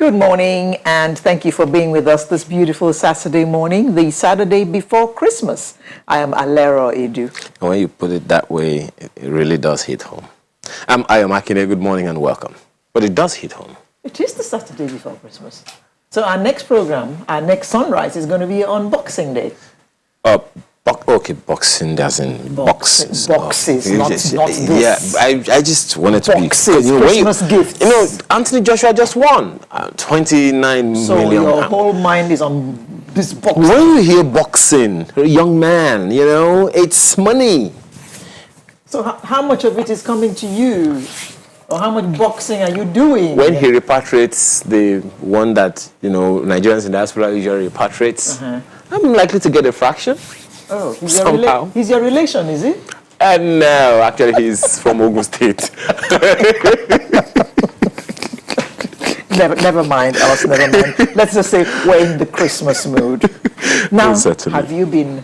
Good morning, and thank you for being with us this beautiful Saturday morning, the Saturday before Christmas. I am Alero Edu. And when you put it that way, it really does hit home. I am Akine, good morning and welcome. But it does hit home. It is the Saturday before Christmas. So our next program, our next sunrise is going to be on Boxing Day. Okay, boxing as in boxes. Boxes, not this. Yeah, I just wanted to boxes, be... Christmas gifts. Anthony Joshua just won 29 so million. So your whole mind is on this boxing. When you hear boxing, a young man, it's money. So how much of it is coming to you? Or how much boxing are you doing? When he repatriates the one that, Nigerians in diaspora usually repatriates, I'm likely to get a fraction. Oh, somehow. He's your relation, is he? No, actually he's from Ogun State. Never mind, Alice, never mind. Let's just say we're in the Christmas mood. Now, have you been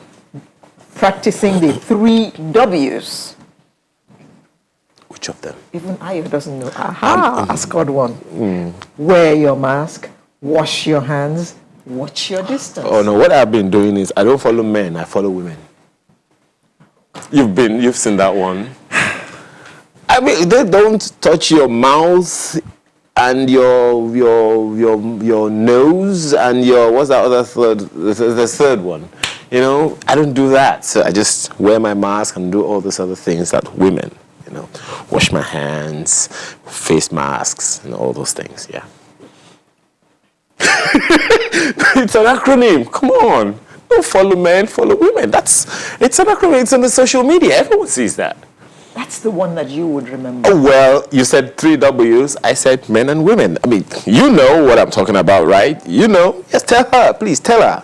practicing the 3 W's? Which of them? Even Ayo doesn't know. Aha, I scored one. Wear your mask, wash your hands, watch your distance. Oh no, what I've been doing is I don't follow men, I follow women. You've seen that one. I mean, they don't touch your mouth and your nose and your, what's that other third, the third one? I don't do that. So I just wear my mask and do all those other things that women, wash my hands, face masks and all those things, yeah. It's an acronym. Come on. Don't follow men, follow women. It's an acronym. It's on the social media. Everyone sees that. That's the one that you would remember. Oh, well, you said 3 W's. I said men and women. I mean, you know what I'm talking about, right? Yes, tell her. Please tell her.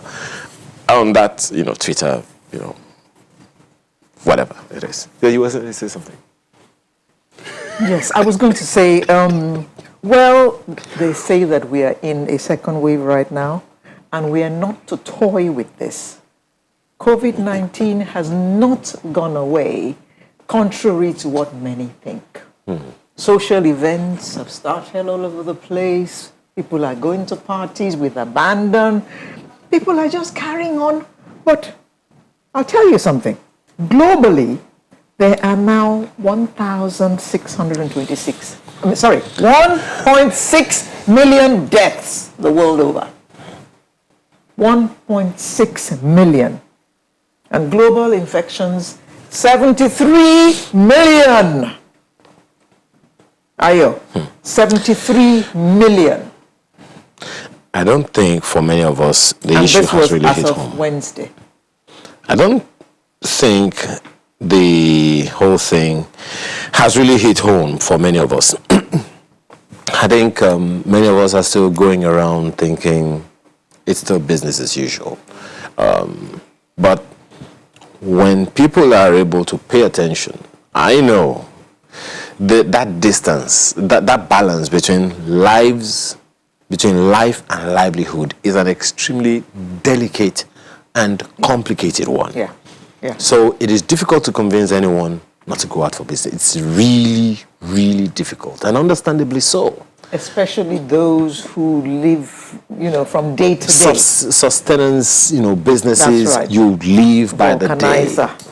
On that, Twitter, whatever it is. Yeah, you were going to say something. Yes, I was going to say, well, they say that we are in a second wave right now, and we are not to toy with this. COVID-19 has not gone away, contrary to what many think. Social events have started all over the place. People are going to parties with abandon. People are just carrying on. But I'll tell you something. Globally, there are now 1.6 million deaths the world over. 1.6 million. And global infections, 73 million. Ayo, 73 million. I don't think for many of us the issue has really hit home. As of Wednesday. I don't think the whole thing has really hit home for many of us. I think many of us are still going around thinking it's still business as usual. But when people are able to pay attention, I know that distance, that balance between life and livelihood is an extremely delicate and complicated one. Yeah. Yeah. So it is difficult to convince anyone not to go out for business. It's really, really difficult, and understandably so. Especially those who live, from day to day. Sustenance, businesses. That's right. You live by the day.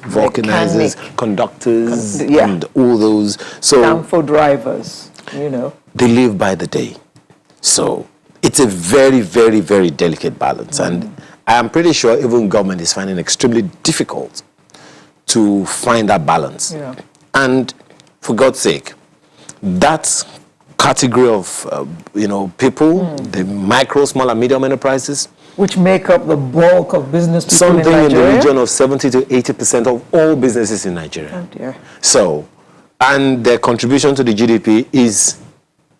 Vulcanizers, conductors, and all those. So downfall drivers, They live by the day. So it's a very, very, very delicate balance, and I'm pretty sure even government is finding it extremely difficult to find that balance. Yeah. And for God's sake, that category of people, the micro, small, and medium enterprises, which make up the bulk of business people something in Nigeria? in the region of 70 to 80% of all businesses in Nigeria. Oh dear. So, and their contribution to the GDP is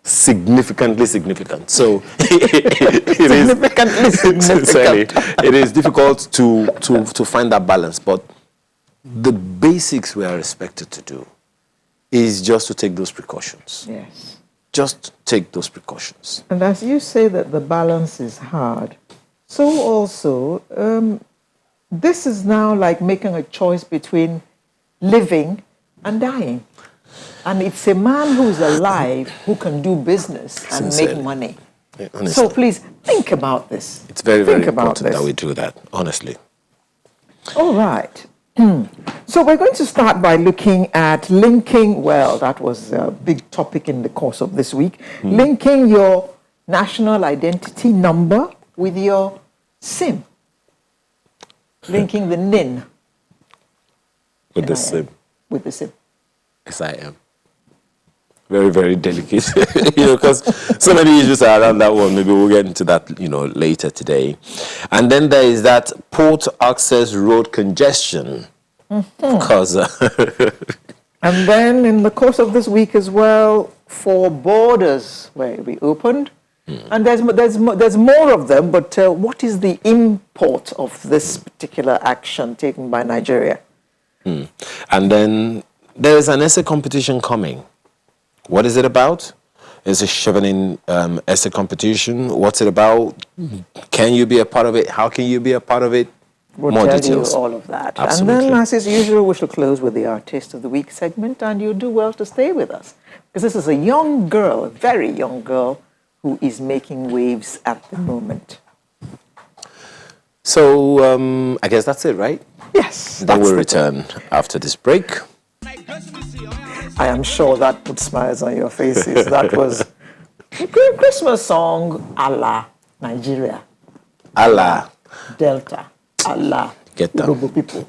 significantly significant. So it is difficult to find that balance. But the basics we are expected to do is just to take those precautions. Yes. Just take those precautions. And as you say that the balance is hard, so also this is now like making a choice between living and dying. And it's a man who is alive who can do business and make money. Honestly. So please think about this. It's very, very Think about important that this. we do that, honestly. All right. So we're going to start by looking at linking, well, that was a big topic in the course of this week, linking your national identity number with your SIM, linking the NIN. With the NIN, SIM. With the SIM. SIM. Very, very delicate, because so many issues are around that one. Maybe we'll get into that, later today. And then there is that port access road congestion. Because And then in the course of this week as well, for borders where we opened, and there's more of them, but what is the import of this particular action taken by Nigeria? And then there is an essay competition coming. What is it about? It's a chevening essay competition. What's it about? Can you be a part of it? How can you be a part of it? We'll More tell details. you all of that. Absolutely. And then, as is usual, we shall close with the Artist of the Week segment, and you do well to stay with us, because this is a young girl, a very young girl, who is making waves at the moment. So I guess that's it, right? Yes. Then that's we'll the return after this break. I am sure that put smiles on your faces. That was a Christmas song a la Nigeria, Allah. Delta, a la Get them. Urhobo people.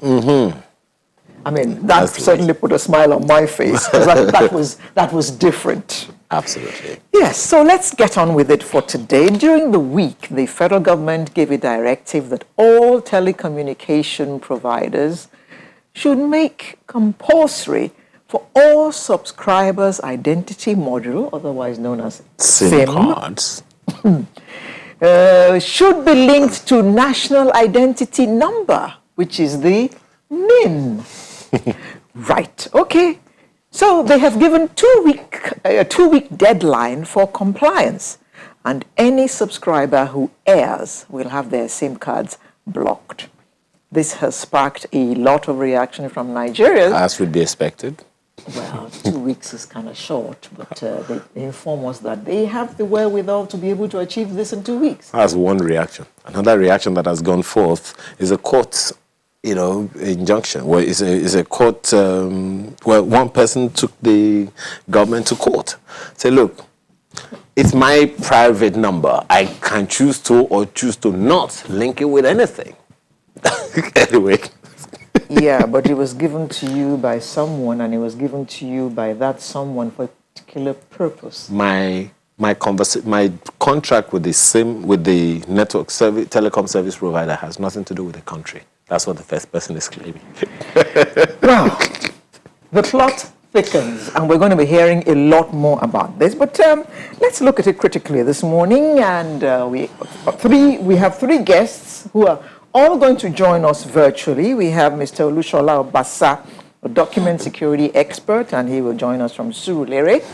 I mean, that That's the certainly put a smile on my face, because that was different. Absolutely. Yes, so let's get on with it for today. During the week, the federal government gave a directive that all telecommunication providers should make compulsory for all subscribers' identity module, otherwise known as SIM cards. should be linked to national identity number, which is the NIN. Right, okay. So they have given a two-week deadline for compliance, and any subscriber who errs will have their SIM cards blocked. This has sparked a lot of reaction from Nigerians. As would be expected. Well, 2 weeks is kind of short, but they inform us that they have the wherewithal to be able to achieve this in 2 weeks. That's one reaction. Another reaction that has gone forth is a court, injunction. Where is a court where one person took the government to court. Say, look, it's my private number. I can choose to or choose to not link it with anything. Anyway. Yeah, but it was given to you by someone, and it was given to you by that someone for a particular purpose. My contract with the network service, telecom service provider has nothing to do with the country. That's what the first person is claiming. Well, the plot thickens, and we're going to be hearing a lot more about this. But let's look at it critically this morning, and we have three guests who are all going to join us virtually. We have Mr. Olushola Obasa, a document security expert, and he will join us from Surulere.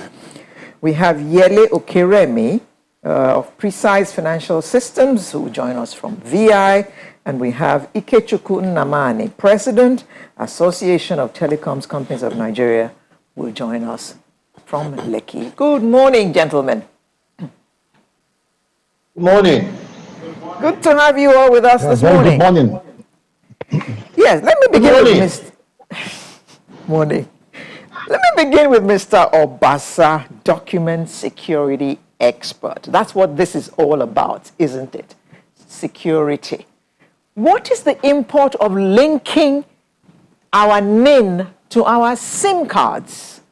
We have Yele Okeremi of Precise Financial Systems, who will join us from VI. And we have Ikechukwu Nnamani, President, Association of Telecoms Companies of Nigeria, will join us from Lekki. Good morning, gentlemen. Good morning. Good to have you all with us this morning. Good morning. Yes, let me begin with morning. Let me begin with Mr. Obasa, document security expert. That's what this is all about, isn't it? Security. What is the import of linking our NIN to our SIM cards?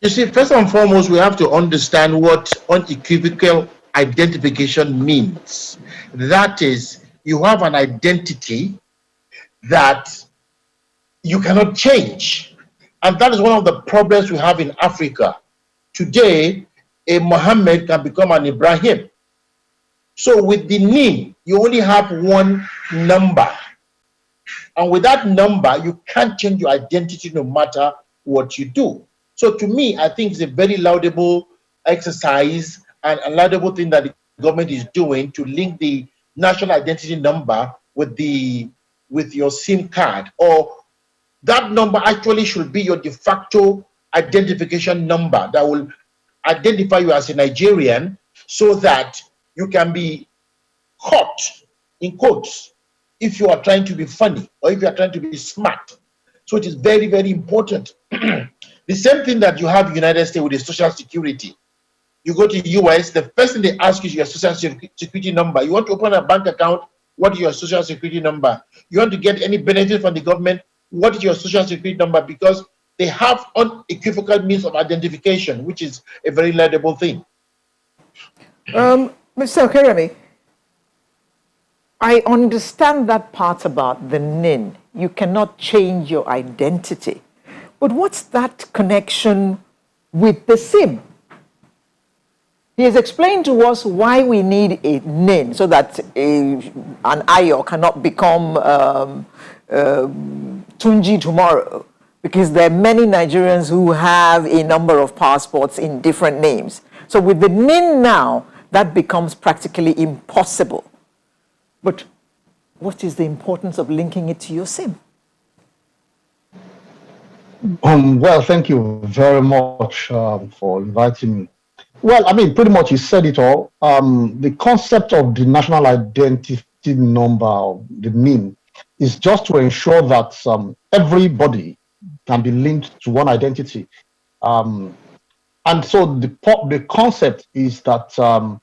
You see, first and foremost, we have to understand what unequivocal identification means. That is, you have an identity that you cannot change. And that is one of the problems we have in Africa. Today, a Mohammed can become an Ibrahim. So with the NIN, you only have one number. And with that number, you can't change your identity no matter what you do. So to me, I think it's a very laudable exercise and a laudable thing that the government is doing to link the national identity number with your SIM card. Or that number actually should be your de facto identification number that will identify you as a Nigerian so that you can be caught, in quotes, if you are trying to be funny or if you are trying to be smart. So it is very, very important. The same thing that you have in the United States with the Social Security. You go to the US, the first thing they ask you is your Social Security number. You want to open a bank account, what is your Social Security number? You want to get any benefit from the government, what is your Social Security number? Because they have unequivocal means of identification, which is a very laudable thing. Mr. Okeremi, I understand that part about the NIN. You cannot change your identity. But what's that connection with the SIM? He has explained to us why we need a NIN so that an Ayo cannot become Tunji tomorrow, because there are many Nigerians who have a number of passports in different names. So with the NIN now, that becomes practically impossible. But what is the importance of linking it to your SIM? Well, thank you very much for inviting me. Well, I mean, pretty much you said it all. The concept of the national identity number, the NIN, is just to ensure that everybody can be linked to one identity. And so the concept is that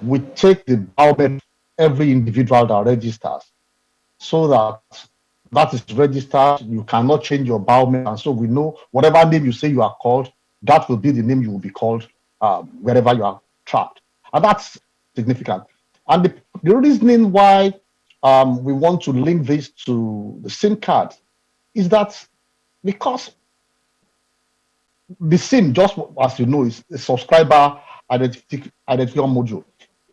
we take the biometric every individual that registers, so that is registered. You cannot change your biometric, and so we know whatever name you say you are called, that will be the name you will be called wherever you are trapped. And that's significant. And the reasoning why we want to link this to the SIM card is that because the SIM, just as you know, is a subscriber identification module.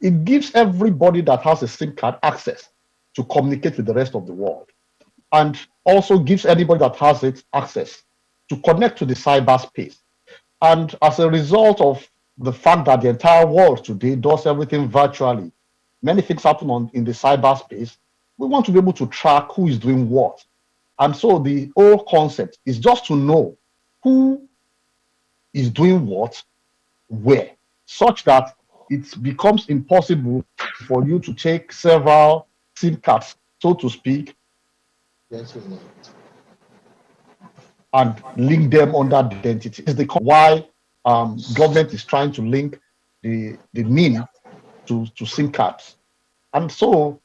It gives everybody that has a SIM card access to communicate with the rest of the world, and also gives anybody that has it access to connect to the cyberspace. And as a result of the fact that the entire world today does everything virtually, many things happen in the cyberspace, we want to be able to track who is doing what. And so the whole concept is just to know who is doing what, where, such that it becomes impossible for you to take several SIM cards, so to speak, and link them under identity. It's the why government is trying to link the NIN to SIM cards. And so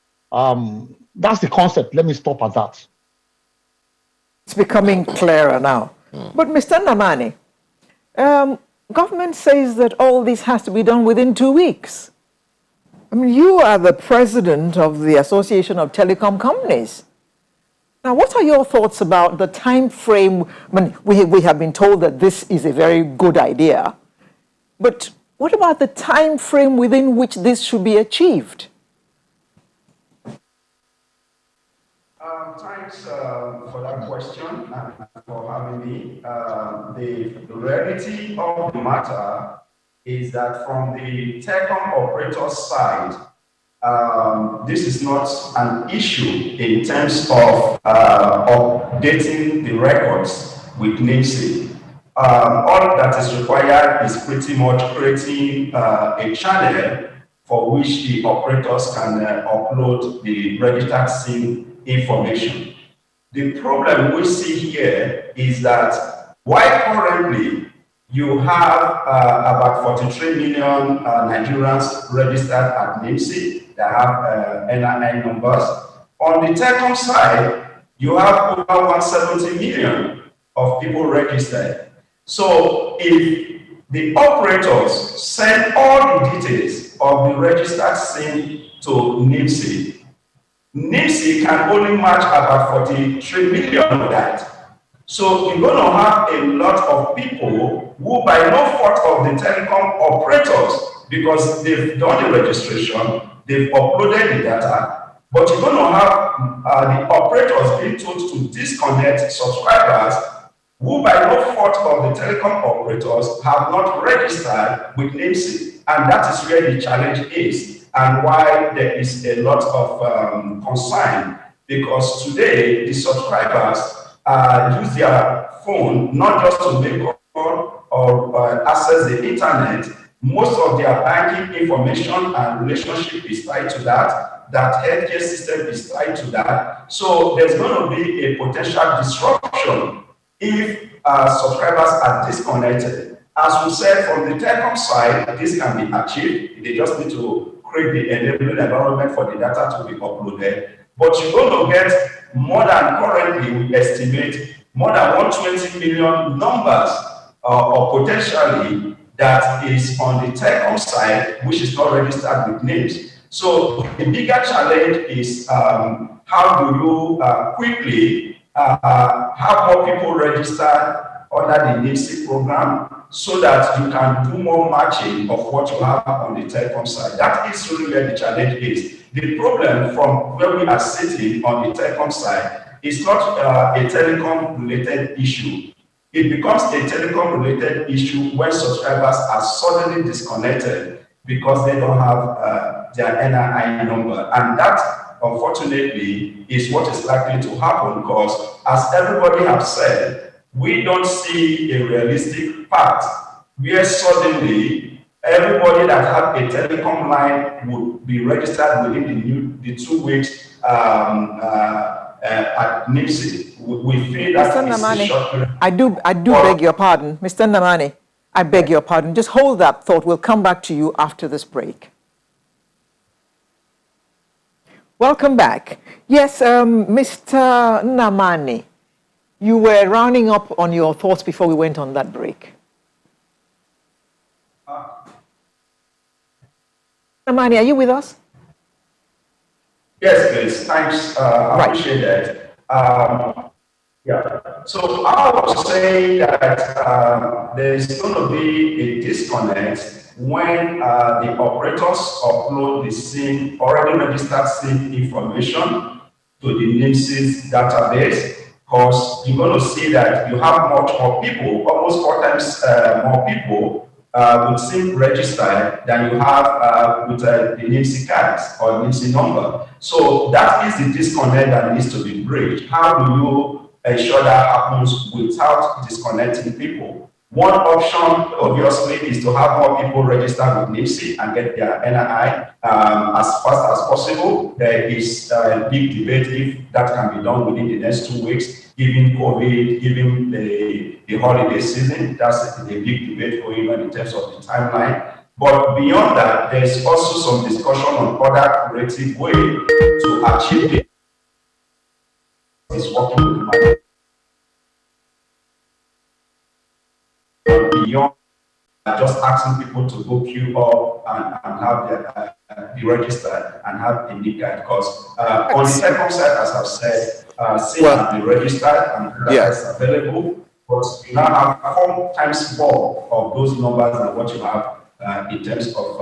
that's the concept. Let me stop at that. It's becoming clearer now. But Mr. Namani, government says that all this has to be done within 2 weeks. I mean, you are the president of the Association of Telecom Companies. Now, what are your thoughts about the time frame? I mean, we have been told that this is a very good idea, but what about the time frame within which this should be achieved? Thanks for that question and for having me. The reality of the matter is that from the telecom operator side, this is not an issue in terms of updating the records with NIMSI. All that is required is pretty much creating a channel for which the operators can upload the registered SIM information. The problem we see here is that while currently you have about 43 million Nigerians registered at NIMSI that have NIN numbers, on the telecom side, you have over 170 million of people registered. So if the operators send all the details of the registered SIM to NIMSI, NIMSI can only match about 43 million of that. So you're going to have a lot of people who, by no fault of the telecom operators, because they've done the registration, they've uploaded the data, but you're going to have the operators being told to disconnect subscribers who, by no fault of the telecom operators, have not registered with NIMSI. And that is where the challenge is, and why there is a lot of concern, because today the subscribers use their phone not just to make call or access the internet, most of their banking information and relationship is tied to that. That healthcare system is tied to that. So there's going to be a potential disruption if subscribers are disconnected. As we said, from the telecom side, this can be achieved. They just need to create the enabling environment for the data to be uploaded. But you're going to get more than currently, we estimate, more than 120 million numbers or potentially that is on the telecom side, which is not registered with names. So the bigger challenge is how do you quickly have more people registered under the NIMSI program so that you can do more matching of what you have on the telecom side. That is really where the challenge is. The problem from where we are sitting on the telecom side is not a telecom related issue. It becomes a telecom related issue when subscribers are suddenly disconnected because they don't have their NII number. And that, unfortunately, is what is likely to happen because, as everybody has said, we don't see a realistic path where suddenly everybody that had a telecom line would be registered within the 2 weeks at NIMSI. We feel that Mr. Nnamani, I do beg your pardon. Mr. Nnamani, I beg your pardon. Just hold that thought. We'll come back to you after this break. Welcome back. Yes, Mr. Nnamani, you were rounding up on your thoughts before we went on that break. Nnamani, are you with us? Yes, please. Thanks. I appreciate that. Yeah. So I was saying that there's going to be a disconnect when the operators upload the SIM, already registered SIM information to the NIMSI's database, because you're going to see that you have much more people, almost 4 times more people with SIM registered than you have with the NIMSI cards or NIMSI number. So that is the disconnect that needs to be bridged. How do you ensure that happens without disconnecting people? One option, obviously, is to have more people register with NIMSI and get their NII as fast as possible. There is a big debate if that can be done within the next 2 weeks, given COVID, given the holiday season. That's a big debate going on in terms of the timeline. But beyond that, there's also some discussion on other creative ways to achieve it. Is working with the market. Beyond just asking people to go queue up and have their be registered and have a NIC card, because on the telecom side, as I've said, SIM has been registered and is available, but you now have 4 times more of those numbers than what you have in terms of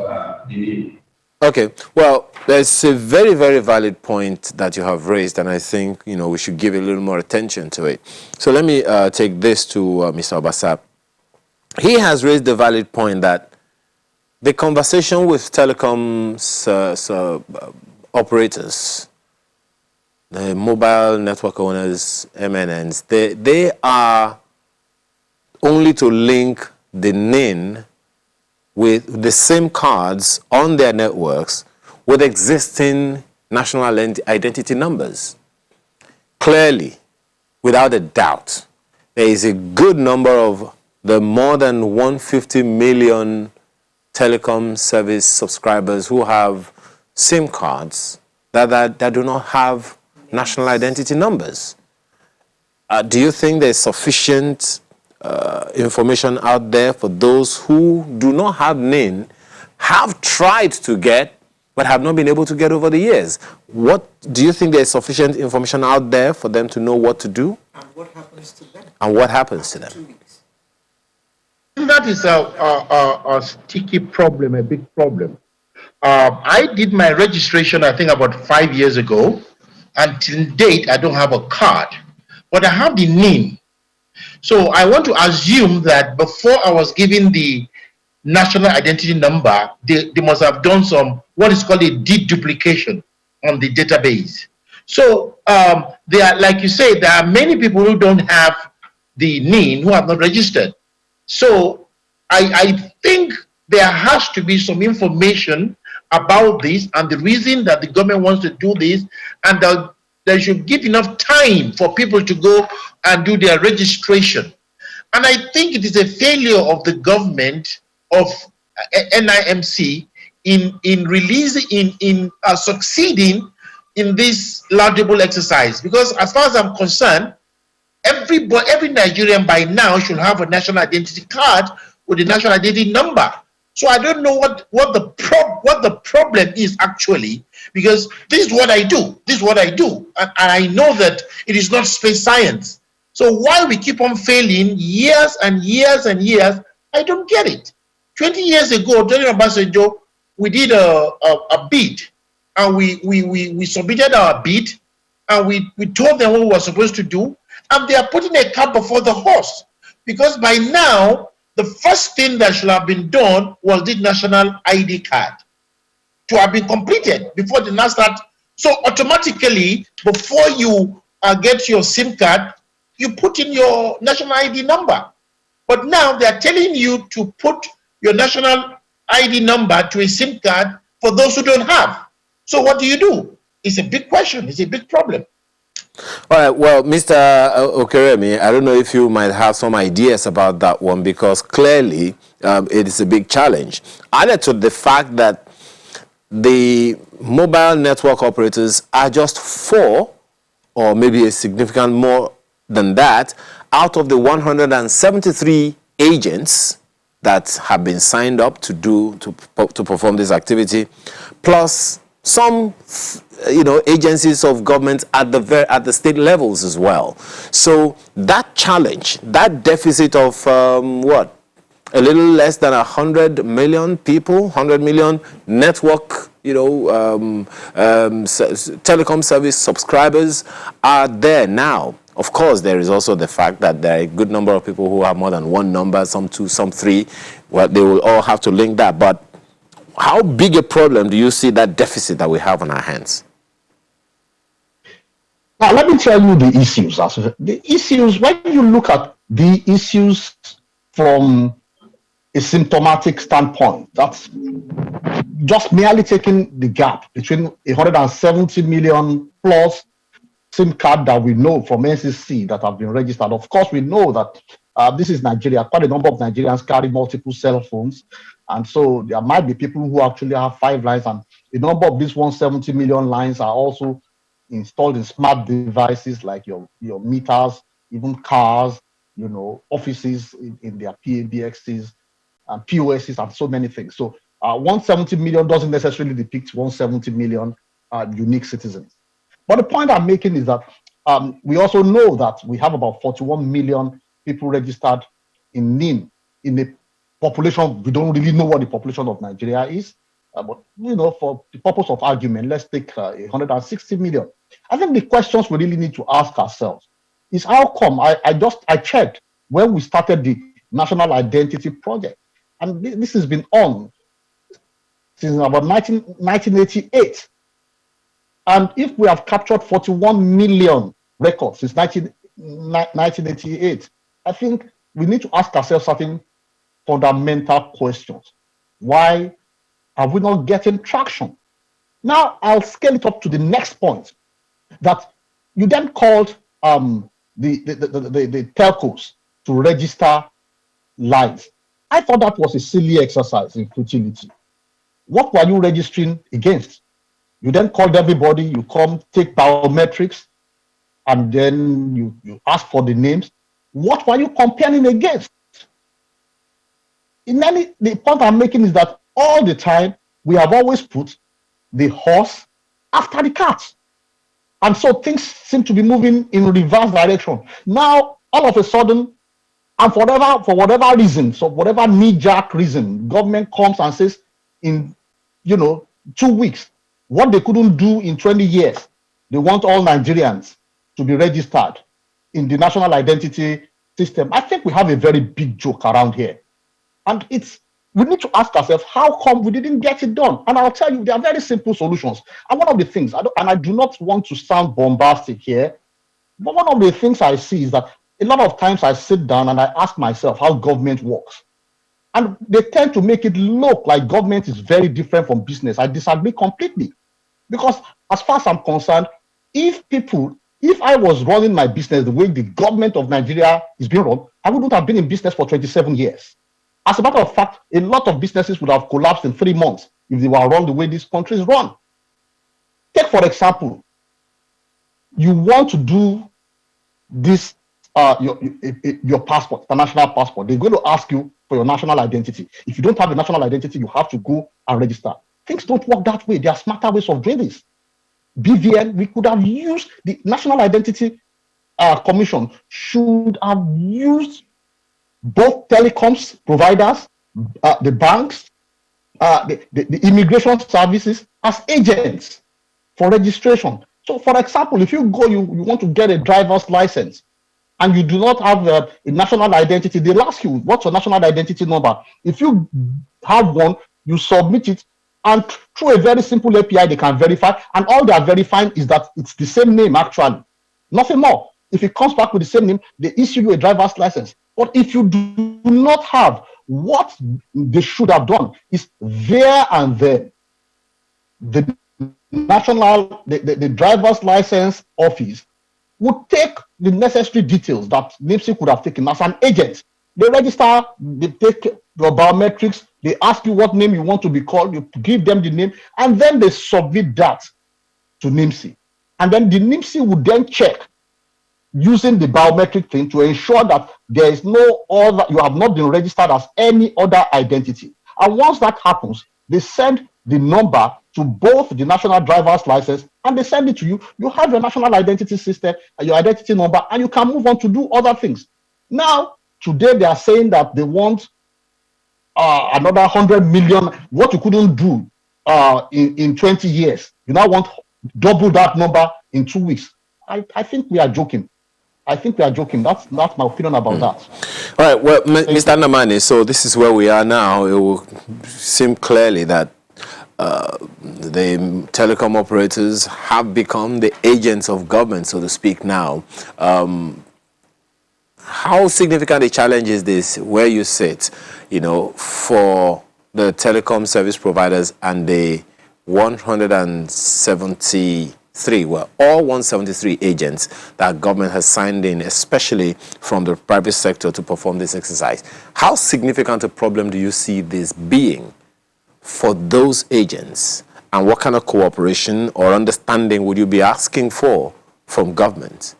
the NIC. Okay, well, there's a very, very valid point that you have raised, and I think, we should give a little more attention to it. So let me take this to Mr. Obasa. He has raised the valid point that the conversation with telecom operators, the mobile network owners, MNNs, they are only to link the NIN with the SIM cards on their networks with existing national identity numbers. Clearly, without a doubt, there is a good number of the more than 150 million telecom service subscribers who have SIM cards that do not have national identity numbers. Do you think there's sufficient information out there for those who do not have NIN, have tried to get, but have not been able to get over the years? What do you think there's sufficient information out there for them to know what to do? And what happens to them? And what happens to them? That is a sticky problem, a big problem. I did my registration, I think, about 5 years ago. Until date, I don't have a card, but I have the NIN. So I want to assume that before I was given the national identity number, they must have done some, what is called a deduplication on the database. So there are, like you say, there are many people who don't have the NIN who have not registered. So I think there has to be some information about this and the reason that the government wants to do this, and that they should give enough time for people to go and do their registration. And I think it is a failure of the government of NIMC in releasing in succeeding in this laudable exercise, because as far as I'm concerned, every Nigerian by now should have a national identity card with a national identity number. So I don't know what the problem is actually, because this is what I do. This is what I do, and I know that it is not space science. So why we keep on failing years and years and years, I don't get it. 20 years ago, during Obasanjo, we did a bid, and we submitted our bid, and we told them what we were supposed to do, and they are putting a cart before the horse, because by now the first thing that should have been done was the national ID card to have been completed before the now start. So automatically, before you get your SIM card, you put in your national ID number. But now they are telling you to put your national ID number to a SIM card for those who don't have. So what do? It's a big question. It's a big problem. All right, well, Mr. Okeremi, I don't know if you might have some ideas about that one, because clearly it is a big challenge. Added to the fact that the mobile network operators are just 4, or maybe a significant more than that, out of the 173 agents that have been signed up to perform this activity, plus some agencies of government at the state levels as well. So that challenge, that deficit of a little less than 100 million people, 100 million network telecom service subscribers are there now. Of course, there is also the fact that there are a good number of people who have more than one number, some 2, some 3. Well, they will all have to link that. But how big a problem do you see that deficit that we have on our hands? Now, let me tell you the issues. The issues, when you look at the issues from a symptomatic standpoint, that's just merely taking the gap between 170 million plus SIM card that we know from NCC that have been registered. Of course, we know that this is Nigeria. Quite a number of Nigerians carry multiple cell phones. And so there might be people who actually have 5 lines, and a number of these 170 million lines are also installed in smart devices like your meters, even cars, offices in their PABXs and POSs and so many things. So 170 million doesn't necessarily depict 170 million unique citizens. But the point I'm making is that we also know that we have about 41 million people registered in NIN in a population. We don't really know what the population of Nigeria is, but for the purpose of argument, let's take 160 million. I think the questions we really need to ask ourselves is how come I checked when we started the National Identity Project, and this has been on since about 1988. And if we have captured 41 million records since 1988, I think we need to ask ourselves certain fundamental questions. Why are we not getting traction? Now, I'll scale it up to the next point, that you then called the telcos to register lines. I thought that was a silly exercise in futility. What were you registering against? You then called everybody, you come take biometrics, and then you ask for the names. What were you comparing against? The point I'm making is that all the time, we have always put the horse after the cart. And so things seem to be moving in reverse direction. Now, all of a sudden, and for whatever reason, so whatever knee-jerk reason, government comes and says in 2 weeks, what they couldn't do in 20 years, they want all Nigerians to be registered in the national identity system. I think we have a very big joke around here. And we need to ask ourselves, how come we didn't get it done? And I'll tell you, there are very simple solutions. And one of the things, I do not want to sound bombastic here, but one of the things I see is that a lot of times I sit down and I ask myself how government works. And they tend to make it look like government is very different from business. I disagree completely. Because as far as I'm concerned, if I was running my business the way the government of Nigeria is being run, I wouldn't have been in business for 27 years. As a matter of fact, a lot of businesses would have collapsed in 3 months if they were run the way this country is run. Take, for example, you want to do this, your passport, international passport. They're going to ask you for your national identity. If you don't have a national identity, you have to go and register. Things don't work that way. There are smarter ways of doing this. BVN, we could have used the National Identity Commission, should have used both telecoms providers, the banks, the immigration services as agents for registration. So, for example, if you want to get a driver's license and you do not have a national identity, they'll ask you, what's your national identity number? If you have one, you submit it, and through a very simple API, they can verify, and all they are verifying is that it's the same name, actually. Nothing more. If it comes back with the same name, they issue you a driver's license. But if you do not have, what they should have done is there and then, the driver's license office would take the necessary details that NIMSI could have taken as an agent. They register, they take your biometrics, they ask you what name you want to be called, you give them the name, and then they submit that to NIMSI. And then the NIMSI would then check using the biometric thing to ensure that there is no other, you have not been registered as any other identity. And once that happens, they send the number to both the national driver's license and they send it to you. You have your national identity system and your identity number, and you can move on to do other things. Now, today they are saying that they want another 100 million, what you couldn't do in 20 years. You now want double that number in 2 weeks. I think we are joking. That's my opinion about that. All right, well, Mr. Namani, so this is where we are now. It will seem clearly that the telecom operators have become the agents of government, so to speak, now. How significant a challenge is this, where you sit, for the telecom service providers and the 173, well, all 173 agents that government has signed in, especially from the private sector, to perform this exercise? How significant a problem do you see this being for those agents? And what kind of cooperation or understanding would you be asking for from government?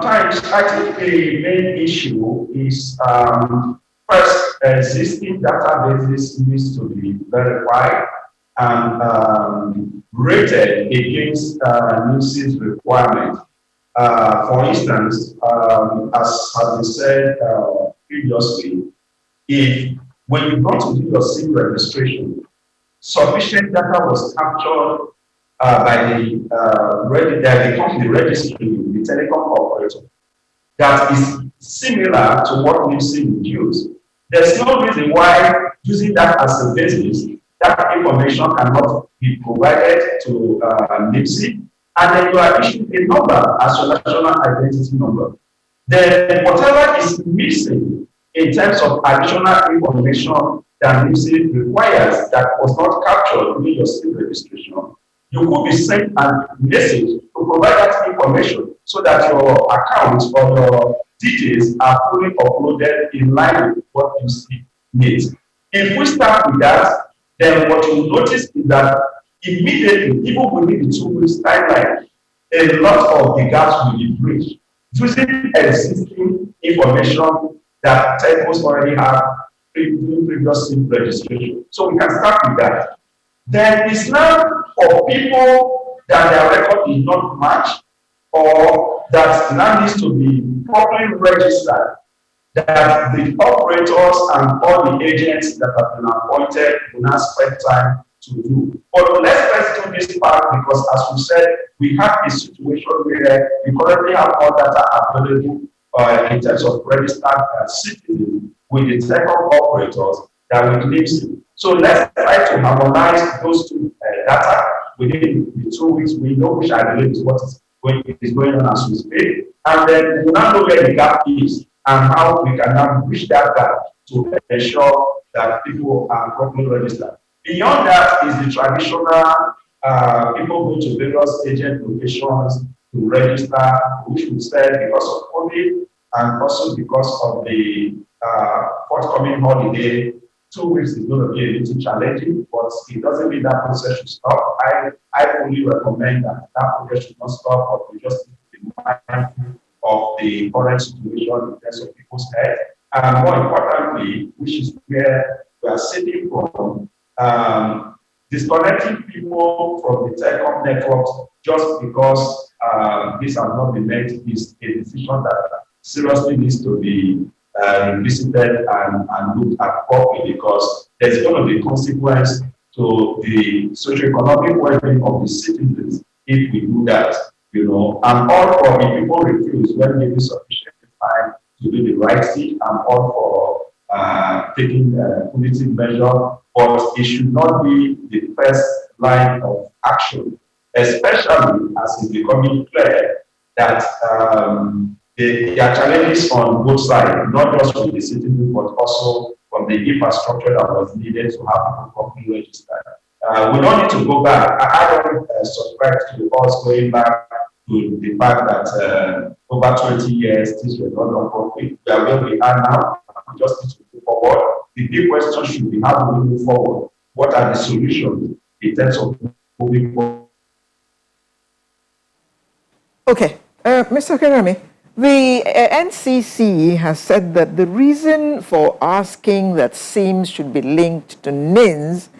Thanks. I think the main issue is first, existing databases needs to be verified and rated against NIMSI's requirement. For instance, as has been said previously, when you go to do your SIM registration, sufficient data was captured by the company registering the telecom operator that is similar to what NIMSI would use. There's no reason why, using that as a basis, that information cannot be provided to NIMSI, and then you are issued a number as your national identity number. Then whatever is missing in terms of additional information that NIMSI requires that was not captured in your SIM registration, you could be sent a message to provide that information so that your account or your details are fully uploaded in line with what NIMSI needs. If we start with that, then what you notice is that immediately, even within the 2 weeks timeline, a lot of the gaps will be bridged using existing information that telcos already have previous SIM registration. So we can start with that. Then it's now for people that their record did not match or that now needs to be properly registered, that the operators and all the agents that have been appointed will now spend time to do. But let's do this part because, as we said, we have a situation where we currently have all data available in terms of registered citizens with the telecom operators that will NIMSI. So let's try to harmonize those two data within the 2 weeks. We know which I believe is what is going on as we speak, and then we now know where the gap is. and how we can now bridge that gap to ensure that people are properly registered. Beyond that is the traditional people go to various agent locations to register, which we said because of COVID and also because of the forthcoming holiday. 2 weeks is going to be a little challenging, but it doesn't mean that process should stop. I fully recommend that process should not stop, but we just need to be mindful of the current situation in terms of people's health. And more importantly, which is where we are sitting from, disconnecting people from the telecom networks just because this has not been made is a decision that seriously needs to be revisited and looked at properly, because there's going to be consequence to the socioeconomic well-being of the citizens if we do that, you know. I'm all for if people refuse when given sufficient time to do the right thing. I'm all for taking punitive measure, but it should not be the first line of action, especially as it's becoming clear that there are challenges on both sides, not just from the citizens, but also from the infrastructure that was needed to have people properly registered. We don't need to go back. I don't subscribe to us going back to the fact that over 20 years, things were not done properly. We are where we are now. We just need to move forward. The big question should be, how do we move forward? What are the solutions in terms of moving forward? Okay, Mr. Kerami, the NCC has said that the reason for asking that SIMs should be linked to NINs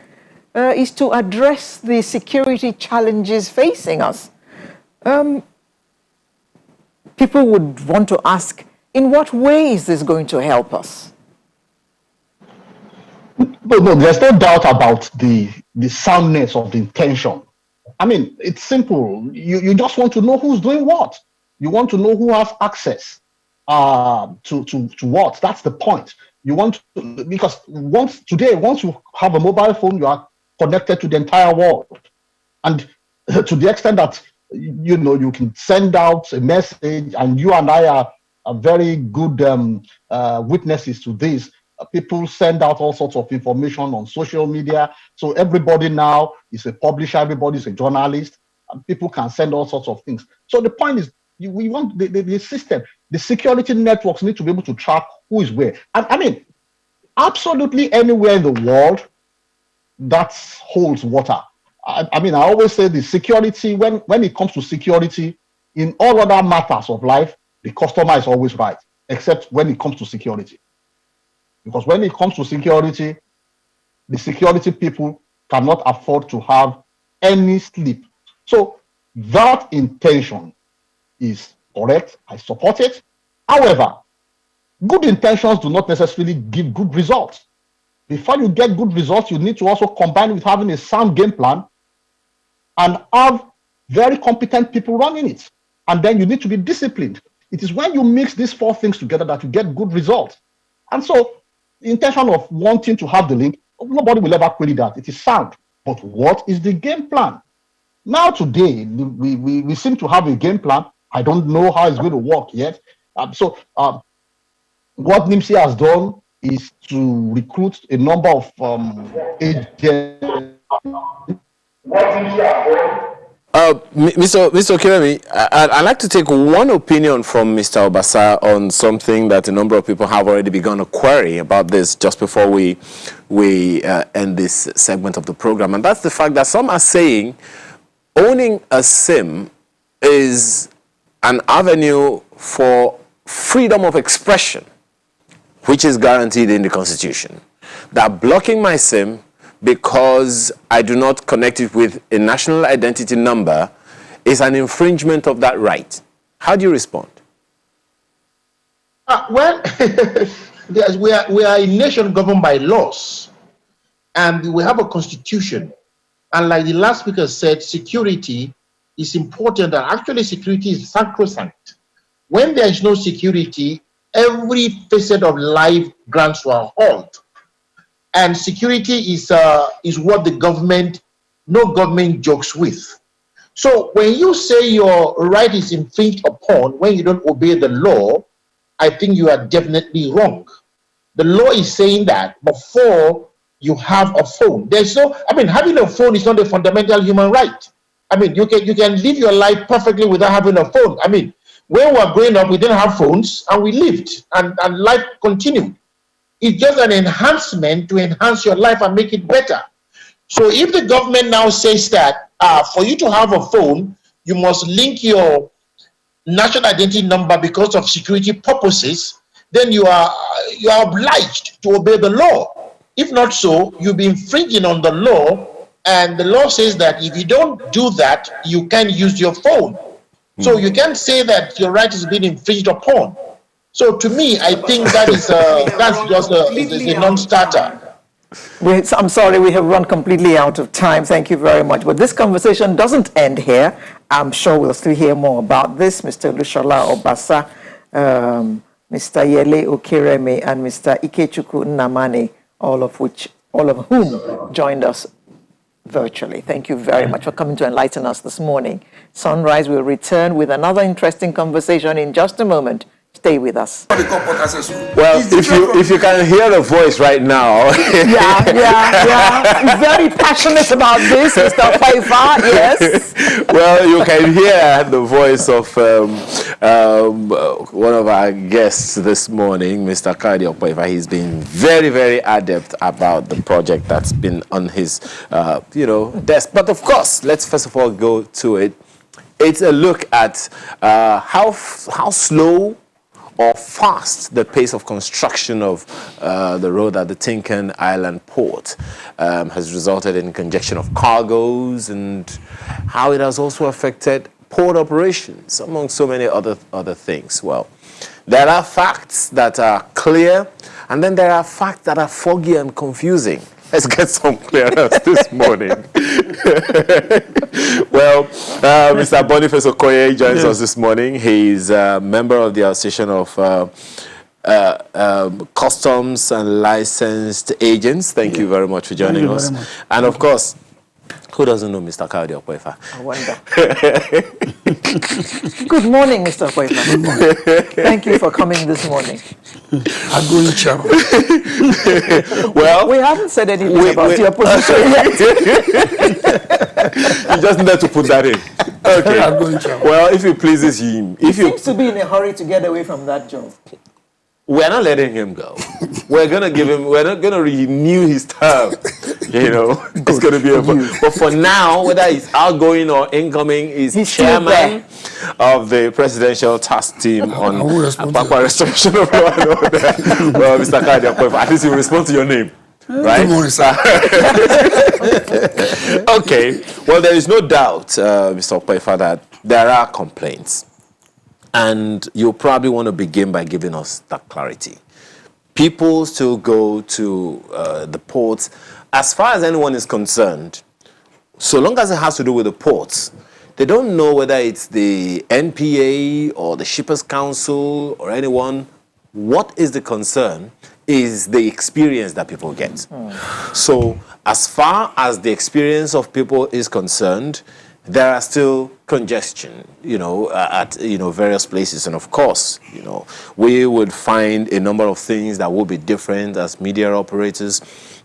is to address the security challenges facing us. People would want to ask, in what way is this going to help us? No, there's no doubt about the soundness of the intention. I mean, it's simple. You just want to know who's doing what. You want to know who has access to what. That's the point. You want to, because once you have a mobile phone, you are connected to the entire world. And to the extent that, you know, you can send out a message, and you and I are very good witnesses to this. People send out all sorts of information on social media. So everybody now is a publisher, everybody is a journalist, and people can send all sorts of things. So the point is, we want the system, the security networks need to be able to track who is where. And I mean, absolutely anywhere in the world, that holds water. I mean, I always say the security, when it comes to security, in all other matters of life, the customer is always right, except when it comes to security. Because when it comes to security, the security people cannot afford to have any sleep. So that intention is correct. I support it. However, good intentions do not necessarily give good results. Before you get good results, you need to also combine with having a sound game plan and have very competent people running it. And then you need to be disciplined. It is when you mix these four things together that you get good results. And so the intention of wanting to have the link, nobody will ever query that. It is sound. But what is the game plan? Now today, we seem to have a game plan. I don't know how it's going to work yet. What NIMC has done is to recruit a number of agents. What NIMC has done. Mr. Okiremi, I'd like to take one opinion from Mr. Obasa on something that a number of people have already begun to query about this just before we end this segment of the program. And that's the fact that some are saying owning a SIM is an avenue for freedom of expression, which is guaranteed in the Constitution. That blocking my SIM because I do not connect it with a national identity number is an infringement of that right. How do you respond? Well, we are a nation governed by laws, and we have a constitution. And like the last speaker said, security is important, and actually security is sacrosanct. When there is no security, every facet of life grounds to a halt. And security is what no government jokes with. So when you say your right is infringed upon when you don't obey the law, I think you are definitely wrong. The law is saying that before you have a phone, there's no, I mean, having a phone is not a fundamental human right. I mean, you can live your life perfectly without having a phone. I mean, when we were growing up, we didn't have phones and we lived and life continued. It's just an enhancement to enhance your life and make it better. So if the government now says that for you to have a phone, you must link your national identity number because of security purposes, then you are obliged to obey the law. If not so, you'll be infringing on the law, and the law says that if you don't do that, you can use your phone. So you can't say that your right is being infringed upon. So to me, I think that is that's just a non-starter. I'm sorry, we have run completely out of time. Thank you very much. But this conversation doesn't end here. I'm sure we'll still hear more about this. Mr. Lushola Obasa, Mr. Yele Okereme, and Mr. Ikechukwu Nnamani, all of whom joined us virtually. Thank you very much for coming to enlighten us this morning. Sunrise will return with another interesting conversation in just a moment. Stay with us. Well, if you can hear the voice right now. yeah. He's very passionate about this, Mr. Pfeiffer, yes. Well, you can hear the voice of one of our guests this morning, Mr. Kadi Pfeiffer. He's been very, very adept about the project that's been on his, desk. But of course, let's first of all go to it. It's a look at how slow or fast the pace of construction of the road at the Tinkan Island port has resulted in congestion of cargoes, and how it has also affected port operations, among so many other things. Well, there are facts that are clear, and then there are facts that are foggy and confusing. Let's get some clearance this morning. Well, Mr. Boniface Okoye joins us this morning. He's a member of the Association of Customs and Licensed Agents. Thank you very much for joining us. And of course, who doesn't know Mr. Kadi Pfeiffer? I wonder. Good morning, Mr. Pfeiffer. Good morning. Thank you for coming this morning. Well, we haven't said anything about your position yet. You just need to put that in. Okay. Well, if it pleases him, He seems to be in a hurry to get away from that job. We're not letting him go. We're gonna give him. We're not gonna renew his term. It's gonna be but for now, whether he's outgoing or incoming, he's chairman of the presidential task team on restoration of law and order. Well, Mr. Kadi, at least he will respond to your name. Right? Good morning, sir. Okay. Well, there is no doubt, Mr. Pfeiffer, that there are complaints. And you'll probably want to begin by giving us that clarity. People still go to the ports. As far as anyone is concerned, so long as it has to do with the ports, they don't know whether it's the NPA or the Shippers Council or anyone. What is the concern is the experience that people get. So as far as the experience of people is concerned, there are still congestion, at various places, and of course, we would find a number of things that will be different as media operators,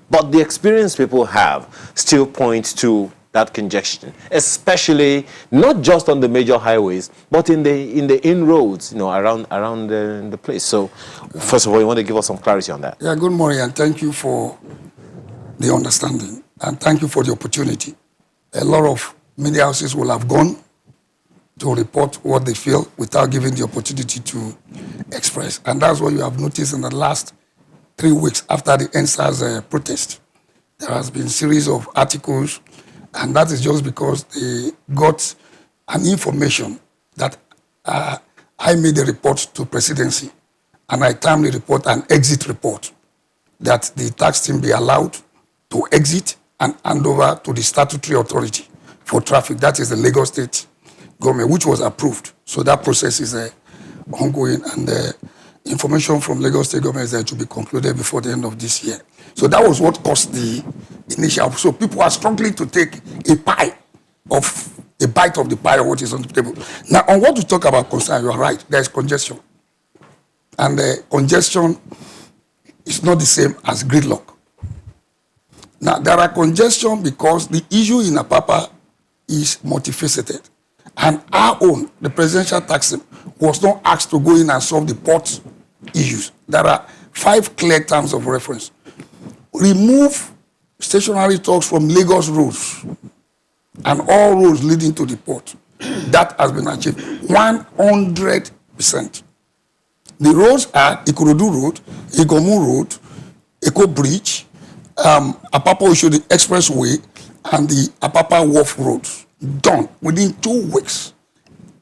but the experience people have still points to that congestion, especially not just on the major highways, but in the inroads, around the place. So, first of all, you want to give us some clarity on that? Yeah. Good morning, and thank you for the understanding, and thank you for the opportunity. A lot of media houses will have gone to report what they feel without giving the opportunity to express. And that's what you have noticed in the last 3 weeks after the NSAS protest. There has been a series of articles, and that is just because they got an information that I made a report to presidency, and I timely report an exit report that the tax team be allowed to exit and hand over to the statutory authority for traffic, that is the Lagos State government, which was approved. So that process is ongoing, and the information from Lagos State government is there to be concluded before the end of this year. So that was what caused the initial. So people are struggling to take a bite of the pie of what is on the table. Now, on what you talk about concern, you are right. There is congestion. And congestion is not the same as gridlock. Now, there are congestion because the issue in Apapa is multifaceted. And our own, the presidential taxing, was not asked to go in and solve the port issues. There are 5 clear terms of reference. Remove stationary trucks from Lagos roads and all roads leading to the port. That has been achieved 100%. The roads are Ikorodu Road, Igomu Road, Eko Bridge, Apapa Oshodi Expressway, and the Apapa Wharf Roads. Done within 2 weeks.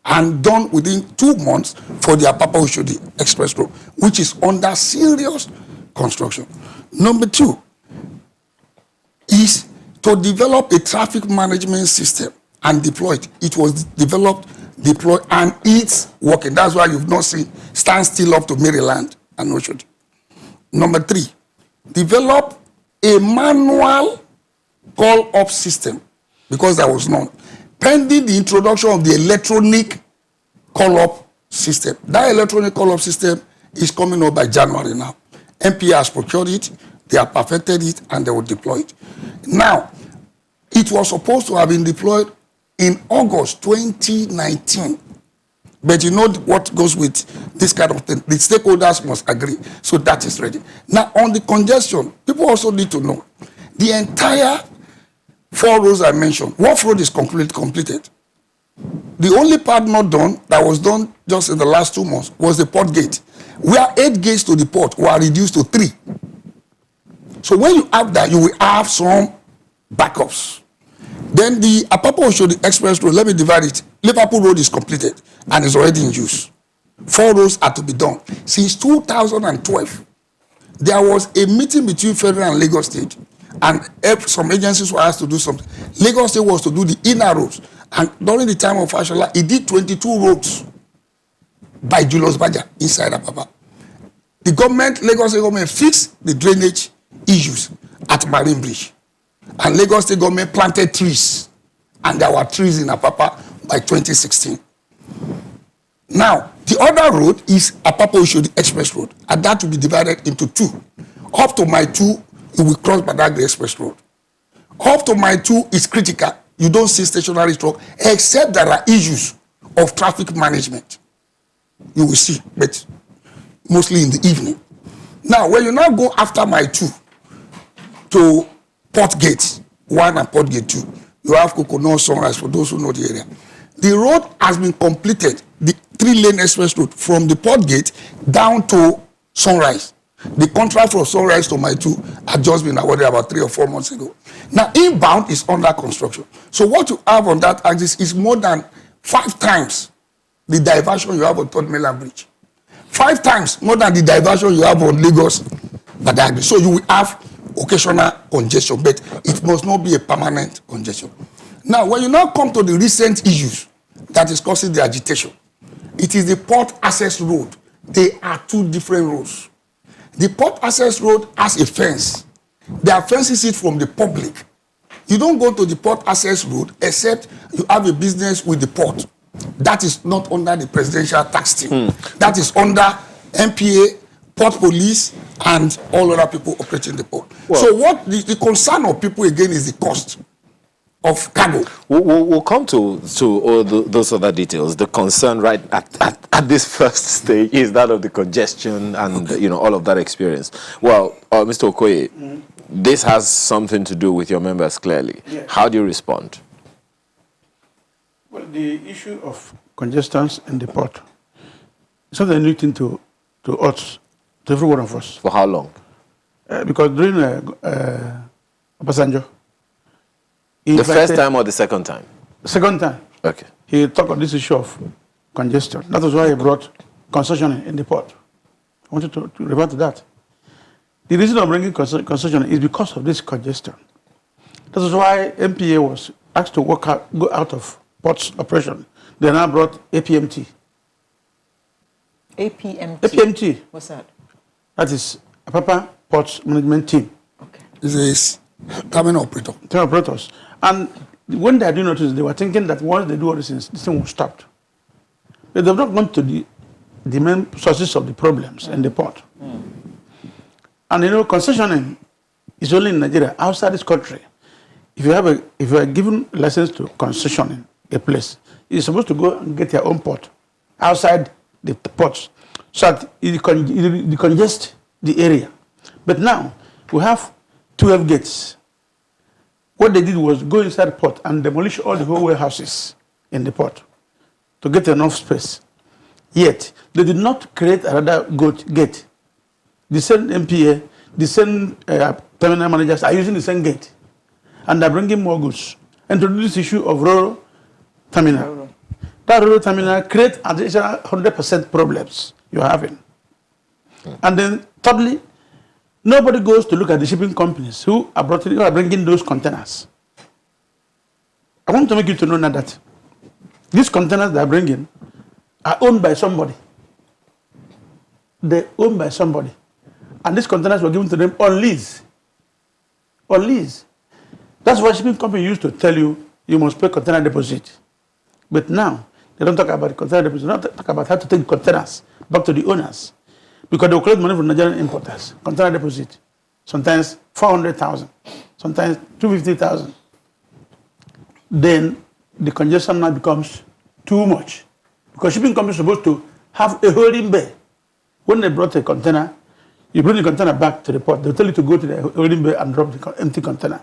And done within 2 months for the Apapa Oshodi Express Road, which is under serious construction. Number 2 is to develop a traffic management system and deploy it. It was developed, deployed, and it's working. That's why you've not seen stand still up to Maryland and Oshodi. Number 3, develop a manual call-up system, because there was none, pending the introduction of the electronic call-up system. That electronic call-up system is coming up by January now. MPA has procured it, they have perfected it, and they will deploy it. Now, it was supposed to have been deployed in August 2019. But you know what goes with this kind of thing. The stakeholders must agree. So that is ready. Now, on the congestion, people also need to know the entire 4 roads I mentioned. Wharf Road is completed. The only part not done, that was done just in the last 2 months, was the port gate, where 8 gates to the port were reduced to 3. So when you have that, you will have some backups. Then the Apapa Oshodi Express Road, let me divide it. Liverpool Road is completed and is already in use. 4 roads are to be done. Since 2012, there was a meeting between Federal and Lagos State, and some agencies were asked to do something. Lagos State was to do the inner roads, and during the time of Ashola, he did 22 roads by Julius Baja inside Apapa. The government, Lagos State government, fixed the drainage issues at Marine Bridge. And Lagos State government planted trees, and there were trees in Apapa by 2016. Now, the other road is Apapa Oshodi Express Road, and that will be divided into 2. Up to Mile 2, you will cross Badagry Express Road. Up to Mile 2 is critical. You don't see stationary truck, except there are issues of traffic management. You will see, but mostly in the evening. Now, when you now go after Mile 2 to Port Gate 1 and Port Gate 2, you have Coconut Sunrise for those who know the area. The road has been completed, the 3-lane express road from the Port Gate down to Sunrise. The contract from Sunrise to Mile 2 had just been awarded about 3 or 4 months ago. Now, inbound is under construction. So what you have on that axis is more than 5 times the diversion you have on Third Mainland Bridge. 5 times more than the diversion you have on Lagos Badagry. So you will have occasional congestion, but it must not be a permanent congestion. Now, when you now come to the recent issues that is causing the agitation, it is the port access road. They are 2 different roads. The port access road has a fence. There are fences it from the public. You don't go to the port access road except you have a business with the port. That is not under the presidential tax team. That is under MPA, port police, and all other people operating the port. Well, so what the concern of people again is the cost of cargo. We'll come to all those other details. The concern right at this first stage is that of the congestion and all of that experience. Well, Mr. Okoye, this has something to do with your members clearly. Yes. How do you respond? Well, the issue of congestion in the port is something new thing to us, to every one of us. For how long? Because during Obasanjo, the first time or the second time? The second time. Okay. He talked on this issue of congestion. That was why he brought concession in the port. I wanted to revert to that. The reason of bringing concession is because of this congestion. That is why MPA was asked to go out of ports operation. They now brought APMT. APMT? APMT. What's that? That is Apapa Ports Management Team. Okay. This is terminal operator. Terminal operators. And when they did notice, they were thinking that once they do all these things, this thing will stop. But they've not gone to the the main sources of the problems in the port. And concessioning is only in Nigeria. Outside this country, if you are given license to concessioning a place, you're supposed to go and get your own port outside the ports, so that you decongest the area. But now we have 12 gates. What they did was go inside the port and demolish all the whole warehouses in the port to get enough space. Yet they did not create another gate. The same MPA, the same terminal managers are using the same gate, and they're bringing more goods. And to do this issue of rural terminal, that rural terminal creates additional 100% problems you're having. And then thirdly, nobody goes to look at the shipping companies who are bringing those containers. I want to make you to know now that these containers they are bringing are owned by somebody. They're owned by somebody. And these containers were given to them on lease. On lease. That's why shipping company used to tell you, you must pay container deposit. But now, they don't talk about the container deposit. They don't talk about how to take containers back to the owners. Because they will collect money from Nigerian importers. Container deposit. Sometimes 400,000. Sometimes 250,000. Then the congestion now becomes too much. Because shipping company is supposed to have a holding bay. When they brought a container, you bring the container back to the port. They'll tell you to go to the holding bay and drop the empty container.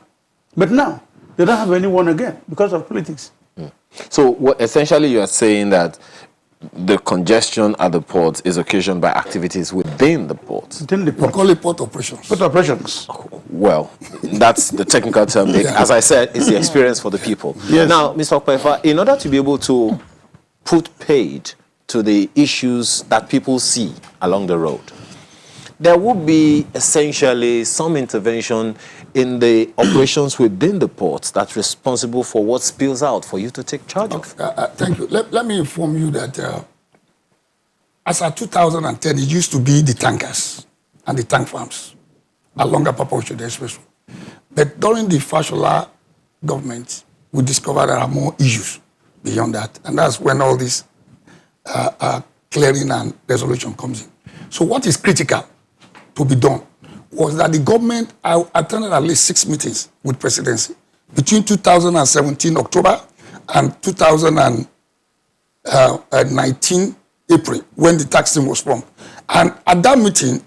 But now, they don't have anyone again because of politics. So essentially you are saying that the congestion at the port is occasioned by activities within the port. Within the port. We call it port operations. Port operations. Well, that's the technical term. As I said, it's the experience for the people. Yes. Now, Mr. Okpefa, in order to be able to put paid to the issues that people see along the road, there would be essentially some intervention in the operations within the ports that's responsible for what spills out for you to take charge of. Thank you. Let me inform you that as of 2010, it used to be the tankers and the tank farms along the Papa Oshode Expressway. But during the Fashola government, we discovered there are more issues beyond that. And that's when all this clearing and resolution comes in. So what is critical to be done was that the government, I attended at least 6 meetings with presidency between 2017 October and 2019 April, when the tax team was formed. And at that meeting,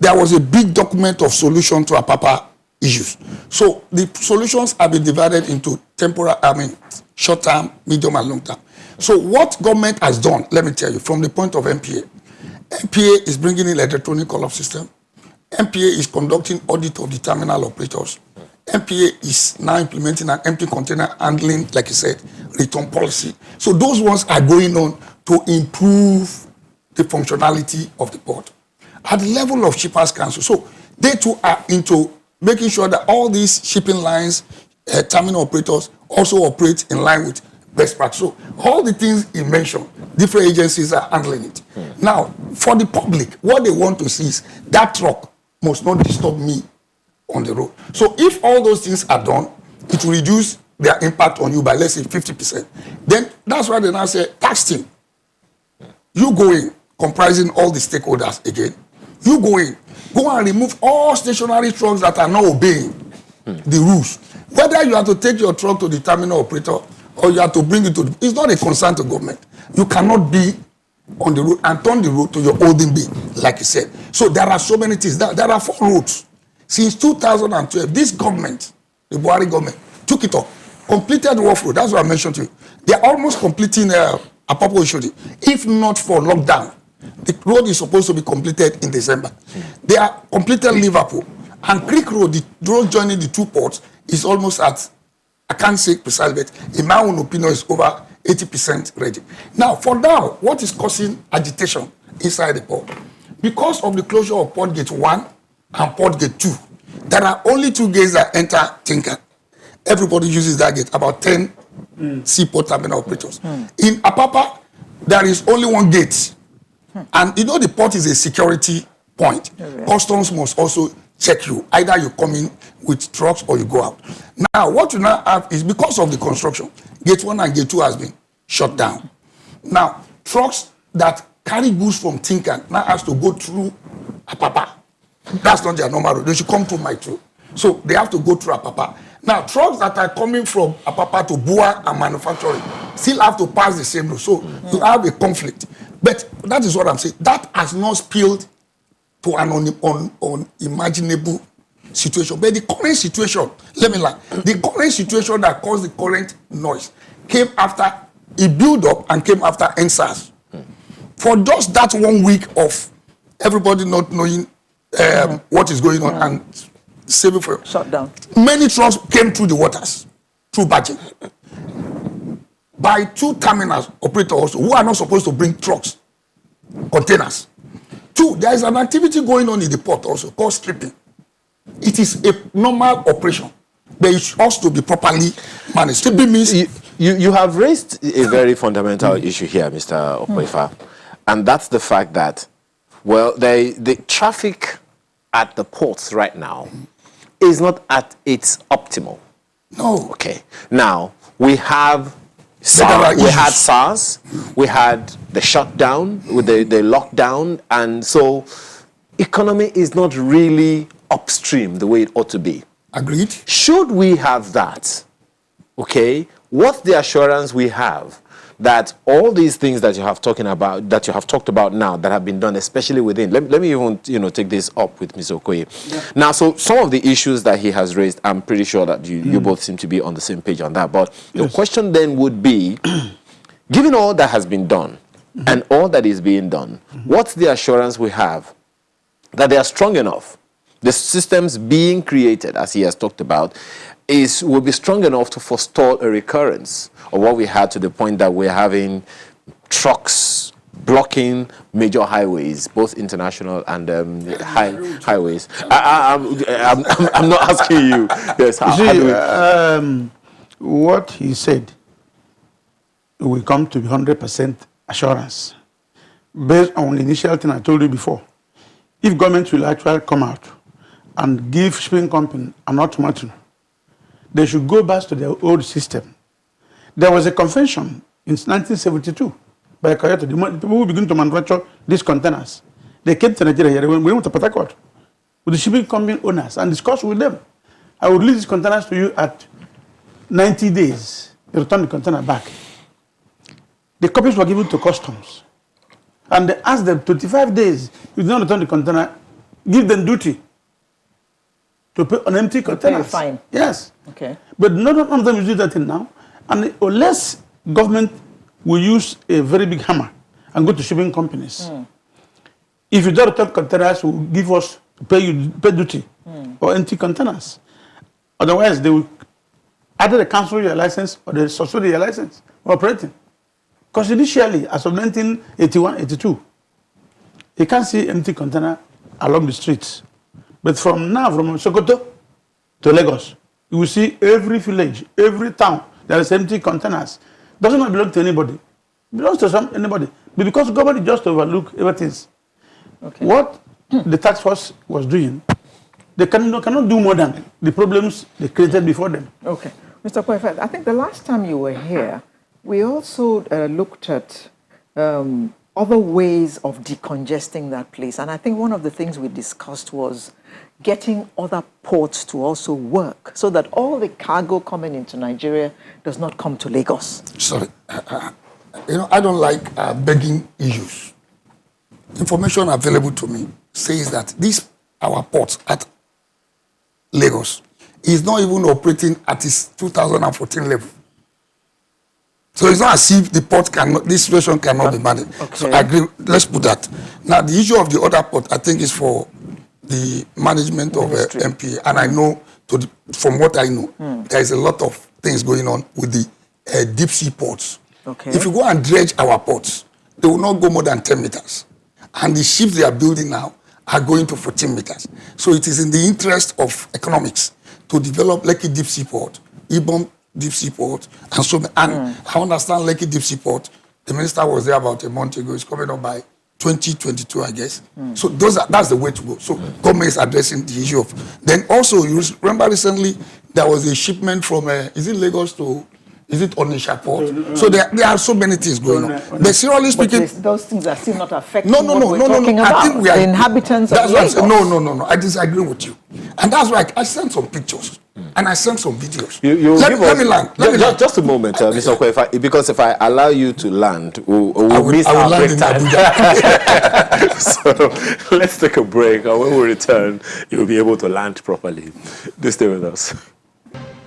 there was a big document of solution to Apapa issues. So the solutions have been divided into short term, medium, and long term. So what government has done, let me tell you, from the point of MPA, MPA is bringing in electronic call-off system. MPA is conducting audit of the terminal operators. MPA is now implementing an empty container handling, like I said, return policy. So those ones are going on to improve the functionality of the port. At the level of Shippers Council, so they too are into making sure that all these shipping lines, terminal operators also operate in line with best practice. So all the things he mentioned, different agencies are handling it. Now, for the public, what they want to see is that truck must not disturb me on the road. So if all those things are done, it will reduce their impact on you by, let's say, 50%. Then that's why they now say, tax team, you go in, comprising all the stakeholders again, you go in, go and remove all stationary trucks that are not obeying the rules. Whether you have to take your truck to the terminal operator or you have to bring it to it's not a concern to government. You cannot be on the road and turn the road to your holding bay, like you said. So there are so many things. There are 4 roads. Since 2012, this government, the Buhari government, took it up, completed Wharf Road. That's what I mentioned to you. They are almost completing Apapa Oshodi. If not for lockdown, the road is supposed to be completed in December. They are completed Liverpool. And Creek Road, the road joining the 2 ports, is almost at, I can't say precisely, but in my own opinion, is over 80% ready. Now, for now, what is causing agitation inside the port? Because of the closure of Port Gate 1 and Port Gate 2, there are only 2 gates that enter Tinker. Everybody uses that gate, about 10 seaport terminal operators. In Apapa, there is only 1 gate. And you know the port is a security point. Customs must also check you. Either you come in with trucks or you go out. Now, what you now have is because of the construction, Gate 1 and Gate 2 has been shut down. Now, trucks that carry goods from Tinkan now has to go through Apapa. That's not their normal road. They should come through my road. So they have to go through Apapa. Now, trucks that are coming from Apapa to Bua and manufacturing still have to pass the same road. So you have a conflict. But that is what I'm saying. That has not spilled to an unimaginable situation. But the current situation, let me lie, the current situation that caused the current noise came after, it built up and came after NSAS. For just that 1 week of everybody not knowing what is going on and saving for Shut down. many trucks came through the waters, through Baji. By 2 terminals operators who are not supposed to bring trucks, containers. 2, there is an activity going on in the port also called stripping. It is a normal operation, but it has to be properly managed. Stripping means You have raised a very fundamental issue here, Mr. Opoifa, and that's the fact that, well, the traffic at the ports right now is not at its optimal. no. Okay. Now, we have There are SARS, we had issues. SARS, we had the shutdown, with the lockdown, and so economy is not really upstream the way it ought to be. Agreed. Should we have that, okay, what's the assurance we have that all these things that you have talking about, that you have talked about now, that have been done, especially within, let me even take this up with Mr. Okoye. Yeah. Now, so some of the issues that he has raised, I'm pretty sure that you both seem to be on the same page on that. But the question then would be, given all that has been done and all that is being done, what's the assurance we have that they are strong enough? The systems being created, as he has talked about, will be strong enough to forestall a recurrence of what we had, to the point that we're having trucks blocking major highways, both international and highways. I'm not asking you. Yes, What he said will come to be 100% assurance based on the initial thing I told you before. If government will actually come out and give shipping company an ultimatum, they should go back to their old system. There was a convention in 1972 by Kyoto. The people who begin to manufacture these containers, they came to Nigeria. They went to Port Harcourt with the shipping company owners and discussed with them. I will release these containers to you at 90 days. They return the container back. The copies were given to customs. And they asked them 25 days, you do not return the container, give them duty to pay on empty containers. Fine. Yes. Okay. But none of them is doing that thing now. And unless government will use a very big hammer and go to shipping companies, if you don't return containers, will give us pay duty or empty containers. Otherwise, they will either they cancel your license or they suspend your license for operating. Because initially, as of 1981, 82, you can't see empty container along the streets. But from now, from Sokoto to Lagos, you will see every village, every town, there is empty containers. Doesn't not belong to anybody. It belongs to anybody. But because government just overlook everything. Okay. What the task force was doing, they cannot do more than the problems they created before them. Okay. Mr. Opoifa, I think the last time you were here, we also looked at other ways of decongesting that place. And I think one of the things we discussed was getting other ports to also work so that all the cargo coming into Nigeria does not come to Lagos. Sorry. I don't like begging issues. Information available to me says that our port at Lagos is not even operating at its 2014 level. So it's not as if the port this situation cannot be managed. Okay. So I agree, let's put that. Now the issue of the other port, I think is for the management of MPA. And I know, from what I know, there is a lot of things going on with the deep sea ports. Okay. If you go and dredge our ports, they will not go more than 10 meters. And the ships they are building now are going to 14 meters. So it is in the interest of economics to develop Lekki Deep Sea Port, Ibom Deep Sea Port, and so on. And I understand Lekki Deep Sea Port, the minister was there about a month ago, it's coming up by 2022, I guess. So that's the way to go. So government is addressing the issue of... Then also, you remember recently, there was a shipment from, is it Lagos to Is it Onisha Port? So there are so many things going on. But seriously speaking, those things are still not affecting no. what we're talking about. I think we are the inhabitants of that's Lagos. why no. I disagree with you, and that's why I sent some pictures and I sent some videos. Let me land. Just a moment, Mr. Okwe, because if I allow you to land, we'll miss our land break in time. So let's take a break, and when we return, you'll be able to land properly. Do stay with us.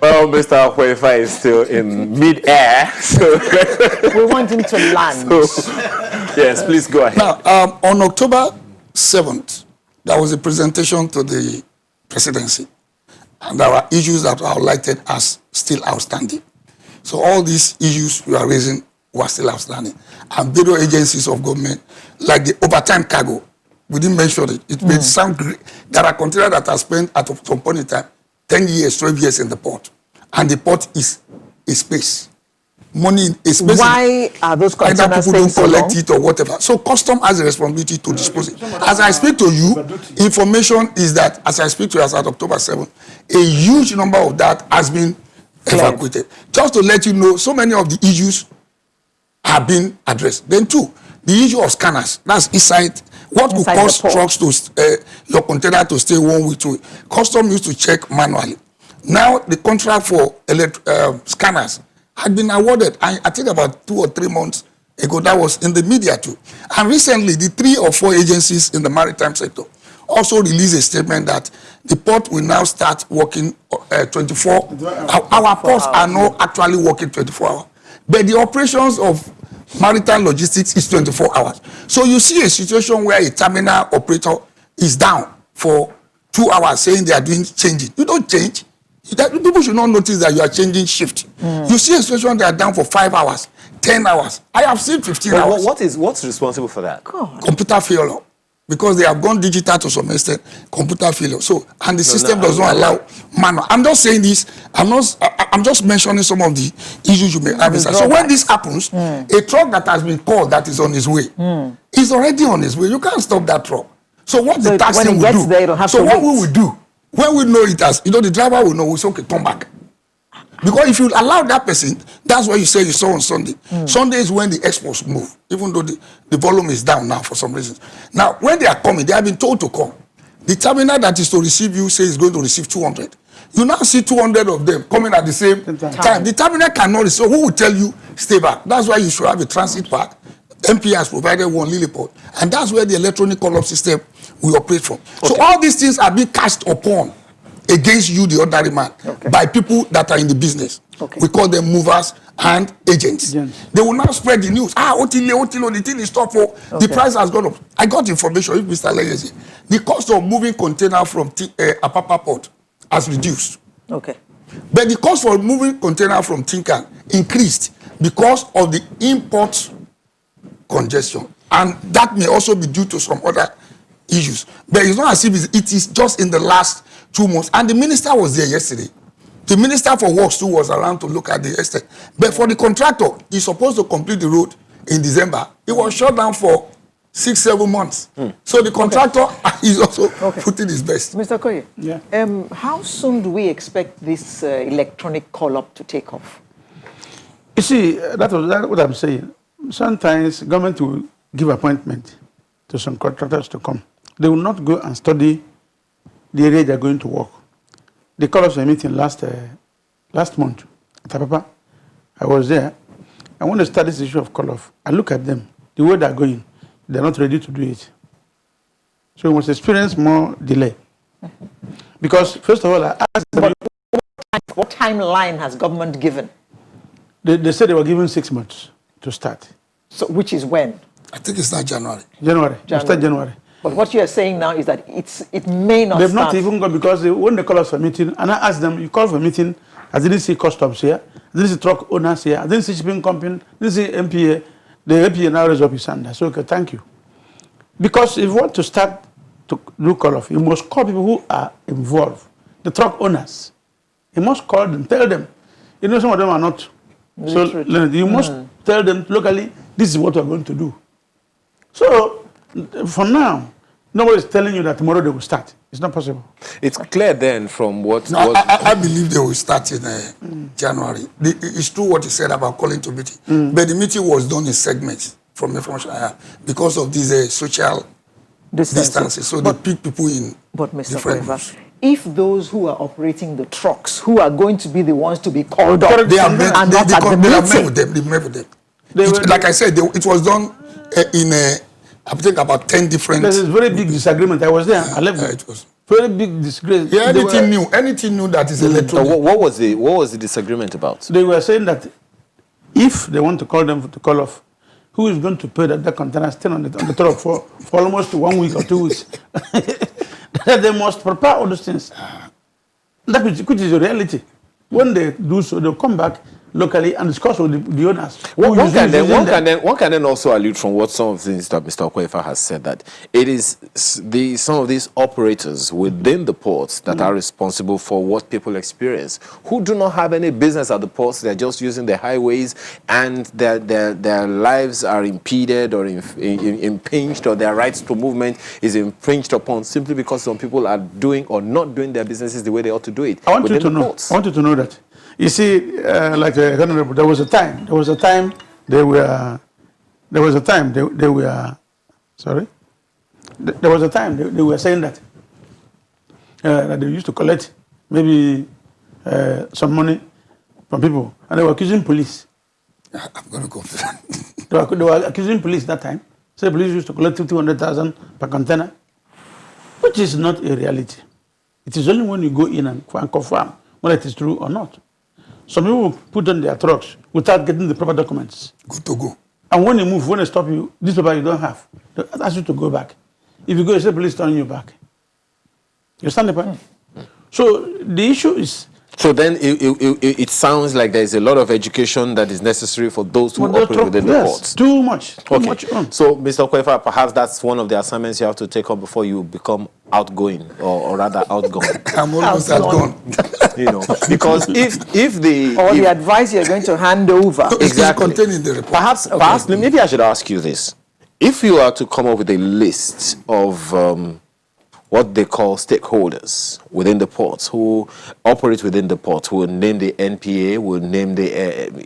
Well, Mr. Okwe is still in mid-air, so we want him to land. So, yes, please go ahead. Now, on October 7th, there was a presentation to the presidency, and there are issues that are highlighted as still outstanding. So all these issues we are raising were still outstanding. And various agencies of government, like the overtime cargo, we didn't mention it. It made sound great. There are containers that are spent at some point in time 10 years, 12 years in the port. And the port is a space. Money is space. Why are those containers either people don't so collect long? it or whatever. So custom has a responsibility to dispose it. As I speak to you, information is that, as I speak to you as at October 7th, a huge number of that has been evacuated. Just to let you know, so many of the issues have been addressed. Then two, the issue of scanners. That's inside. What could cause trucks to your container to stay 1 week, 2 weeks? Custom used to check manually. Now the contract for scanners had been awarded. I think about 2 or 3 months ago. That was in the media too. And recently, the 3 or 4 agencies in the maritime sector also released a statement that the port will now start working 24. Our ports are not actually working 24 hours, but the operations of maritime logistics is 24 hours. So you see a situation where a terminal operator is down for 2 hours saying they are doing changing. You don't change. People should not notice that you are changing shift. You see a situation they are down for 5 hours, 10 hours. I have seen 15 hours. What's responsible for that? God. Computer failure. Because they have gone digital to some extent, computer failure. So, and the system does not allow manual. I'm just saying this, I'm just mentioning some of the issues you may have. So when this happens, a truck that has been called that is on his way, is already on his way. You can't stop that truck. So what the taxi will do, there, so what we will do, when we know it as, the driver will know, we say, okay, turn back. Because if you allow that person, that's why you say you saw on Sunday. Sunday is when the exports move, even though the volume is down now for some reasons. Now, when they are coming, they have been told to come. The terminal that is to receive you says is going to receive 200. You now see 200 of them coming at the same time. The terminal cannot receive. So who will tell you, stay back? That's why you should have a transit park. MP has provided one, Lilliport. And that's where the electronic call-up system will operate from. Okay. So all these things are being cast upon against you, the ordinary man, by people that are in the business. We call them movers and agents. They will now spread the news. Otilo, the thing is tough. The price has gone up. I got information, if Mr. Legacy, the cost of moving container from Apapa Port has reduced. But the cost for moving container from Tinkan increased because of the import congestion. And that may also be due to some other issues. But it's not as if it is just in the last 2 months. And the minister was there yesterday. The minister for works too was around to look at the estate. But for the contractor, he's supposed to complete the road in December. It was shut down for 6-7 months. So the contractor is also putting his best. Mr. Koye, how soon do we expect this electronic call-up to take off? You see, that's what I'm saying. Sometimes government will give appointment to some contractors to come. They will not go and study the area they're going to work. They called us a meeting last month at Apapa. I was there. I want to start this issue of call-off. I look at them, the way they're going, they're not ready to do it. So we must experience more delay. Because, first of all, I asked them, what timeline has government given? They said they were given 6 months to start. So, which is when? I think it's not January. January. Start January. But what you are saying now is that it may not They've start. not even gone because when they call us for a meeting, and I asked them, you call for a meeting, I didn't see customs here, I didn't see truck owners here, I didn't see shipping company, I didn't see MPA. The MPA now raised up his hand. I said, okay, thank you. Because if you want to start to do call-off, you must call people who are involved, the truck owners. You must call them, tell them. You know, some of them are not. So you must tell them locally, this is what we're going to do. So, for now, Nobody's telling you that tomorrow they will start. It's not possible. It's clear then from what... No, what I believe they will start in January. It's true what you said about calling to meeting, but the meeting was done in segments from information I have because of these social distances. So they pick people in But Mr. different Koifa, groups. if those who are operating the trucks, who are going to be the ones to be called up, They are met, are not at the they have met meeting, with them. They met with them. They were- Like I said, it was done in I think about 10 different. There's a very big disagreement. I was there. I left. It was. Very big disgrace. Yeah, They were- anything new that is so electronic. what was the disagreement about? They were saying that if they want to call them to call off, who is going to pay that container stay on the truck for almost 1 week or 2 weeks? That they must prepare all those things. That which is a reality. When they do so, they'll come back locally and discuss with the owners. One can Who then also allude from what some of the things that Mr. Okwefa has said, that it is some of these operators within the ports that are responsible for what people experience, who do not have any business at the ports. They're just using the highways, and their lives are impeded or impinged, or their rights to movement is infringed upon simply because some people are doing or not doing their businesses the way they ought to do it. I want you within to the know. ports. I want you to know that. You see, like Honorable, there was a time they were. There was a time they were. Sorry. There was a time they were saying that that they used to collect maybe some money from people, and they were accusing police. I'm going to go for that. They were accusing police that time. Say police used to collect 200,000 per container, which is not a reality. It is only when you go in and confirm whether it is true or not. Some people will put on their trucks without getting the proper documents. Good to go. And when they stop you, this paper you don't have, they ask you to go back. If you go, you say police turn you back. You understand the point? So the issue is... So then it sounds like there is a lot of education that is necessary for those who operate within the ports. Too much. Too Okay. much. So, Mr. Okwefa, perhaps that's one of the assignments you have to take on before you become outgoing, or rather outgoing. I'm almost outgone. You know, because if the or the advice you're going to hand over. Exactly. It's contained in the report. perhaps maybe I should ask you this: if you are to come up with a list of what they call stakeholders within the ports, who operate within the ports, will name the NPA, will name the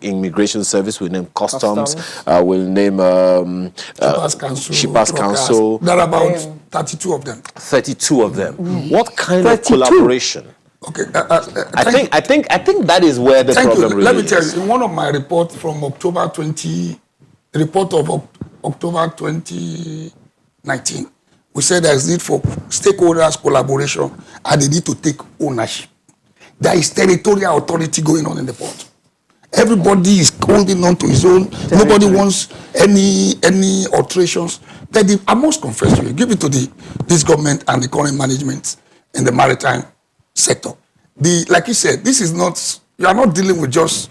Immigration Service, will name Customs, will name Shippers Council. There are about 32 of them. 32 of them. What kind 32? of collaboration? Okay. I think that is where the Thank problem you. really Let me tell is. you, in one of my reports from October 2019, we said there is need for stakeholders collaboration and they need to take ownership. There is territorial authority going on in the port. Everybody is holding on to his own. Nobody wants any alterations. But I must confess to you, give it to this government and the current management in the maritime sector. Like you said, this is not, you are not dealing with just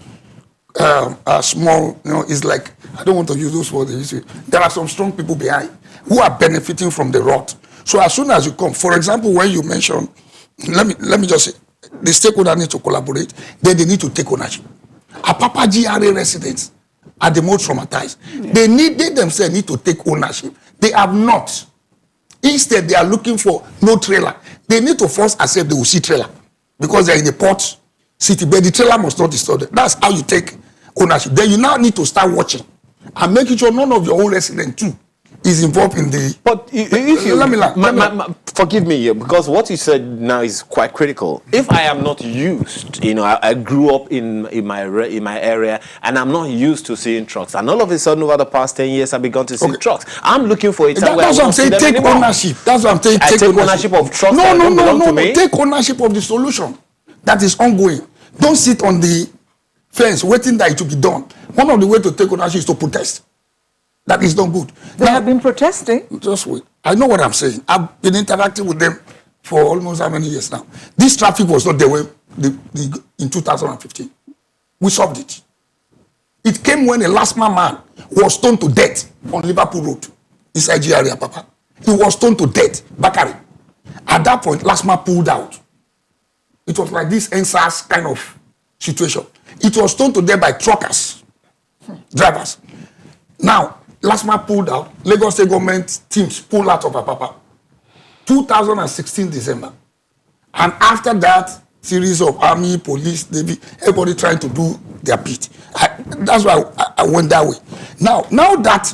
a small, it's like, I don't want to use those words. There are some strong people behind who are benefiting from the rot. So as soon as you come, for example, when you mention, let me just say, the stakeholder need to collaborate, then they need to take ownership. Apapa GRA residents are the most traumatized. Yeah. They themselves need to take ownership. They have not. Instead, they are looking for no trailer. They need to first accept they will see trailer because they're in a port city, but the trailer must not disturb them. That's how you take ownership. Then you now need to start watching and making sure none of your own residents too is involved in the... But if you... forgive me here, because what you said now is quite critical. If I am not used, I grew up in my area, and I'm not used to seeing trucks, and all of a sudden over the past 10 years I've begun to see trucks. I'm looking for a time where that's what I'm saying, take ownership. That's what I'm saying, take ownership of trucks. No. Take ownership of the solution that is ongoing. Don't sit on the fence waiting that it will be done. One of the ways to take ownership is to protest. That is not good. They have been protesting. Just wait. I know what I'm saying. I've been interacting with them for almost how many years now. This traffic was not there in 2015. We solved it. It came when a last man was stoned to death on Liverpool Road inside GRA, Papa. He was stoned to death, Bakari. At that point, last man pulled out. It was like this NSAS kind of situation. It was stoned to death by truckers, drivers. Now, last man pulled out. Lagos State government teams pulled out of Apapa. 2016 December. And after that, series of army, police, navy, everybody trying to do their bit. That's why I went that way. Now that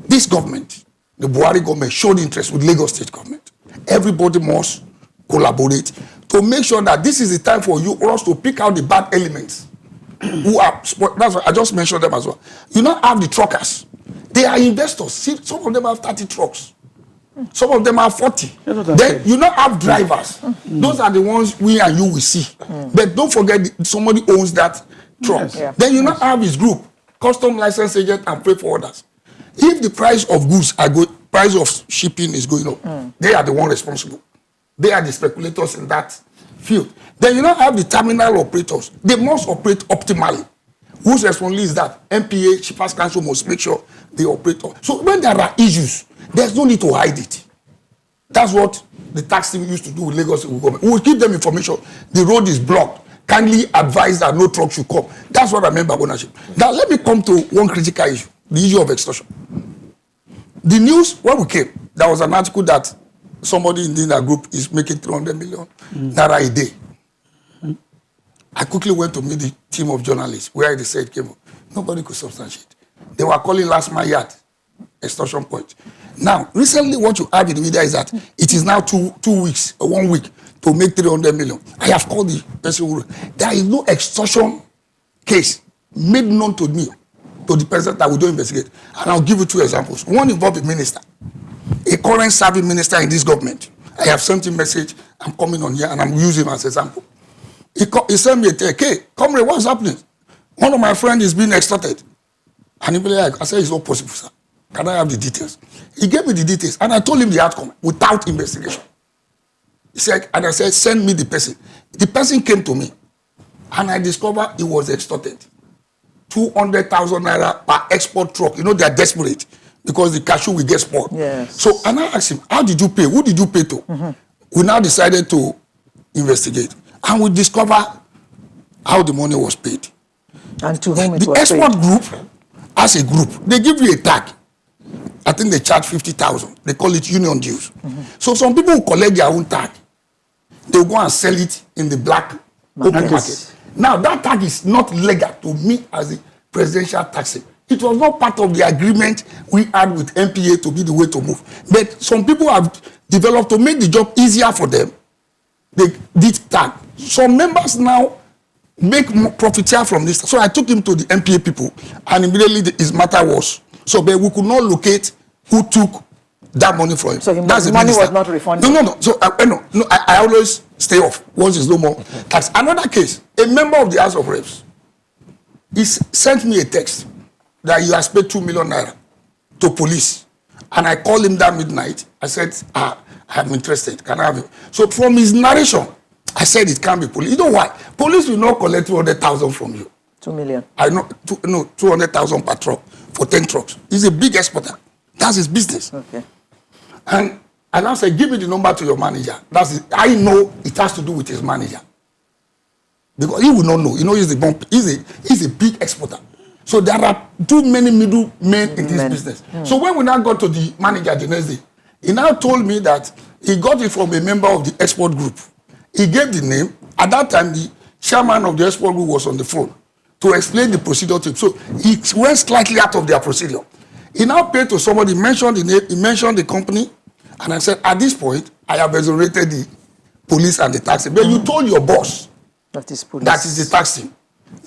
this government, the Buhari government, showed interest with Lagos State government, everybody must collaborate to make sure that this is the time for you or us to pick out the bad elements who are, that's why I just mentioned them as well. You now have the truckers. They are investors. See, some of them have 30 trucks. Some of them have 40. Then you now have drivers. Those are the ones we and you will see. But don't forget, somebody owns that truck. Yes. Yeah. Then you now have his group, custom license agent and freight forwarders. If the price of goods are going, price of shipping is going up, they are the one responsible. They are the speculators in that field. Then you now have the terminal operators. They must operate optimally. Whose responsibility is that? MPA, Shippers Council must make sure they operate. So when there are issues, there's no need to hide it. That's what the tax team used to do with Lagos government. We will give them information. The road is blocked. Kindly advise that no truck should come. That's what I meant by ownership. Now let me come to one critical issue, the issue of extortion. The news, when we came, there was an article that somebody in that group is making 300 million naira a day. I quickly went to meet the team of journalists where they said it came up. Nobody could substantiate. They were calling last my yard extortion point. Now, recently what you have in the media is that it is now 2 weeks or 1 week to make 300 million. I have called the person who, there is no extortion case made known to me, to the person that we don't investigate. And I'll give you 2 examples. One involved a minister, a current serving minister in this government. I have sent him a message. I'm coming on here and I'm using him as an example. He sent me a text. Hey, comrade, what's happening? One of my friends is being extorted. And he be like, I said, it's not possible, sir. Can I have the details? He gave me the details and I told him the outcome without investigation. He said, and I said, send me the person. The person came to me and I discovered he was extorted. 200,000 naira per export truck. You know, they are desperate because the cashew will get spoiled. Yes. So, and I asked him, how did you pay? Who did you pay to? We now decided to investigate. And we discover how the money was paid. And to whom it The was export paid. group, as a group, they give you a tag. I think they charge 50,000. They call it union dues. So some people who collect their own tag, they'll go and sell it in the black open market. Now that tag is not legal to me as a presidential taxi. It was not part of the agreement we had with MPA to be the way to move. But some people have developed to make the job easier for them. They did tag. Some members now make more profiteer from this. So I took him to the MPA people and immediately his matter was. So but we could not locate who took that money from him. So That's the the money minister. was not refunded? No. So I always stay off once there's no more tax. Another case, a member of the House of Reps, he sent me a text that you have paid 2 million naira to police. And I called him that midnight. I said, I'm interested. Can I have it? So from his narration, I said it can't be police. You know why? Police will not collect 200,000 from you. 2 million. I know, 200,000 per truck for 10 trucks. He's a big exporter. That's his business. Okay. And I said, give me the number to your manager. That's it. I know it has to do with his manager. Because he will not know. You know, he's a big exporter. So there are too many middlemen in this business. So when we now got to the manager the next day, he now told me that he got it from a member of the export group. He gave the name. At that time, the chairman of the export group was on the phone to explain the procedure to him. So he went slightly out of their procedure. He now paid to somebody, mentioned the name, he mentioned the company, and I said, at this point, I have exonerated the police and the taxi. But you told your boss That is police. that is the taxi.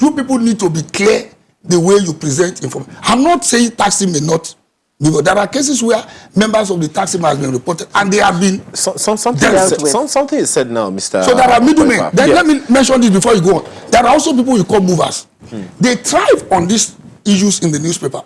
You people need to be clear the way you present information. I'm not saying taxi may not, because there are cases where members of the taxi has been reported and they have been Something is said now, Mr. So there are middlemen. Piper. Then Yes. let me mention this before you go on. There are also people you call movers. They thrive on these issues in the newspaper.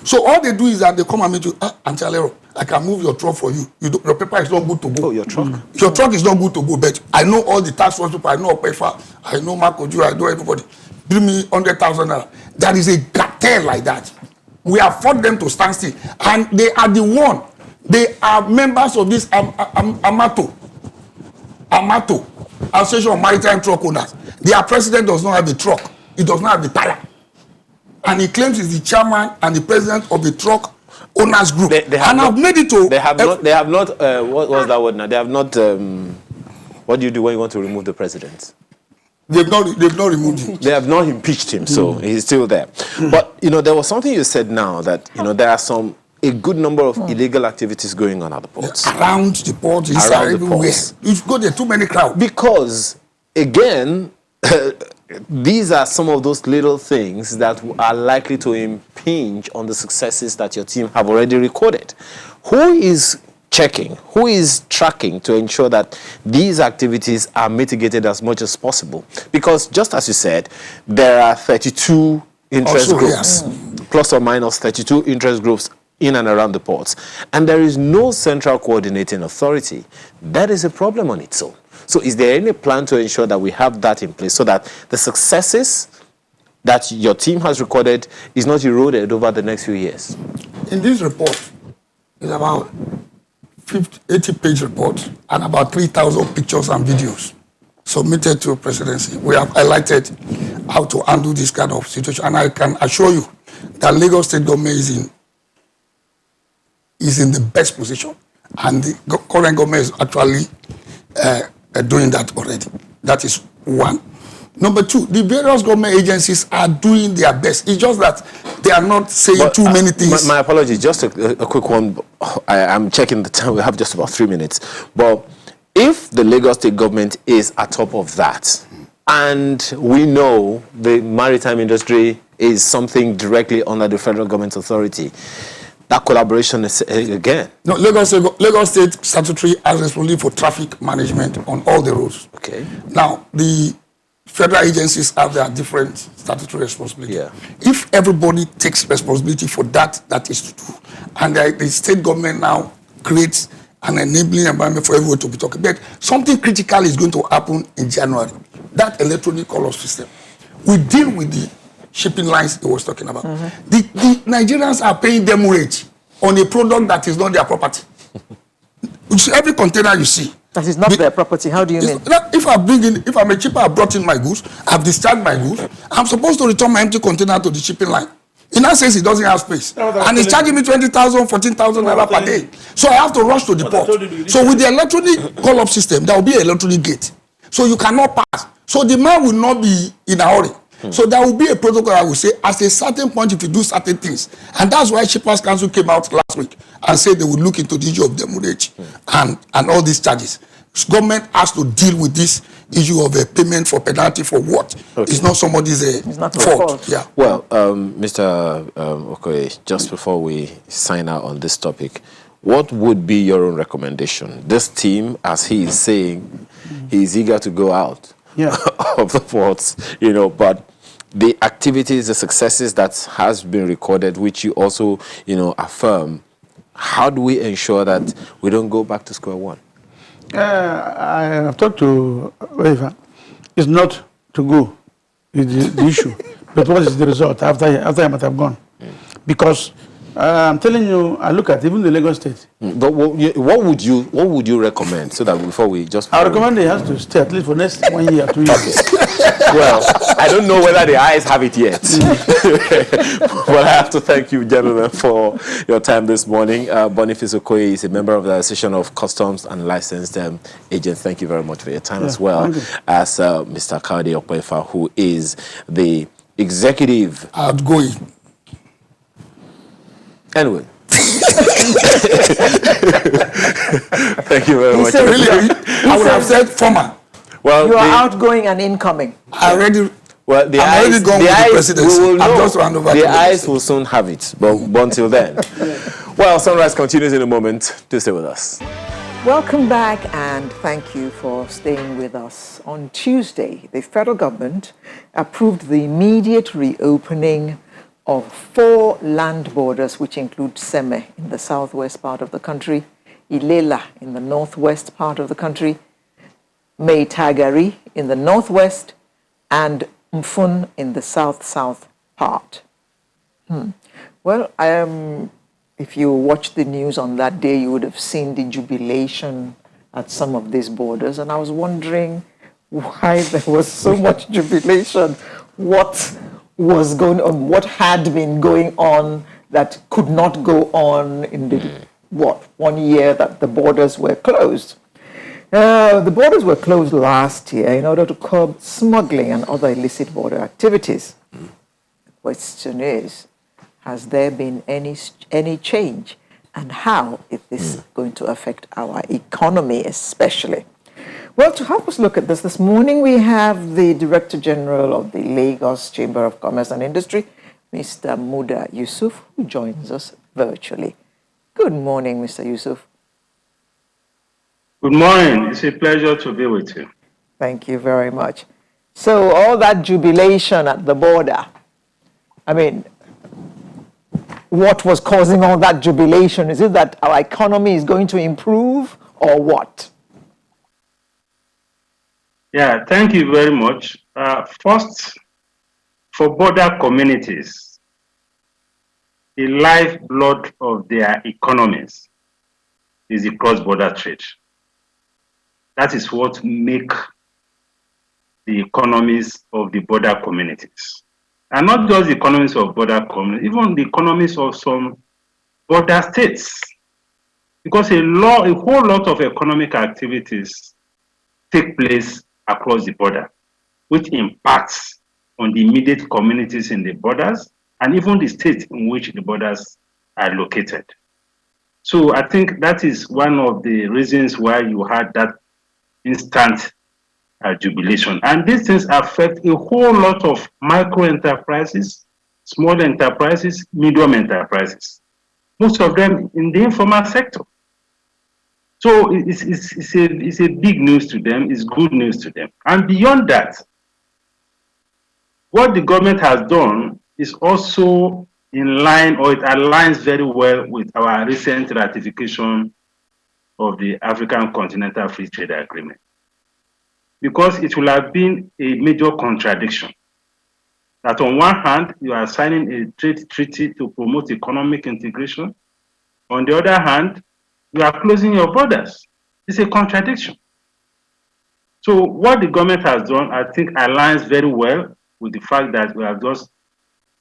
So all they do is that they come and meet you, Auntie Alero, I can move your truck for you. Your paper is not good to go. Oh, your truck? Your truck is not good to go, but I know all the tax force people. I know Opefa, I know Makoju, I know everybody. Give me 100,000 naira. There is a cartel like that. We have fought them to stand still. And they are the one. They are members of this Amato, Association of Maritime Truck Owners. Their president does not have the truck. He does not have the tire. And he claims he's the chairman and the president of the truck owners group. They have and not, I've made it to... They have not, what was that word now? They have not, what do you do when you want to remove the president? They've not removed him. They have not impeached him, so he's still there. But, there was something you said now that, there are a good number of illegal activities going on at the ports. Around the port, inside, everywhere. You go there, too many crowds. Because, again, these are some of those little things that are likely to impinge on the successes that your team have already recorded. Who is checking, who is tracking to ensure that these activities are mitigated as much as possible? Because just as you said, there are 32 interest Also, groups, plus or minus 32 interest groups in and around the ports. And there is no central coordinating authority. That is a problem on its own. So is there any plan to ensure that we have that in place so that the successes that your team has recorded is not eroded over the next few years? In this report, it's about 80-page report and about 3,000 pictures and videos submitted to presidency. We have highlighted how to handle this kind of situation. And I can assure you that Lagos State government is in the best position. And the current government is actually doing that already. That is one. Number two, the various government agencies are doing their best. It's just that they are not saying too many things. My apologies, just a quick one. I'm checking the time. We have just about 3 minutes. But if the Lagos State government is atop of that, and we know the maritime industry is something directly under the federal government authority, that collaboration is again. No, Lagos State statutory has responsibility for traffic management on all the roads. Okay. Now, the federal agencies have their different statutory responsibility. Yeah. If everybody takes responsibility for that is to do, and the state government now creates an enabling environment for everyone to be talking. But something critical is going to happen in January. That electronic call system. We deal with the shipping lines he was talking about. The Nigerians are paying them rate on a product that is not their property. Every container you see. That is not their property. How do you mean? If I'm a shipper, I brought in my goods, I've discharged my goods, I'm supposed to return my empty container to the shipping line. In that sense, it doesn't have space. And it's charging me 20,000, 14,000 naira per day. So I have to rush to the port. So with the electronic call-up system, there will be an electronic gate. So you cannot pass. So the man will not be in a hurry. So there will be a protocol I will say, at a certain point, if you do certain things. And that's why Shippers Council came out last week and said they would look into the issue of demurrage and all these charges. Government has to deal with this issue of a payment for penalty for what? Okay. It's not somebody's fault. Yeah. Well, Mr. Okoye, just before we sign out on this topic, what would be your own recommendation? This team, as he is saying, he is eager to go out of the ports, but the activities, the successes that has been recorded, which you also, affirm, how do we ensure that we don't go back to square one? I have talked to Eva. It's not to go, it's the issue. But what is the result after I might have gone? Because I'm telling you, I look at even the Lagos State. But what would you recommend so that before we just? I recommend he has to stay at least for next 1 year, 2 years. Well, I don't know whether the eyes have it yet. But I have to thank you, gentlemen, for your time this morning. Boniface Okoye is a member of the Association of Customs and Licensed Agents. Thank you very much for your time as well as Mr. Kaode Okwefa, who is the executive outgoing. Anyway. Thank you very much. Really, I would have said former. Well, you are outgoing and incoming. I'm already gone with the presidency. The eyes will soon have it, but until then. Well, Sunrise continues in a moment. Do stay with us. Welcome back, and thank you for staying with us. On Tuesday, the federal government approved the immediate reopening of 4 land borders, which include Seme in the southwest part of the country, Ilela in the northwest part of the country, Maitagari in the northwest, and Mfun in the south-south part. Well, if you watched the news on that day, you would have seen the jubilation at some of these borders, and I was wondering why there was so much jubilation. What was going on? What had been going on that could not go on in the, 1 year that the borders were closed. The borders were closed last year in order to curb smuggling and other illicit border activities. The question is, has there been any change, and how is this going to affect our economy especially? Well, to help us look at this morning, we have the Director General of the Lagos Chamber of Commerce and Industry, Mr. Muda Yusuf, who joins us virtually. Good morning, Mr. Yusuf. Good morning. It's a pleasure to be with you. Thank you very much. So all that jubilation at the border, I mean, what was causing all that jubilation? Is it that our economy is going to improve, or what? Yeah, thank you very much. First, for border communities, the lifeblood of their economies is the cross-border trade. That is what makes the economies of the border communities. And not just the economies of border communities, even the economies of some border states. Because a whole lot of economic activities take place across the border, which impacts on the immediate communities in the borders and even the states in which the borders are located. So I think that is one of the reasons why you had that instant jubilation. And these things affect a whole lot of micro enterprises, small enterprises, medium enterprises, most of them in the informal sector. So it's a big news to them, it's good news to them. And beyond that, what the government has done is also in line, or it aligns very well with our recent ratification of the African Continental Free Trade Agreement. Because it will have been a major contradiction that on one hand, you are signing a trade treaty to promote economic integration. On the other hand, you are closing your borders. It's a contradiction. So what the government has done, I think, aligns very well with the fact that we have just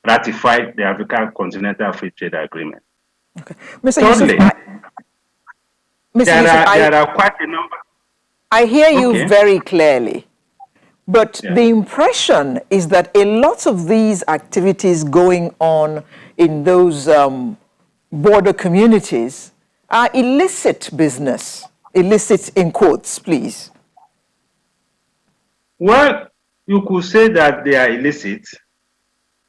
ratified the African Continental Free Trade Agreement. Okay. Mr. Thirdly, Yusuf, there are quite a number. I hear you very clearly, but the impression is that a lot of these activities going on in those border communities are illicit business. Illicit in quotes, please. Well, you could say that they are illicit,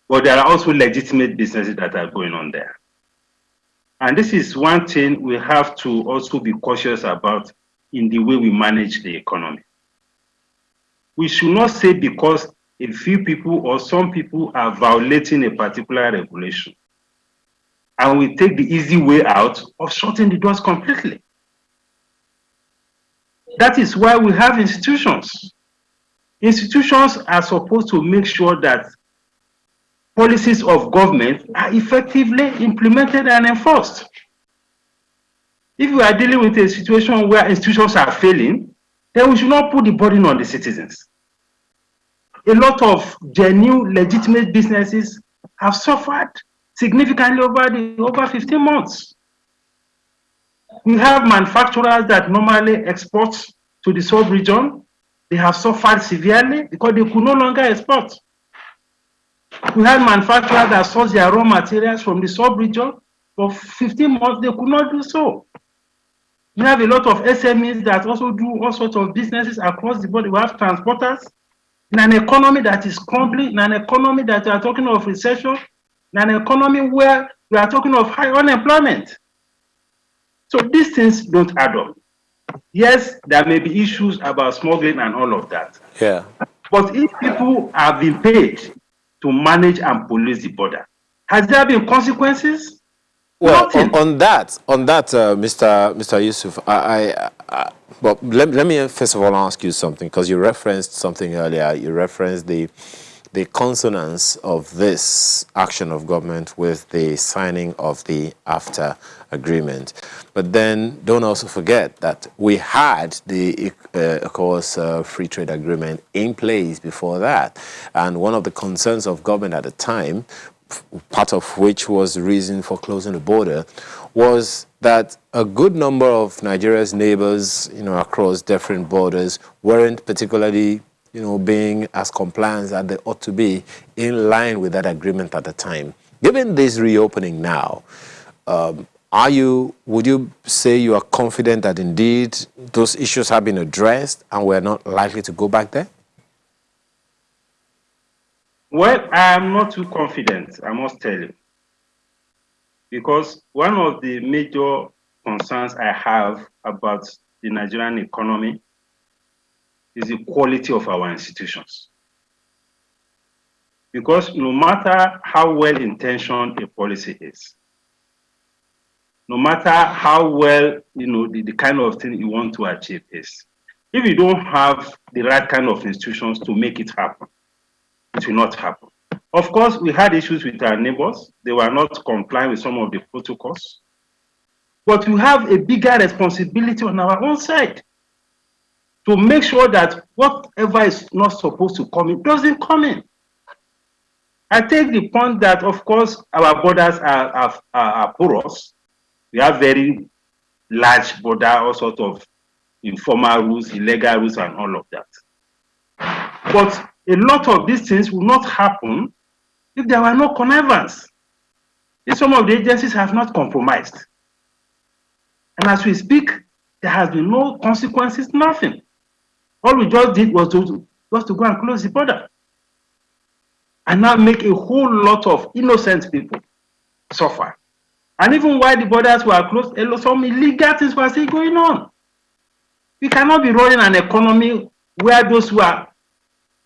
but there are also legitimate businesses that are going on there. And this is one thing we have to also be cautious about in the way we manage the economy. We should not say because a few people or some people are violating a particular regulation, and we take the easy way out of shutting the doors completely. That is why we have institutions. Institutions are supposed to make sure that policies of government are effectively implemented and enforced. If we are dealing with a situation where institutions are failing, then we should not put the burden on the citizens. A lot of genuine, legitimate businesses have suffered significantly over 15 months. We have manufacturers that normally export to the sub-region. They have suffered severely because they could no longer export. We have manufacturers that source their raw materials from the sub-region. For 15 months, they could not do so. We have a lot of SMEs that also do all sorts of businesses across the board. We have transporters. In an economy that is crumbling, in an economy that we are talking of recession, in an economy where we are talking of high unemployment. So these things don't add up. Yes, there may be issues about smuggling and all of that. Yeah. But if people have been paid to manage and police the border, has there been consequences? Well, on that, Mr. Yusuf, well, let me first of all ask you something, because you referenced something earlier. You referenced the consonance of this action of government with the signing of the AFTA agreement. But then don't also forget that we had the, of course, free trade agreement in place before that. And one of the concerns of government at the time part of which was the reason for closing the border, was that a good number of Nigeria's neighbors, across different borders, weren't particularly, being as compliant as they ought to be in line with that agreement at the time. Given this reopening now, would you say you are confident that indeed those issues have been addressed and we're not likely to go back there? Well, I am not too confident, I must tell you. Because one of the major concerns I have about the Nigerian economy is the quality of our institutions. Because no matter how well-intentioned a policy is, no matter how well, the kind of thing you want to achieve is, if you don't have the right kind of institutions to make it happen, it will not happen. Of course, we had issues with our neighbors. They were not complying with some of the protocols. But we have a bigger responsibility on our own side to make sure that whatever is not supposed to come in doesn't come in. I take the point that, of course, our borders are porous. We have very large border, all sorts of informal rules, illegal rules, and all of that. But a lot of these things will not happen if there were no connivance. If some of the agencies have not compromised. And as we speak, there has been no consequences, nothing. All we just did was to go and close the border. And now make a whole lot of innocent people suffer. And even while the borders were closed, some illegal things were still going on. We cannot be running an economy where those who are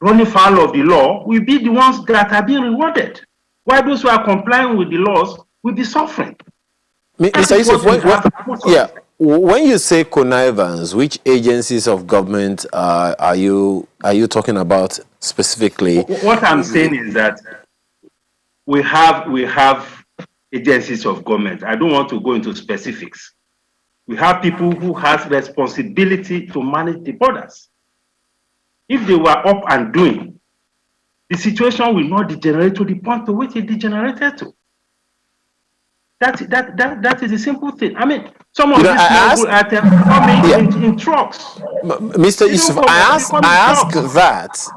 running foul of the law will be the ones that are being rewarded, while those who are complying with the laws will be suffering. Mr. Yusuf, when you say connivance, which agencies of government are you talking about specifically? What I'm saying is that we have agencies of government. I don't want to go into specifics. We have people who have responsibility to manage the borders. If they were up and doing, the situation will not degenerate to the point to which it degenerated to. That is a simple thing. I mean, some of these small items coming in trucks. Mr. Yusuf, I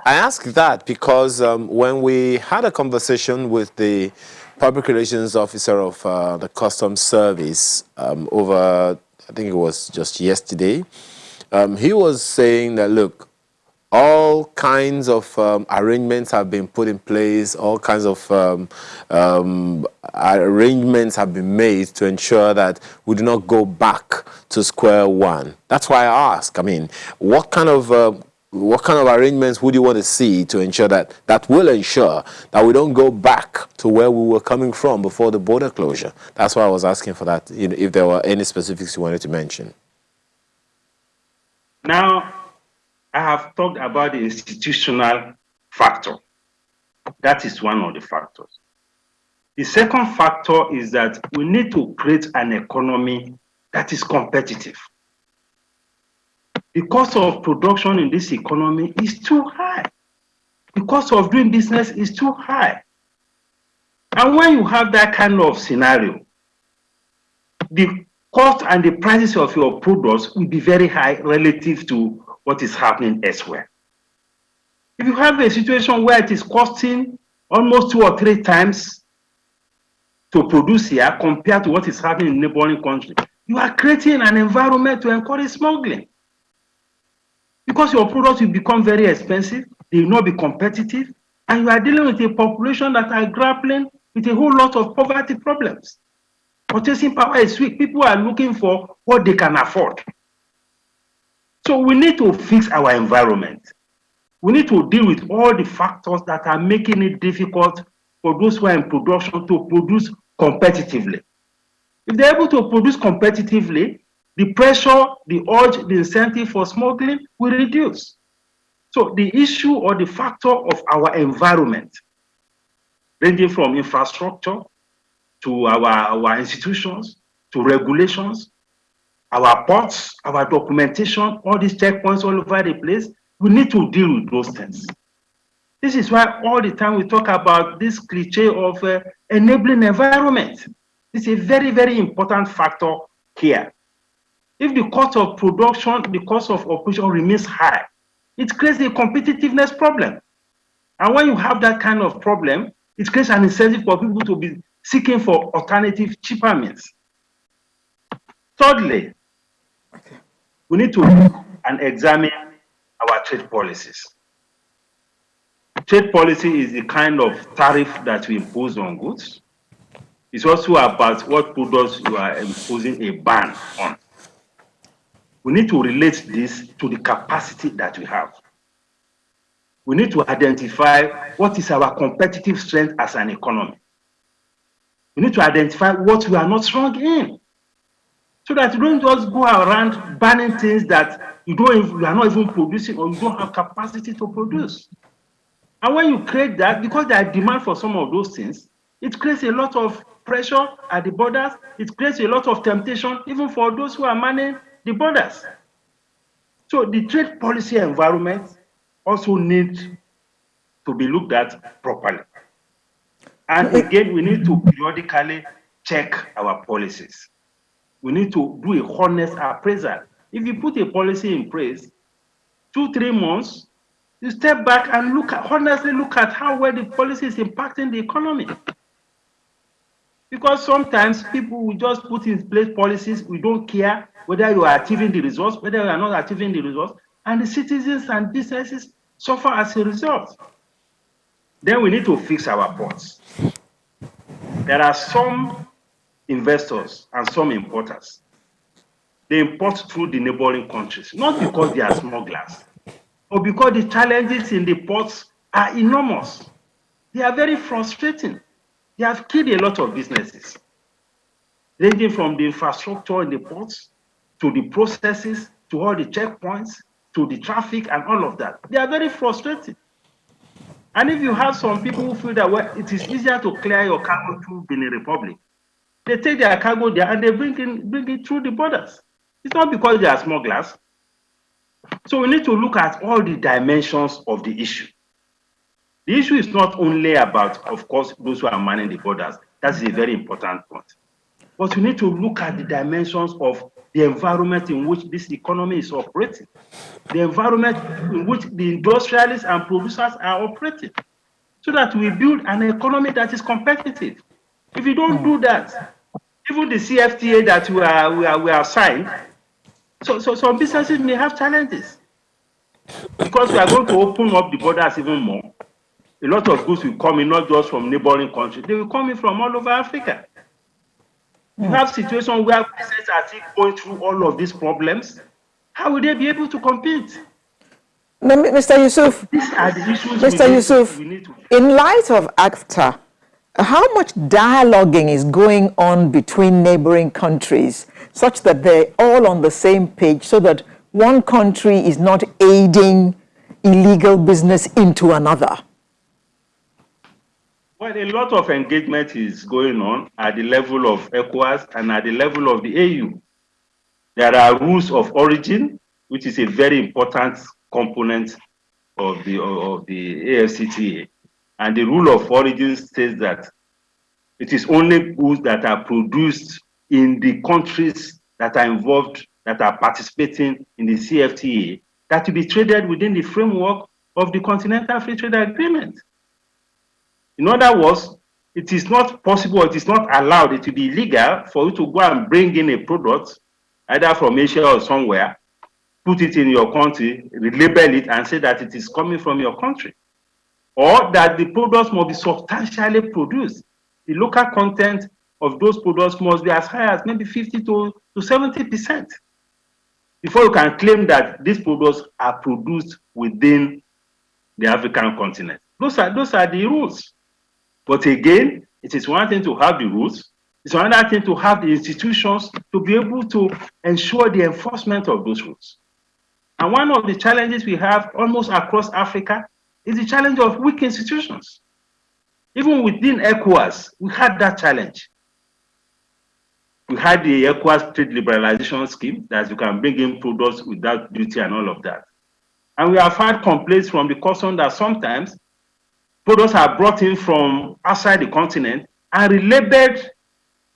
ask that because when we had a conversation with the public relations officer of the Customs Service over, I think it was just yesterday, he was saying that, look, all kinds of arrangements have been put in place, all kinds of arrangements have been made to ensure that we do not go back to square one. That's why I ask, I mean, what kind of arrangements would you want to see to ensure that will ensure that we don't go back to where we were coming from before the border closure? That's why I was asking for that, if there were any specifics you wanted to mention. Now, I have talked about the institutional factor. That is one of the factors. The second factor is that we need to create an economy that is competitive. The cost of production in this economy is too high. The cost of doing business is too high. And when you have that kind of scenario, the cost and the prices of your products will be very high relative to what is happening elsewhere. If you have a situation where it is costing almost 2 or 3 times to produce here compared to what is happening in neighboring countries, you are creating an environment to encourage smuggling. Because your products will become very expensive, they will not be competitive, and you are dealing with a population that are grappling with a whole lot of poverty problems. Purchasing power is weak. People are looking for what they can afford. So we need to fix our environment. We need to deal with all the factors that are making it difficult for those who are in production to produce competitively. If they're able to produce competitively, the pressure, the urge, the incentive for smuggling will reduce. So the issue or the factor of our environment, ranging from infrastructure to our institutions, to regulations, our ports, our documentation, all these checkpoints all over the place, we need to deal with those things. This is why all the time we talk about this cliche of enabling environment. It's a very, very important factor here. If the cost of production, the cost of operation remains high, it creates a competitiveness problem. And when you have that kind of problem, it creates an incentive for people to be seeking for alternative, cheaper means. Thirdly, we need to look and examine our trade policies. Trade policy is the kind of tariff that we impose on goods. It's also about what products you are imposing a ban on. We need to relate this to the capacity that we have. We need to identify what is our competitive strength as an economy. We need to identify what we are not strong in, so that you don't just go around banning things that you are not even producing or you don't have capacity to produce. And when you create that, because there is demand for some of those things, it creates a lot of pressure at the borders. It creates a lot of temptation, even for those who are manning the borders. So the trade policy environment also needs to be looked at properly. And again, we need to periodically check our policies. We need to do a honest appraisal. If you put a policy in place, 2-3 months, you step back and honestly look at how well the policy is impacting the economy. Because sometimes people will just put in place policies, we don't care whether you are achieving the results, whether you are not achieving the results, and the citizens and businesses suffer as a result. Then we need to fix our ports. There are some investors and some importers. They import through the neighboring countries, not because they are smugglers, but because the challenges in the ports are enormous. They are very frustrating. They have killed a lot of businesses, ranging from the infrastructure in the ports, to the processes, to all the checkpoints, to the traffic and all of that. They are very frustrating. And if you have some people who feel that it is easier to clear your cargo through Benin Republic, they take their cargo there and they bring it through the borders. It's not because they are smugglers. So we need to look at all the dimensions of the issue. The issue is not only about, of course, those who are manning the borders. That's a very important point. But we need to look at the dimensions of the environment in which this economy is operating, the environment in which the industrialists and producers are operating, so that we build an economy that is competitive. If you don't do that, even the CFTA that we are signed, so some businesses may have challenges, because we are going to open up the borders even more. A lot of goods will come in, not just from neighboring countries, they will come in from all over Africa. You have situations where businesses are still going through all of these problems. How will they be able to compete? No, Mr. Yusuf, These are the issues Mr. Yusuf, in light of ACTA, how much dialoguing is going on between neighboring countries such that they're all on the same page, so that one country is not aiding illegal business into another? Well, a lot of engagement is going on at the level of ECOWAS and at the level of the AU. There are rules of origin, which is a very important component of the AFCTA. And the rule of origin says that it is only goods that are produced in the countries that are involved, that are participating in the CFTA, that will be traded within the framework of the Continental Free Trade Agreement. In other words, it is not possible, it is not allowed, it will be illegal for you to go and bring in a product, either from Asia or somewhere, put it in your country, relabel it, and say that it is coming from your country. Or that the products must be substantially produced. The local content of those products must be as high as maybe 50 to 70% before you can claim that these products are produced within the African continent. Those are the rules. But again, it is one thing to have the rules, it's another thing to have the institutions to be able to ensure the enforcement of those rules. And one of the challenges we have almost across Africa is the challenge of weak institutions. Even within ECOWAS, we had that challenge. We had the ECOWAS trade liberalization scheme that you can bring in products without duty and all of that. And we have had complaints from the custom that sometimes products are brought in from outside the continent and relabeled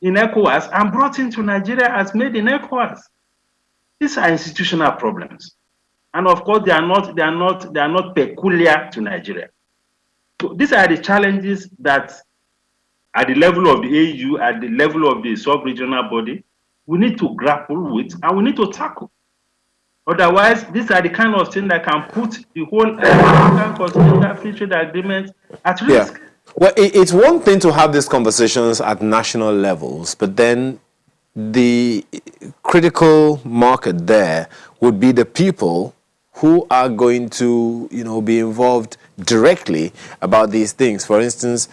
in ECOWAS and brought into Nigeria as made in ECOWAS. These are institutional problems. And of course, they are not peculiar to Nigeria. So these are the challenges that at the level of the AU, at the level of the sub-regional body, we need to grapple with and we need to tackle. Otherwise, these are the kind of things that can put the whole African Continental Free Trade Agreement at risk. Yeah. Well, it's one thing to have these conversations at national levels, but then the critical market there would be the people who are going to, be involved directly about these things. For instance,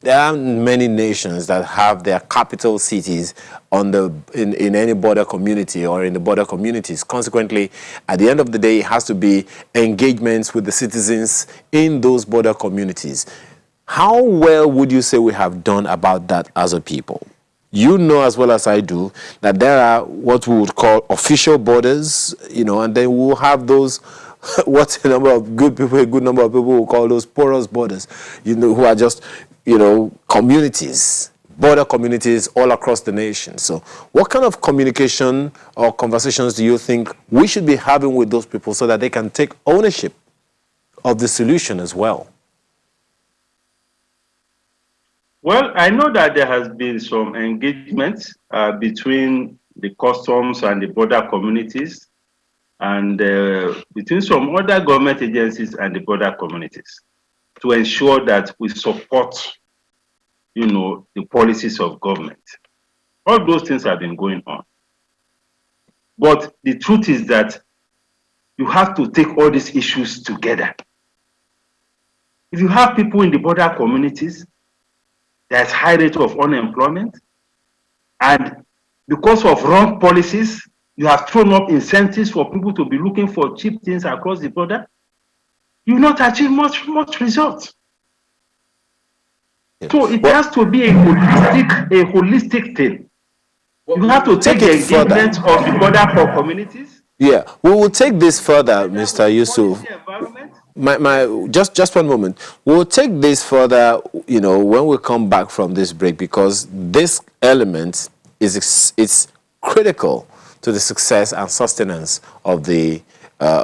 there are many nations that have their capital cities in any border community or in the border communities. Consequently, at the end of the day, it has to be engagements with the citizens in those border communities. How well would you say we have done about that as a people? You know as well as I do that there are what we would call official borders, and then we'll have those, what's a number of good people, a good number of people will call those porous borders, who are just, communities, border communities all across the nation. So what kind of communication or conversations do you think we should be having with those people so that they can take ownership of the solution as well? Well, I know that there has been some engagement between the customs and the border communities and between some other government agencies and the border communities to ensure that we support, the policies of government. All those things have been going on. But the truth is that you have to take all these issues together. If you have people in the border communities, there's high rate of unemployment, and because of wrong policies, you have thrown up incentives for people to be looking for cheap things across the border. You will not achieve much results. So it has to be a holistic thing. You have to take the engagement of the border communities. Yeah, we will take this further, Mr. Yusuf. Just one moment. We'll take this further, when we come back from this break, because this element it's critical to the success and sustenance of the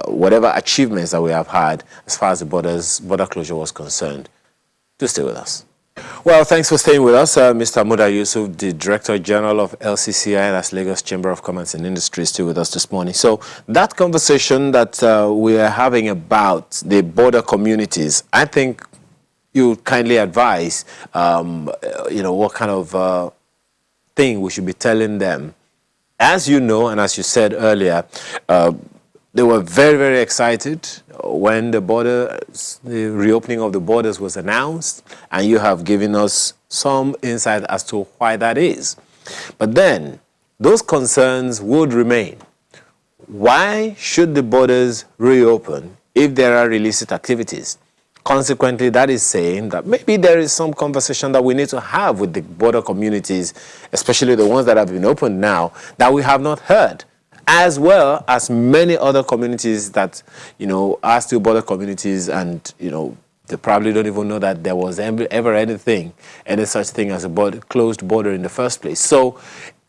whatever achievements that we have had as far as the border closure was concerned. Do stay with us. Well, thanks for staying with us, Mr. Muda Yusuf, the Director General of LCCI, that's Lagos Chamber of Commerce and Industry, still with us this morning. So that conversation that we are having about the border communities, I think you kindly advise, what kind of thing we should be telling them. As you know, and as you said earlier, they were very, very excited when the reopening of the borders was announced, and you have given us some insight as to why that is. But then, those concerns would remain. Why should the borders reopen if there are illicit activities? Consequently, that is saying that maybe there is some conversation that we need to have with the border communities, especially the ones that have been opened now, that we have not heard, as well as many other communities that, are still border communities, and, they probably don't even know that there was ever any such thing as a closed border in the first place. So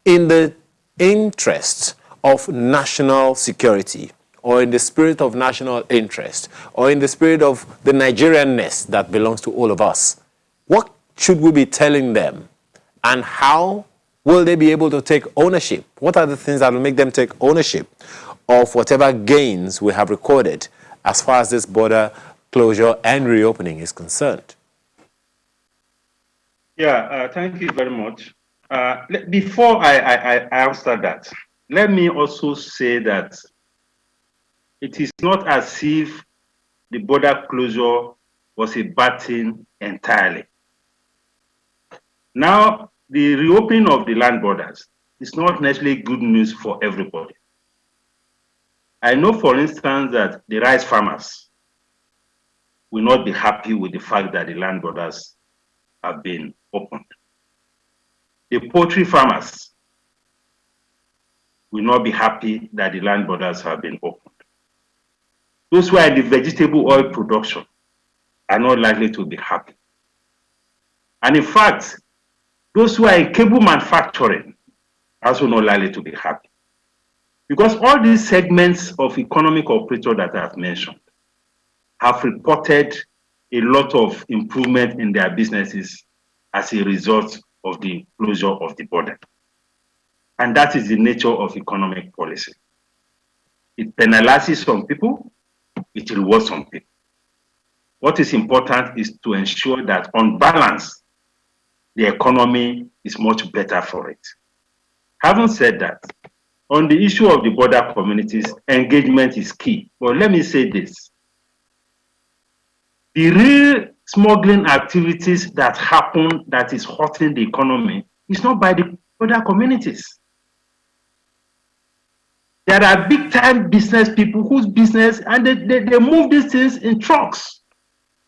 in the interest of national security, or in the spirit of national interest, or in the spirit of the Nigerianness that belongs to all of us, what should we be telling them, and how will they be able to take ownership? What are the things that will make them take ownership of whatever gains we have recorded as far as this border closure and reopening is concerned? Yeah, thank you very much. Before I answer that, let me also say that it is not as if the border closure was a bad thing entirely. Now, the reopening of the land borders is not necessarily good news for everybody. I know, for instance, that the rice farmers will not be happy with the fact that the land borders have been opened. The poultry farmers will not be happy that the land borders have been opened. Those who are in the vegetable oil production are not likely to be happy. And in fact, those who are in cable manufacturing are also not likely to be happy. Because all these segments of economic operator that I have mentioned have reported a lot of improvement in their businesses as a result of the closure of the border. And that is the nature of economic policy. It penalizes some people, it rewards some people. What is important is to ensure that on balance, the economy is much better for it. Having said that, on the issue of the border communities, engagement is key. But let me say this. The real smuggling activities that happen that is hurting the economy is not by the border communities. There are big time business people whose business, and they move these things in trucks.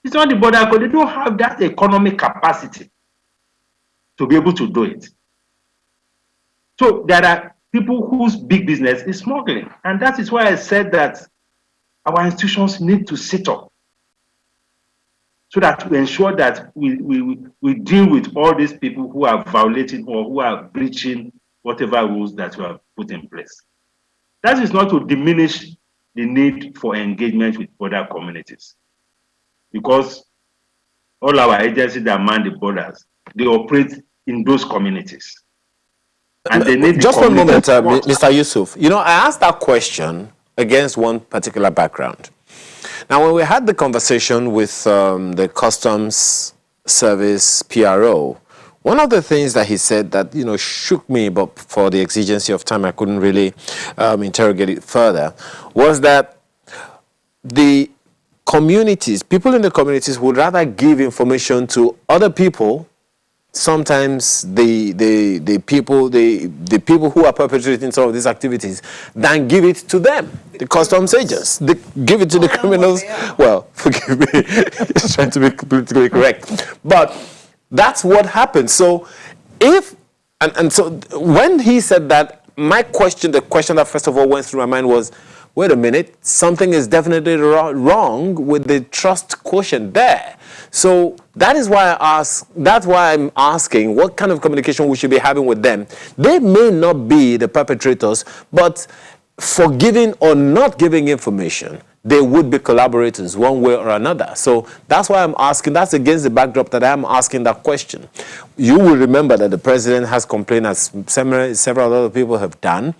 It's not the border, because they don't have that economic capacity to be able to do it. So there are people whose big business is smuggling. And that is why I said that our institutions need to sit up so that we ensure that we deal with all these people who are violating or who are breaching whatever rules that we have put in place. That is not to diminish the need for engagement with border communities, because all our agencies that man the borders, they operate in those communities. And they need just one moment, Mr. Yusuf. You know, I asked that question against one particular background. Now, when we had the conversation with the Customs Service PRO, one of the things that he said that, you know, shook me, but for the exigency of time, I couldn't really interrogate it further, was that the communities, people in the communities would rather give information to other people, sometimes the people who are perpetrating some of these activities, than give it to them, the customs agents. They give it to the criminals. Well, forgive me, just trying to be politically correct. But that's what happens. So if, and so when he said that, my question, the question that first of all went through my mind was, wait a minute, something is definitely wrong with the trust quotient there. So that is why that's why I'm asking what kind of communication we should be having with them. They may not be the perpetrators, but for giving or not giving information, they would be collaborators one way or another. So that's why I'm asking, that's against the backdrop that I'm asking that question. You will remember that the president has complained, as several other people have done,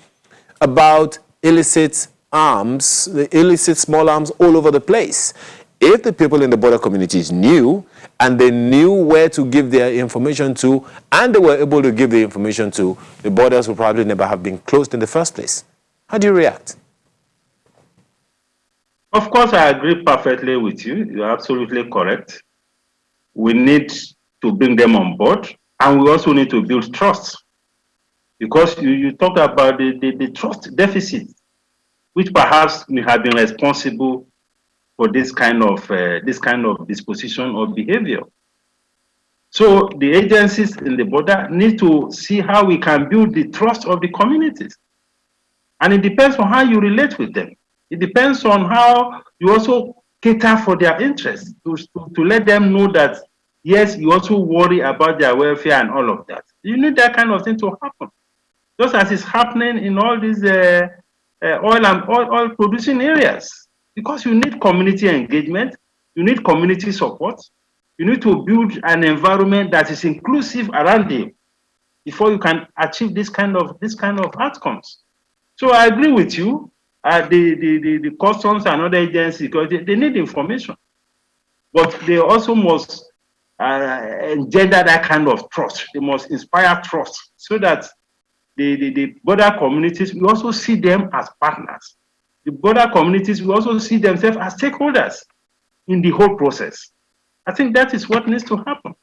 about illicit arms, the illicit small arms all over the place. If the people in the border communities knew, and they knew where to give their information to, and they were able to give the information to, the borders would probably never have been closed in the first place. How do you react? Of course, I agree perfectly with you. You're absolutely correct. We need to bring them on board, and we also need to build trust. Because you talked about the trust deficit, which perhaps may have been responsible for this kind of disposition or behavior. So the agencies in the border need to see how we can build the trust of the communities. And it depends on how you relate with them. It depends on how you also cater for their interests, to let them know that, yes, you also worry about their welfare and all of that. You need that kind of thing to happen. Just as it's happening in all these oil producing areas. Because you need community engagement, you need community support, you need to build an environment that is inclusive around you before you can achieve this kind of outcomes. So I agree with you. The customs and other agencies, because they need information, but they also must engender that kind of trust. They must inspire trust so that the border communities, we also see them as partners. The border communities will also see themselves as stakeholders in the whole process. I think that is what needs to happen.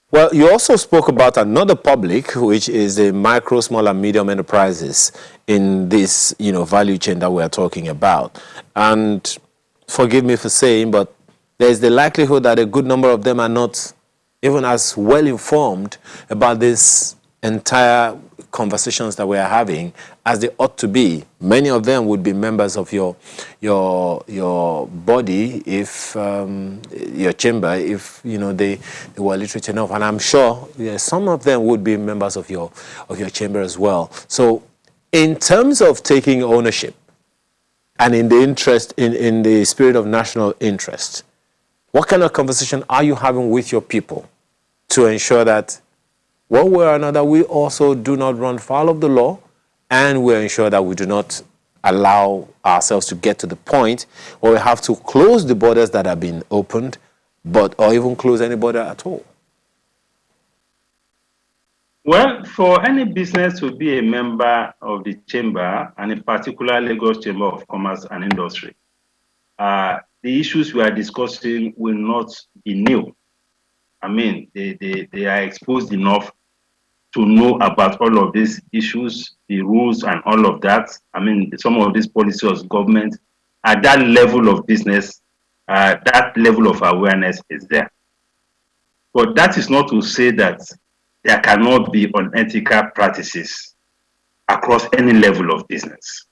Well, you also spoke about another public, which is the micro, small, and medium enterprises in this, value chain that we are talking about. And forgive me for saying, but there's the likelihood that a good number of them are not even as well informed about this entire conversations that we are having as they ought to be. Many of them would be members of your body, if your chamber, if they were literate enough, and I'm sure some of them would be members of your chamber as well. So, in terms of taking ownership, and in the interest, in the spirit of national interest, what kind of conversation are you having with your people to ensure that one way or another we also do not run foul of the law, and we ensure that we do not allow ourselves to get to the point where we have to close the borders that have been opened, or even close any border at all? Well, for any business to be a member of the chamber, and in particular Lagos Chamber of Commerce and Industry, the issues we are discussing will not be new. I mean, they are exposed enough to know about all of these issues, the rules and all of that. I mean, some of these policies of government, at that level of business, that level of awareness is there. But that is not to say that there cannot be unethical practices across any level of business.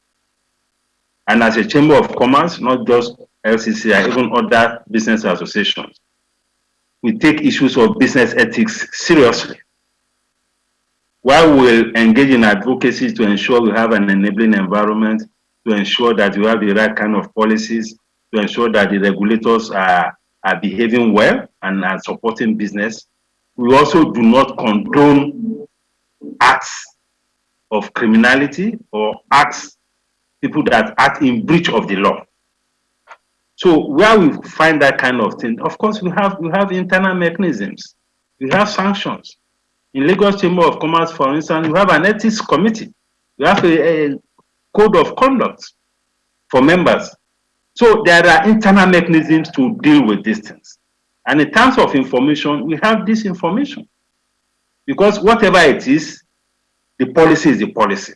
And as a Chamber of Commerce, not just LCC, even other business associations, we take issues of business ethics seriously. While we engage in advocacy to ensure we have an enabling environment, to ensure that we have the right kind of policies, to ensure that the regulators are behaving well and are supporting business, we also do not condone acts of criminality or people that act in breach of the law. So where we find that kind of thing, of course, we have internal mechanisms. We have sanctions. In Lagos Chamber of Commerce, for instance, we have an ethics committee. We have a code of conduct for members. So there are internal mechanisms to deal with these things. And in terms of information, we have this information. Because whatever it is, the policy is the policy.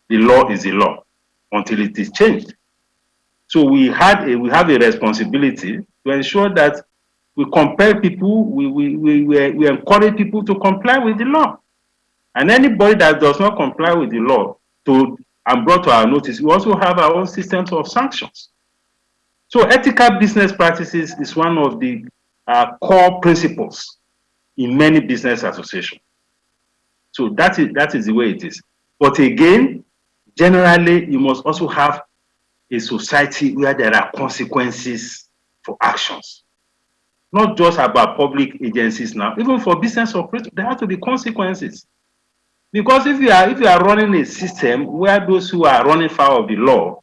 The law is the law until it is changed. So we have a responsibility to ensure that we compel people, we encourage people to comply with the law. And anybody that does not comply with the law and brought to our notice, we also have our own systems of sanctions. So ethical business practices is one of the core principles in many business associations. So that is the way it is. But again, generally, you must also have a society where there are consequences for actions. Not just about public agencies now, even for business operators, there have to be consequences. Because if you are running a system where those who are running foul of the law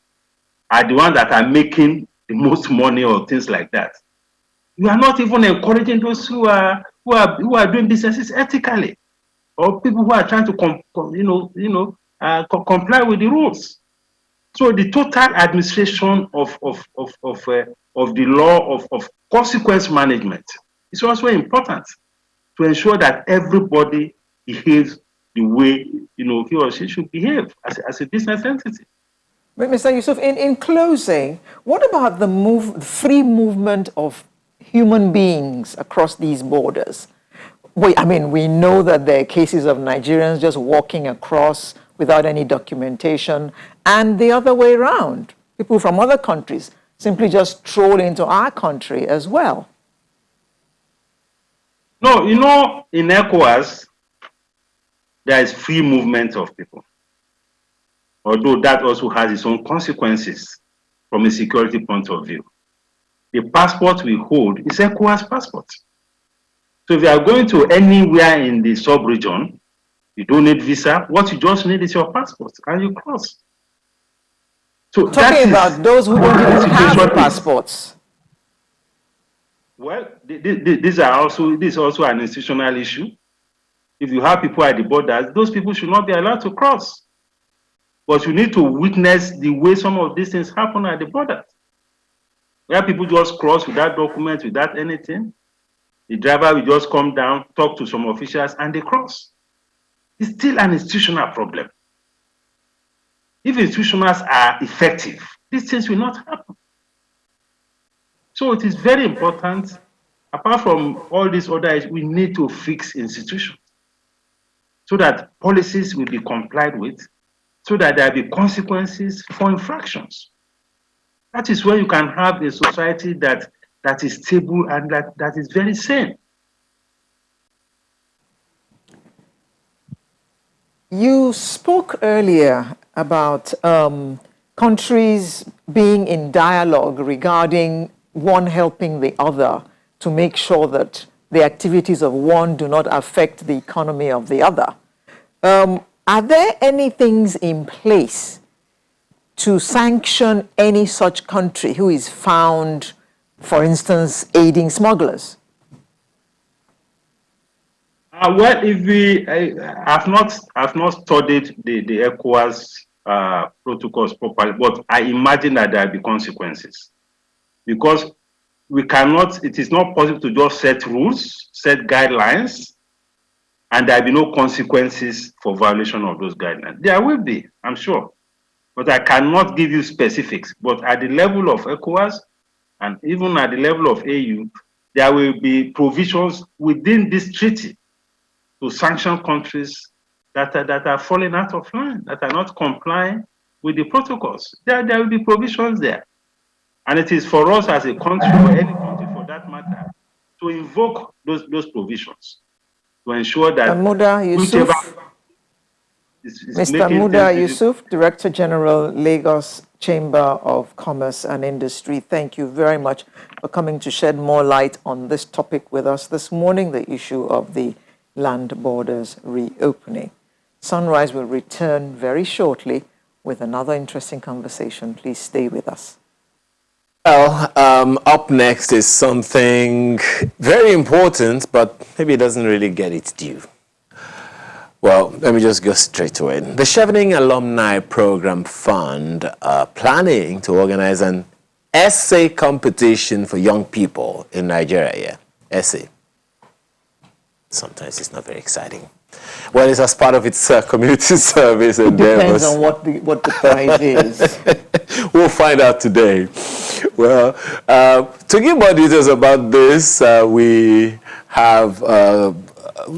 are the ones that are making the most money or things like that, you are not even encouraging those who are doing businesses ethically, or people who are trying to comply with the rules. So the total administration of the law of consequence management is also important to ensure that everybody behaves the way he or she should behave as a business entity. But Mr. Yusuf, in closing, what about the free movement of human beings across these borders? We know that there are cases of Nigerians just walking across without any documentation, and the other way around. People from other countries simply just stroll into our country as well. No, in ECOWAS, there is free movement of people. Although that also has its own consequences from a security point of view. The passport we hold is ECOWAS passport. So if you are going to anywhere in the sub-region, you don't need visa. What you just need is your passport, and you cross. So talking about those who don't even have passports. Well, this is also an institutional issue. If you have people at the borders, those people should not be allowed to cross. But you need to witness the way some of these things happen at the borders, where people just cross without documents, without anything. The driver will just come down, talk to some officials, and they cross. It's still an institutional problem. If institutions are effective, these things will not happen. So it is very important, apart from all these other issues, we need to fix institutions. so that policies will be complied with, so that there will be consequences for infractions. That is where you can have a society that is stable and that is very sane. You spoke earlier about countries being in dialogue regarding one helping the other to make sure that the activities of one do not affect the economy of the other. Are there any things in place to sanction any such country who is found, for instance, aiding smugglers? Well, if we, I've not studied the ECOWAS protocols properly, but I imagine that there will be consequences, because we cannot. It is not possible to just set rules, set guidelines, and there will be no consequences for violation of those guidelines. There will be, I'm sure, but I cannot give you specifics. But at the level of ECOWAS and even at the level of AU, there will be provisions within this treaty to sanction countries that are falling out of line, that are not complying with the protocols. There will be provisions there. And it is for us as a country, or any country for that matter, to invoke those provisions to ensure that whichever is Mr. Muda Yusuf, Director General, Lagos Chamber of Commerce and Industry, thank you very much for coming to shed more light on this topic with us this morning, the issue of the land borders reopening. Sunrise will return very shortly with another interesting conversation. Please stay with us. Well, up next is something very important, but maybe it doesn't really get its due. Well, let me just go straight to it. The Chevening Alumni Program Fund are planning to organize an essay competition for young people in Nigeria. Yeah, essay. Sometimes it's not very exciting. Well, it's as part of its community service endeavors. Depends on what the prize is. We'll find out today. Well, to give more details about this, we have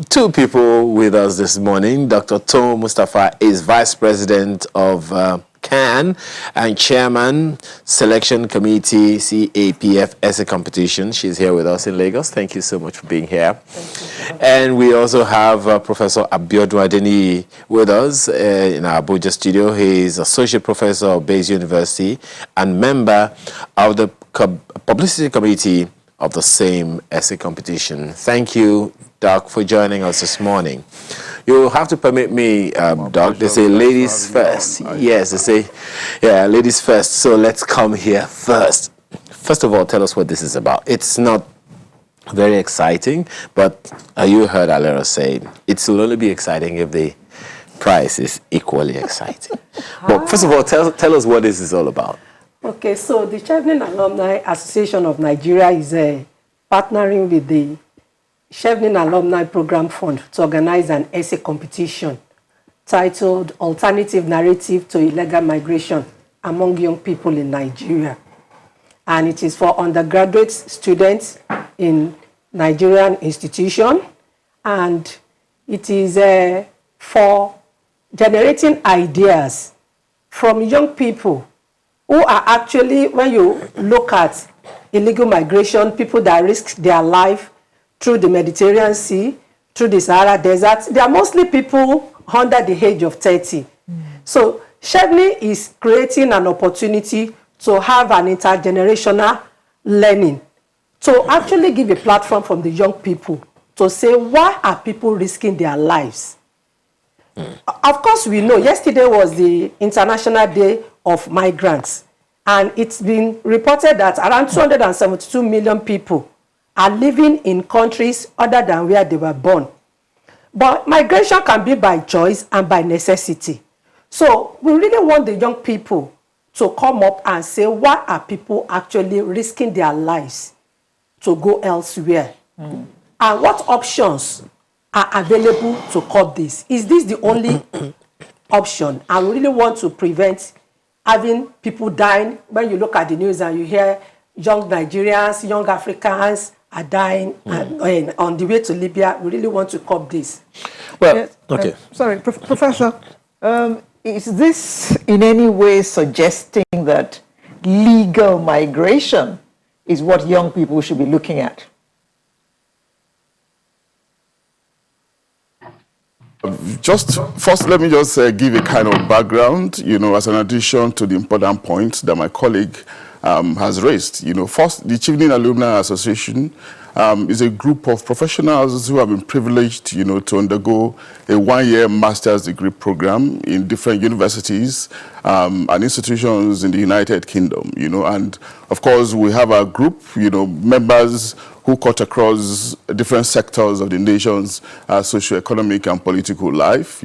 two people with us this morning. Dr. Tom Mustafa is Vice President of CAN and Chairman, Selection Committee, CAPF Essay Competition. She's here with us in Lagos. Thank you so much for being here. And we also have Professor Abiodun Adeniyi with us in our Abuja studio. He is Associate Professor of Bayes University and member of the Publicity Committee of the same essay competition. Thank you, Doc, for joining us this morning. You have to permit me, Doc. They say ladies first. Yes, they say, yeah, ladies first. So let's come here first. First of all, tell us what this is about. It's not very exciting, but you heard Alera say it will only be exciting if the prize is equally exciting. But first of all, tell us what this is all about. Okay, so the Chevening Alumni Association of Nigeria is partnering with the Chevening Alumni Program Fund to organize an essay competition titled Alternative Narrative to Illegal Migration Among Young People in Nigeria. And it is for undergraduate students in Nigerian institution, and it is for generating ideas from young people who are actually, when you look at illegal migration, people that risk their life through the Mediterranean Sea, through the Sahara Desert, they are mostly people under the age of 30. So Chevening is creating an opportunity to have an intergenerational learning, to actually give a platform from the young people to say, why are people risking their lives? Of course, we know yesterday was the International Day of Migrants, and it's been reported that around 272 million people are living in countries other than where they were born. But migration can be by choice and by necessity. So we really want the young people to come up and say, why are people actually risking their lives to go elsewhere? And what options are available to curb this? Is this the only option? And we really want to prevent having people dying. When you look at the news and you hear young Nigerians, young Africans are dying and on the way to Libya, we really want to curb this. Well, Okay. Sorry, Professor, is this in any way suggesting that legal migration is what young people should be looking at? Just first, let me just give a kind of background, as an addition to the important points that my colleague has raised. First, the Chevening Alumni Association is a group of professionals who have been privileged, to undergo a one-year master's degree program in different universities and institutions in the United Kingdom, and of course we have a group, members who cut across different sectors of the nation's socio-economic and political life.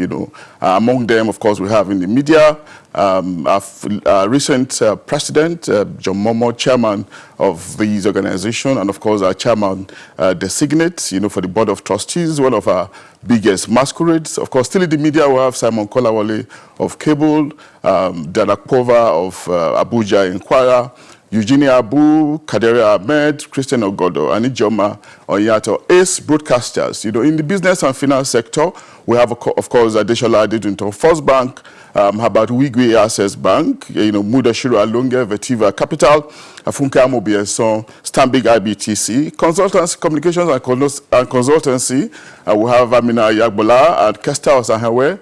Among them, of course, we have in the media, our recent president, John Momo, chairman of these organizations, and of course our chairman designate, for the board of trustees, one of our biggest masquerades. Of course, still in the media, we have Simon Kolawole of Cable, Dalakpova of Abuja in Kwara, Eugenia Abu, Kaderi Ahmed, Christian Ogodo, and Ijoma Onyato, ace broadcasters. In the business and finance sector, we have, of course, Adeshola Adedunto, First Bank, Habat Wigwe Access Bank, Mudashiru Alonge, Vetiva Capital, Afunke Amobieson, Stanbic IBTC, consultancy, communications and consultancy. We have Amina Yagbola and Kesta Osahawe,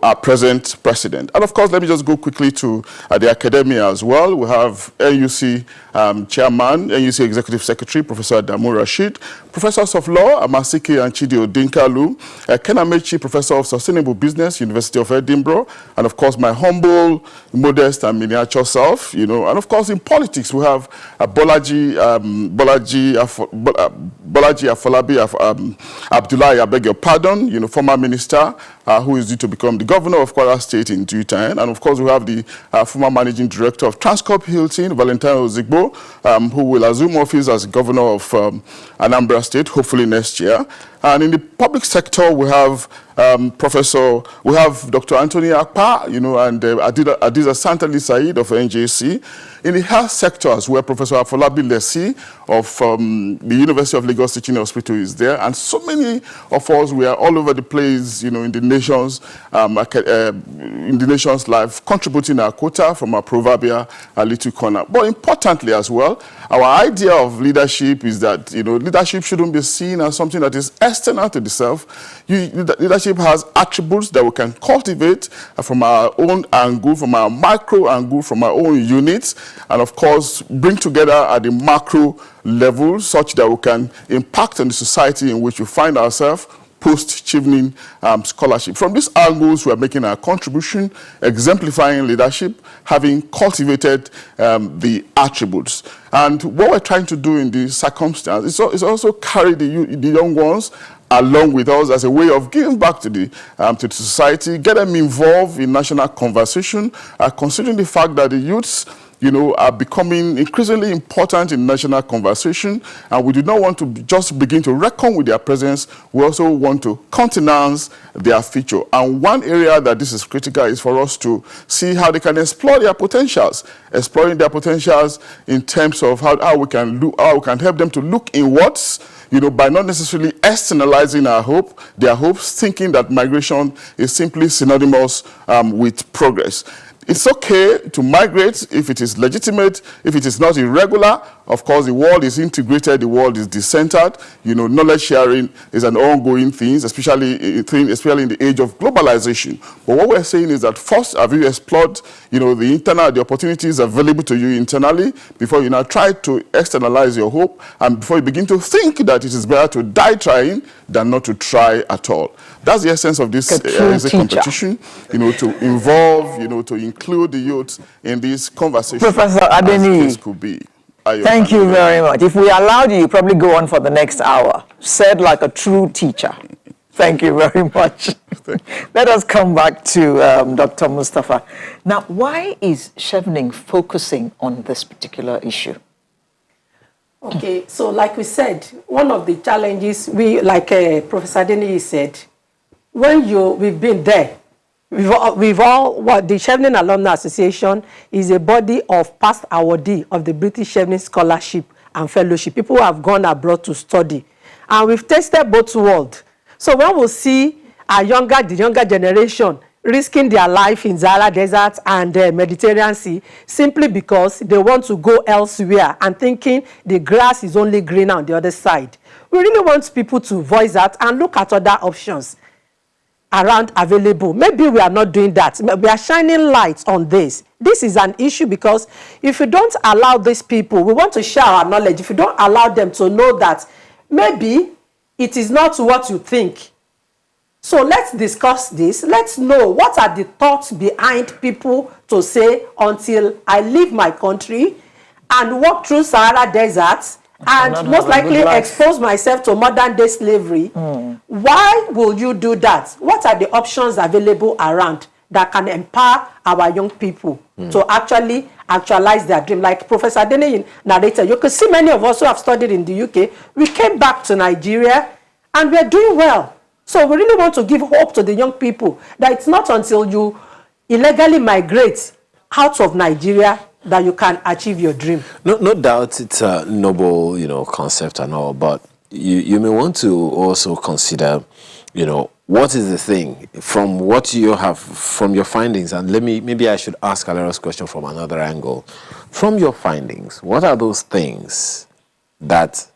our present president. And of course, let me just go quickly to the academia as well. We have NUC chairman, NUC executive secretary, Professor Adamu Rashid, professors of law, Amasike and Chidi Odinkalu, Ken Amechi, professor of sustainable business, University of Edinburgh, and of course, my humble, modest and miniature self, and of course, in politics, we have Bolaji Afolabi, Abdullahi, I beg your pardon, former minister, who is due to become the governor of Kwara State in due time. And of course, we have the former managing director of Transcorp Hilton, Valentine Ozigbo, who will assume office as governor of Anambra State, hopefully next year. And in the public sector, we have Dr. Anthony Akpa, and Adiza Santali Said of NJC. In the health sector as well, Professor Afolabi Lesi of the University of Lagos Teaching Hospital is there. And so many of us, we are all over the place, in the nation's life, contributing our quota from our proverbial little corner. But importantly as well, our idea of leadership is that, leadership shouldn't be seen as something that is external to the self. Leadership has attributes that we can cultivate from our own angle, from our micro angle, from our own units, and of course, bring together at the macro level such that we can impact on the society in which we find ourselves post-Chevening scholarship. From these angles, we are making our contribution, exemplifying leadership, having cultivated the attributes. And what we're trying to do in this circumstance is also carry the young ones along with us as a way of giving back to the society, get them involved in national conversation, considering the fact that the youths are becoming increasingly important in national conversation, and we do not want to just begin to reckon with their presence. We also want to countenance their future. And one area that this is critical is for us to see how they can explore their potentials, exploring their potentials in terms of how we can help them to look inwards, by not necessarily externalizing their hopes, thinking that migration is simply synonymous with progress. It's okay to migrate if it is legitimate, if it is not irregular. Of course, the world is integrated, the world is decentered. Knowledge sharing is an ongoing thing, especially in the age of globalization. But what we're saying is that first, have you explored, the opportunities available to you internally before you now try to externalize your hope, and before you begin to think that it is better to die trying than not to try at all. That's the essence of this competition, to involve, to include the youth in this conversation. Professor Adeni, could be. Thank you very much. If we allowed you, you'd probably go on for the next hour. Said like a true teacher. Thank you very much. Let us come back to Dr. Mustafa. Now, why is Chevening focusing on this particular issue? Okay, so like we said, one of the challenges, Professor Adeni said, we've been there, what the Chevening Alumni Association is a body of past awardees of the British Chevening Scholarship and Fellowship, people who have gone abroad to study. And we've tested both worlds. So when we see the younger generation risking their life in Sahara Desert and Mediterranean Sea simply because they want to go elsewhere and thinking the grass is only greener on the other side. We really want people to voice that and look at other options around available. Maybe we are not doing that. We are shining lights on this. This is an issue because if you don't allow these people, we want to share our knowledge. If you don't allow them to know that maybe it is not what you think. So let's discuss this. Let's know what are the thoughts behind people to say until I leave my country and walk through Sahara Desert and most likely expose myself to modern day slavery. Why will you do that? What are the options available around that can empower our young people to actually actualize their dream? Like Professor Adeneyin narrated, you can see many of us who have studied in the UK, we came back to Nigeria and we're doing well. So we really want to give hope to the young people that it's not until you illegally migrate out of Nigeria that you can achieve your dream. No doubt it's a noble, concept and all, but you may want to also consider, what is the thing from what you have, from your findings, and maybe I should ask Alera's question from another angle. From your findings, what are those things that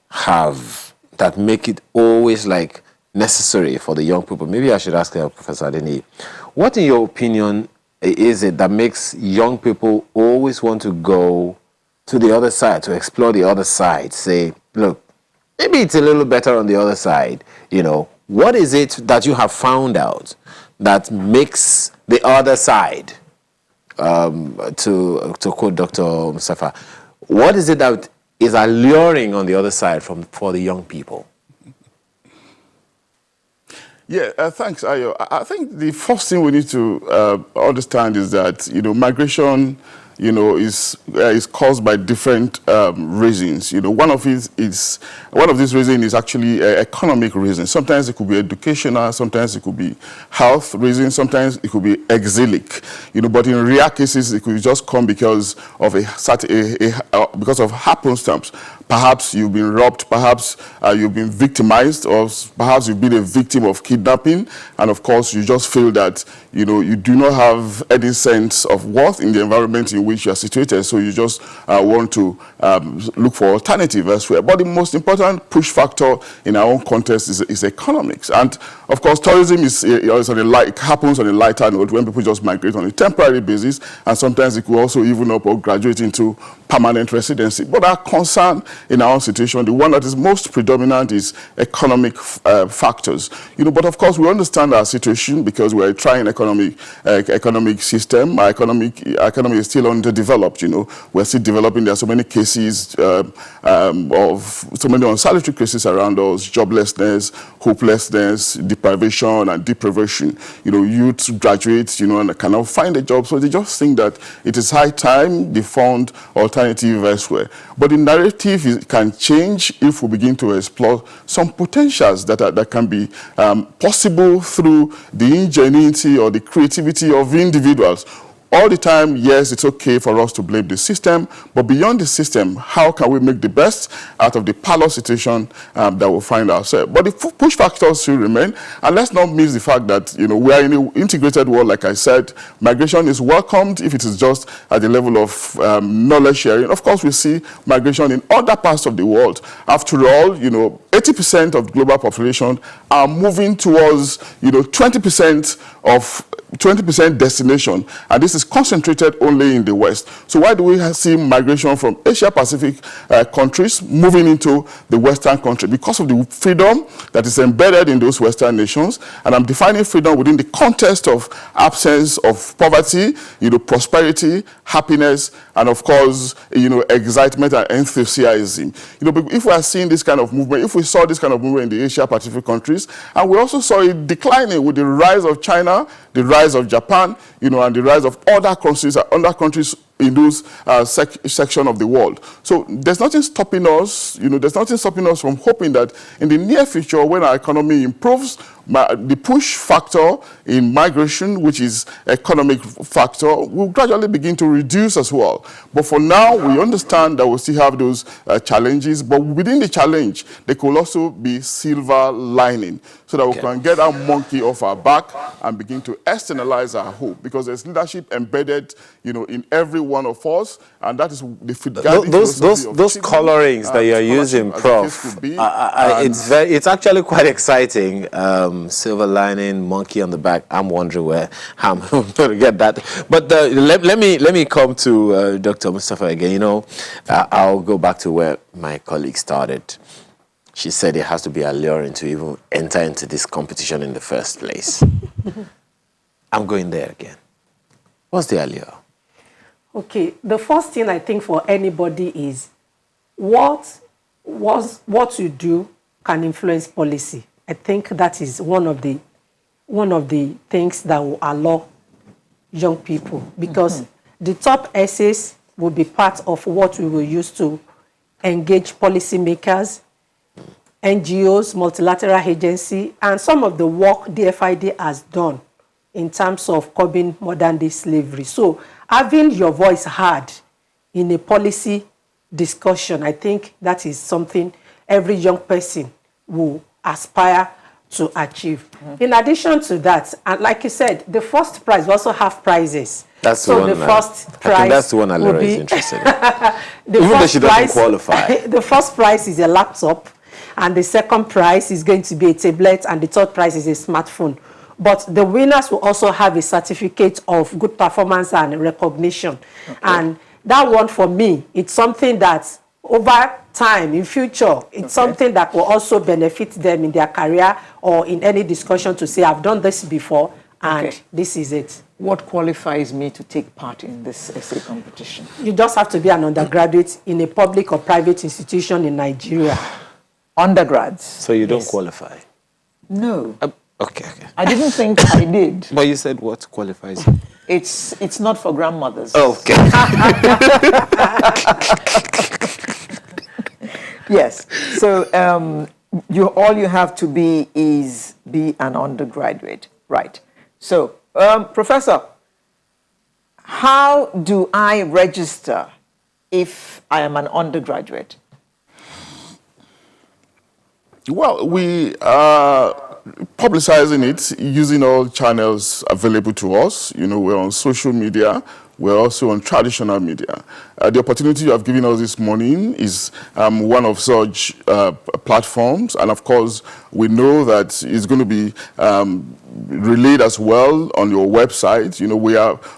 make it always like necessary for the young people? Maybe I should ask Professor Adeni, what in your opinion is it that makes young people always want to go to the other side, to explore the other side, say, look, maybe it's a little better on the other side, What is it that you have found out that makes the other side, to quote Dr. Mustafa, what is it that is alluring on the other side for the young people? Yeah, thanks, Ayo. I think the first thing we need to understand is that, migration, is caused by different reasons. One of these reasons is actually economic reasons. Sometimes it could be educational, sometimes it could be health reasons, sometimes it could be exilic. But in rare cases, it could just come because of because of happenstance. Perhaps you've been robbed, perhaps you've been victimized, or perhaps you've been a victim of kidnapping, and of course you just feel that you do not have any sense of worth in the environment in which you are situated, so you just want to look for alternative elsewhere. But the most important push factor in our own context is economics, and of course tourism happens on a lighter note when people just migrate on a temporary basis, and sometimes it could also even up or graduate into permanent residency. But our concern in our situation, the one that is most predominant is economic factors. But of course we understand our situation because we are trying economic system. Our economy is still underdeveloped. We're still developing. There are so many cases of so many unsanitary cases around us: joblessness, hopelessness, deprivation, and deprivation. Youth graduate, and cannot find a job, so they just think that it is high time they found alternative elsewhere. But the narrative can change if we begin to explore some potentials that can be possible through the ingenuity or the creativity of individuals. All the time, yes, it's okay for us to blame the system, but beyond the system, how can we make the best out of the parlous situation that we find ourselves? But the push factors still remain, and let's not miss the fact that we are in an integrated world. Like I said, migration is welcomed if it is just at the level of knowledge sharing. Of course, we see migration in other parts of the world. After all, 80% of global population are moving towards 20% destination, and this is concentrated only in the West. So why do we see migration from Asia-Pacific countries moving into the Western country? Because of the freedom that is embedded in those Western nations, and I'm defining freedom within the context of absence of poverty, prosperity, happiness, and of course, excitement and enthusiasm. If we are seeing this kind of movement, if we saw this kind of movement in the Asia-Pacific countries, and we also saw it declining with the rise of China, the rise of Japan, and the rise of other countries section of the world. So there's nothing stopping us, there's nothing stopping us from hoping that in the near future, when our economy improves, the push factor in migration, which is economic factor, will gradually begin to reduce as well. But for now, we understand that we still have those challenges, but within the challenge, there could also be silver lining, so that we can get our monkey off our back and begin to externalize our hope, because there's leadership embedded, in every one of us, and that is the those colorings that you're using, Prof. It's actually quite exciting. Silver lining, monkey on the back. I'm wondering where I'm going to get that. But let me come to Dr. Mustafa again. I'll go back to where my colleague started. She said it has to be alluring to even enter into this competition in the first place. I'm going there again. What's the allure? Okay, the first thing I think for anybody is what you do can influence policy. I think that is one of the things that will allow young people, because the top essays will be part of what we will use to engage policymakers, NGOs, multilateral agency, and some of the work DFID has done in terms of curbing modern-day slavery. So having your voice heard in a policy discussion, I think that is something every young person will aspire to achieve. In addition to that, and like you said, the first prize will also have prizes. That's the one. The first prize, I think that's the one Alera is interested in. Even though she doesn't qualify. The first prize is a laptop, and the second prize is going to be a tablet, and the third prize is a smartphone. But the winners will also have a certificate of good performance and recognition. Okay. And that one, for me, it's something that over time, in future, it's something that will also benefit them in their career or in any discussion to say, I've done this before, and this is it. What qualifies me to take part in this essay competition? You just have to be an undergraduate in a public or private institution in Nigeria. Undergrads. So you don't qualify? No. Okay. I didn't think I did. But you said what qualifies you? It's not for grandmothers. Okay. Yes. So all you have to be is an undergraduate, right? So, Professor, how do I register if I am an undergraduate? Well, we are publicizing it using all channels available to us. We're on social media. We're also on traditional media. The opportunity you have given us this morning is one of such platforms. And of course, we know that it's going to be relayed as well on your website.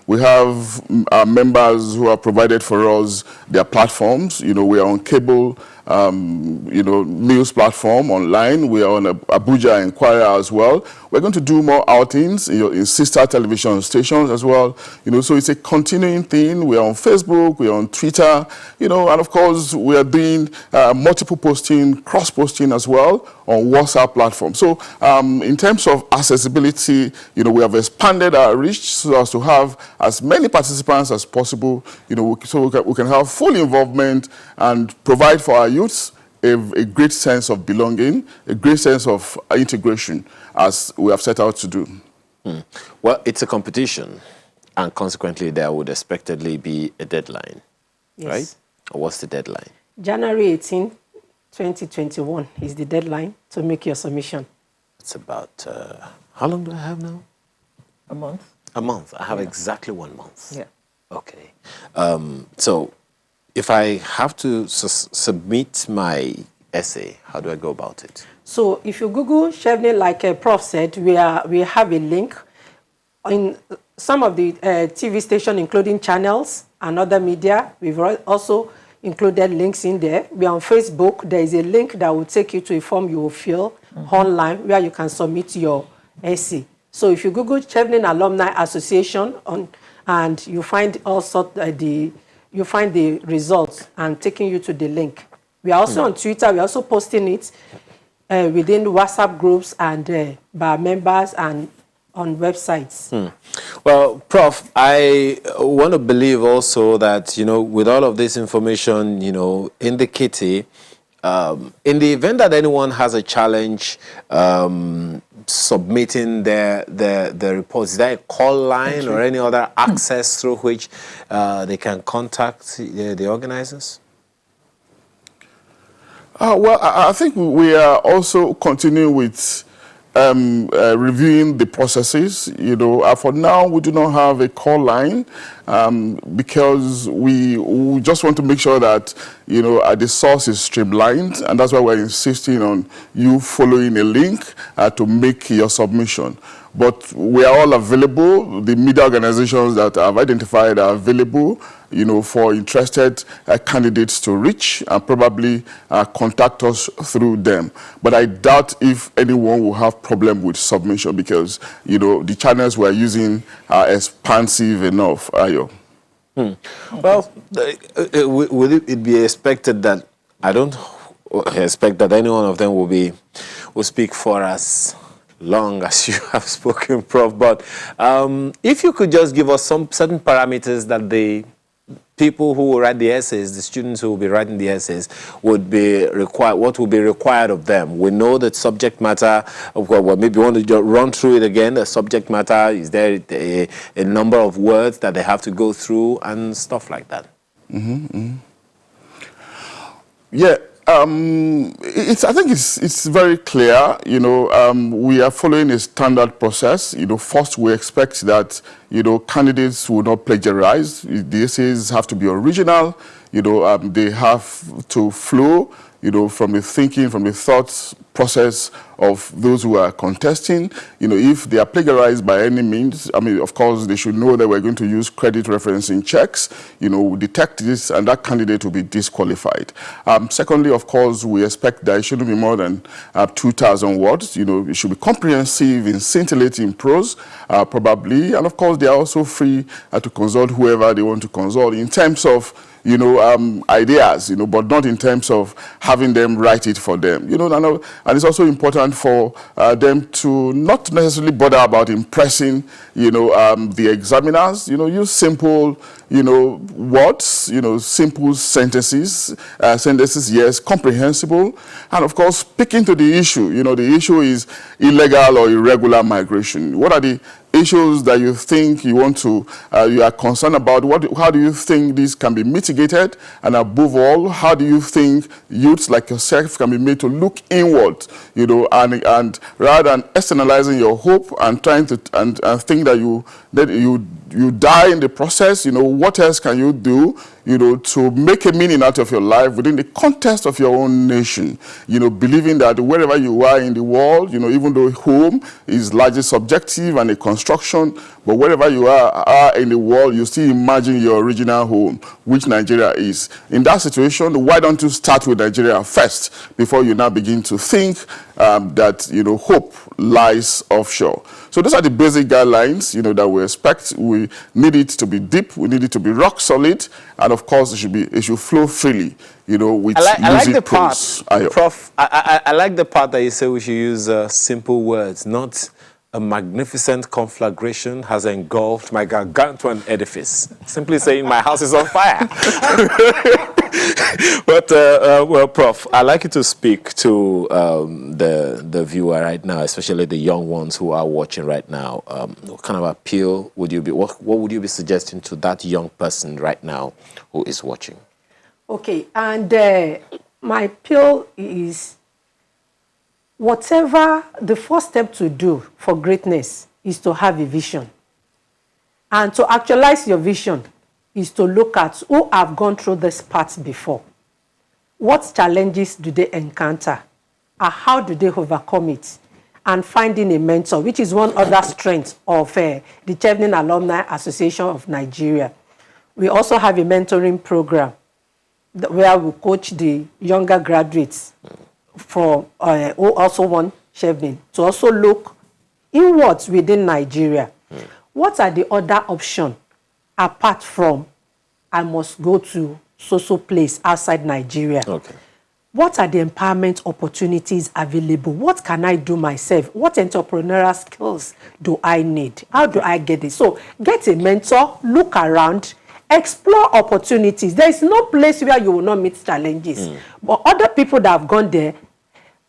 We have members who have provided for us their platforms. We are on cable, news platform online. We are on Abuja Inquirer as well. We're going to do more outings in sister television stations as well. So it's a continuing thing. We are on Facebook, we are on Twitter, and of course we are doing multiple posting, cross-posting as well on WhatsApp platform. So in terms of accessibility, we have expanded our reach so as to have as many participants as possible, so we can have full involvement and provide for our youths a great sense of belonging, a great sense of integration, as we have set out to do. Well, it's a competition, and consequently there would expectedly be a deadline, right? Or what's the deadline? January 18, 2021 is the deadline to make your submission. It's about, how long do I have now? A month. A month. I have exactly 1 month. Yeah. Okay. So if I have to submit my essay, how do I go about it? So if you Google Chevening, like Prof said, we have a link in some of the TV stations, including channels and other media. We've also included links in there. We're on Facebook. There is a link that will take you to a form you will fill online where you can submit your essay. So if you Google Chevening Alumni Association and you find you find the results and taking you to the link. We are also on Twitter. We're also posting it within WhatsApp groups and by members and on websites. Well, Prof, I want to believe also that, with all of this information, in the kitty, in the event that anyone has a challenge submitting their reports, is there a call line or any other access through which they can contact the organizers? Well, I think we are also continuing with reviewing the processes. For now, we do not have a call line because we just want to make sure that, the source is streamlined, and that's why we're insisting on you following a link to make your submission. But we are all available. The media organizations that I've identified are available, for interested candidates to reach and probably contact us through them. But I doubt if anyone will have problem with submission because, the channels we're using are expansive enough, Ayo. Well, would it be expected that, I don't expect that any one of them will speak for us long as you have spoken, Prof. But if you could just give us some certain parameters that the people who will write the essays, the students who will be writing the essays, would be required, what will be required of them? We know that subject matter, well, maybe you want to just run through it again. The subject matter, is there a number of words that they have to go through and stuff like that? Yeah. I think it's very clear. We are following a standard process. First we expect that candidates will not plagiarize. The essays have to be original. They have to flow. From the thinking, from the thoughts process of those who are contesting. If they are plagiarized by any means, of course, they should know that we're going to use credit referencing checks. We detect this, and that candidate will be disqualified. Secondly, of course, we expect that it shouldn't be more than 2,000 words. It should be comprehensive in scintillating prose, probably. And of course, they are also free to consult whoever they want to consult in terms of ideas, but not in terms of having them write it for them. And it's also important for them to not necessarily bother about impressing, the examiners. Use simple, words, simple sentences, yes, comprehensible, and of course, speaking to the issue. The issue is illegal or irregular migration. What are the issues that you think you are concerned about? How do you think this can be mitigated? And above all, how do you think youths like yourself can be made to look inward, and rather than externalizing your hope and trying to and think that you die in the process, what else can you do, to make a meaning out of your life within the context of your own nation, believing that wherever you are in the world, even though home is largely subjective and a construction, but wherever you are in the world, you still imagine your original home, which Nigeria is. In that situation, why don't you start with Nigeria first before you now begin to think that, hope lies offshore. So those are the basic guidelines, that we expect. We need it to be deep. We need it to be rock solid. And of course, it should flow freely, with I like the prose. part, Prof, I like the part that you say we should use simple words, not a magnificent conflagration has engulfed my gargantuan edifice. Simply saying my house is on fire. But, well, Prof, I'd like you to speak to the viewer right now, especially the young ones who are watching right now. What kind of appeal would you be, what would you be suggesting to that young person right now who is watching? Okay, and my appeal is whatever the first step to do for greatness is to have a vision. And to actualize your vision is to look at who have gone through this path before. What challenges do they encounter? And how do they overcome it? And finding a mentor, which is one other strength of the Chevening Alumni Association of Nigeria. We also have a mentoring program where we coach the younger graduates who also want Chevening to also look inwards within Nigeria. What are the other options apart from I must go to so place outside Nigeria? Okay. what are the empowerment opportunities available? What can I do myself? What entrepreneurial skills do I need? How do I get it? So get a mentor, look around, explore opportunities. There is no place where you will not meet challenges. But other people that have gone there,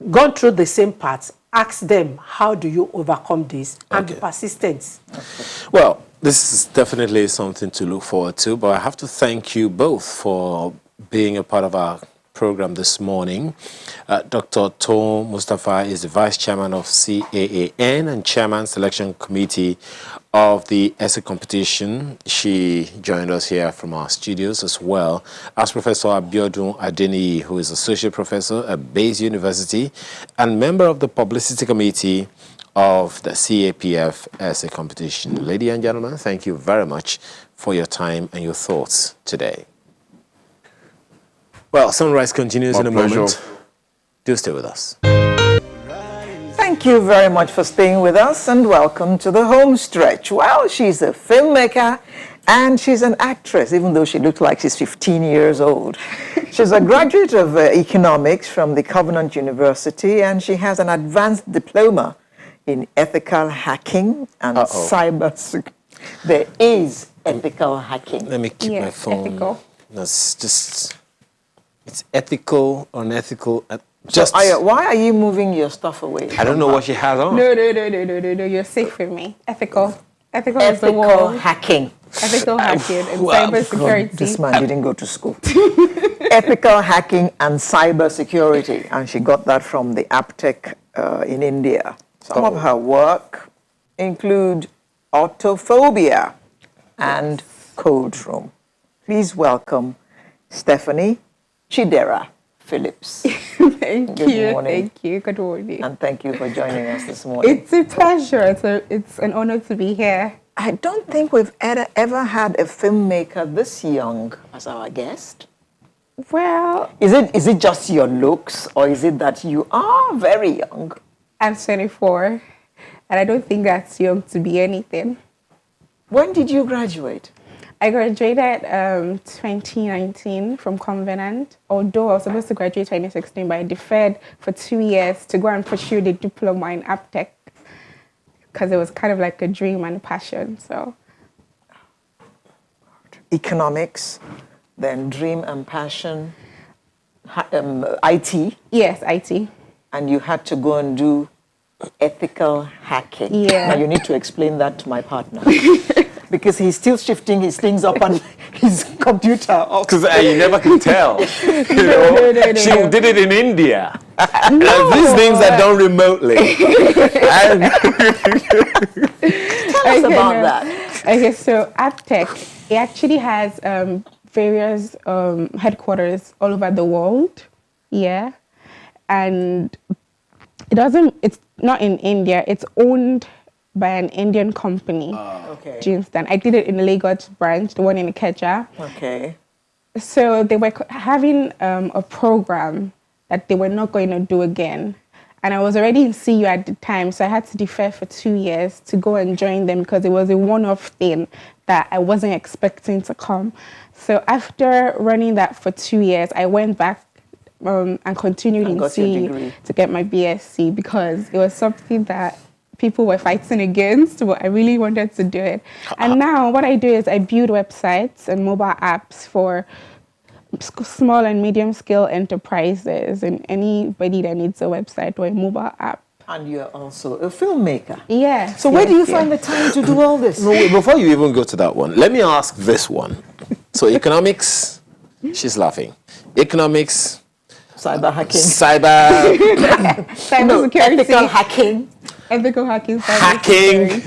gone through the same path, ask them, how do you overcome this? And be persistent. Well, this is definitely something to look forward to, but I have to thank you both for being a part of our program this morning. Dr. Tom Mustafa is the Vice Chairman of CAAN and Chairman Selection Committee of the essay competition. She joined us here from our studios, as well as Professor Abiodun Adeniyi, who is Associate Professor at Bayes University and member of the Publicity Committee of the CAPF essay competition. Ladies and gentlemen, thank you very much for your time and your thoughts today. Well, Sunrise continues in a moment. Do stay with us. Thank you very much for staying with us, and welcome to the home stretch. Well, she's a filmmaker and she's an actress, even though she looks like she's 15 years old. She's a graduate of economics from the Covenant University, and she has an advanced diploma in ethical hacking and cyber security. There is ethical hacking. Let me keep my phone. Ethical. That's just, it's ethical, unethical. Just why are you moving your stuff away? I don't know what she has on. No. You're safe with me. Ethical is the word. Hacking. Ethical hacking and cybersecurity. This man didn't go to school. Ethical hacking and cybersecurity, and she got that from the Aptech in India. Some of her work include autophobia and code room. Please welcome Stephanie Chidera Phillips. Thank you. Good morning. And thank you for joining us this morning. It's a pleasure. It's an honor to be here. I don't think we've ever had a filmmaker this young as our guest. Well, is it just your looks, or is it that you are very young? I'm 24, and I don't think that's young to be anything. When did you graduate? I graduated 2019 from Covenant, although I was supposed to graduate 2016, but I deferred for 2 years to go and pursue the diploma in Aptech because it was kind of like a dream and a passion. So, economics, then dream and passion, IT? Yes, IT. And you had to go and do ethical hacking. Yeah. Now you need to explain that to my partner. Because he's still shifting his things up on his computer. Because you never can tell. No. She did it in India. These things are done remotely. Tell us about that. Okay, so Aptech, it actually has various headquarters all over the world. Yeah. And it's not in India. It's owned by an Indian company. Okay. Jinstan. I did it in the Lagos branch, the one in Ikeja. Okay. So they were having a program that they were not going to do again. And I was already in CU at the time, so I had to defer for 2 years to go and join them because it was a one-off thing that I wasn't expecting to come. So after running that for 2 years, I went back and continued in CU to get my BSc because it was something that people were fighting against, but I really wanted to do it. And now what I do is I build websites and mobile apps for small and medium scale enterprises and anybody that needs a website or a mobile app. And you're also a filmmaker. Yeah. So where do you find the time to do all this? No, wait, before you even go to that one, let me ask this one. So economics, she's laughing. Economics, cyber hacking, cybersecurity, ethical hacking. Ethical hacking. Hacking.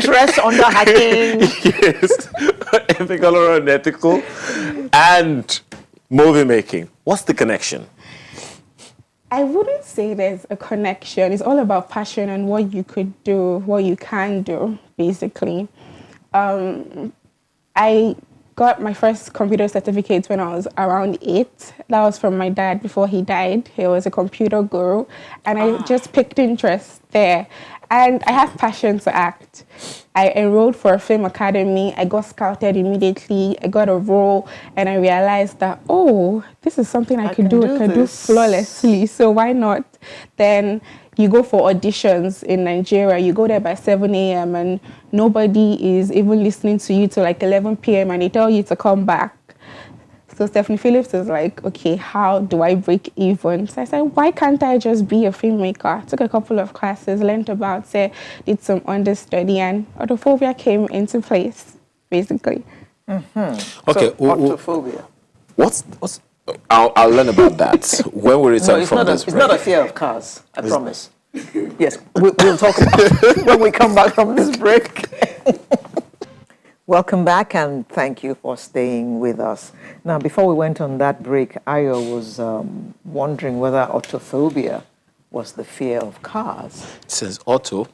Stress under hacking. Yes. Ethical or unethical. And movie making. What's the connection? I wouldn't say there's a connection. It's all about passion and what you could do, what you can do, basically. I got my first computer certificate when I was around 8. That was from my dad before he died. He was a computer guru. And I just picked interest there. And I have passion to act. I enrolled for a film academy. I got scouted immediately. I got a role, and I realized that, oh, this is something I could do. I could do flawlessly. So why not? Then you go for auditions in Nigeria. You go there by 7 a.m. and nobody is even listening to you till like 11 p.m. and they tell you to come back. So Stephanie Phillips was like, okay, how do I break even? So I said, why can't I just be a filmmaker? Took a couple of classes, learned about it, did some understudy, and autophobia came into place, basically. Mm-hmm. Okay. So, autophobia. What's I'll learn about that when we return from this break. It's not a fear of cars, I promise. Yes, we'll talk about it when we come back from this break. Welcome back, and thank you for staying with us. Now, before we went on that break, Ayo was wondering whether autophobia was the fear of cars. It says auto.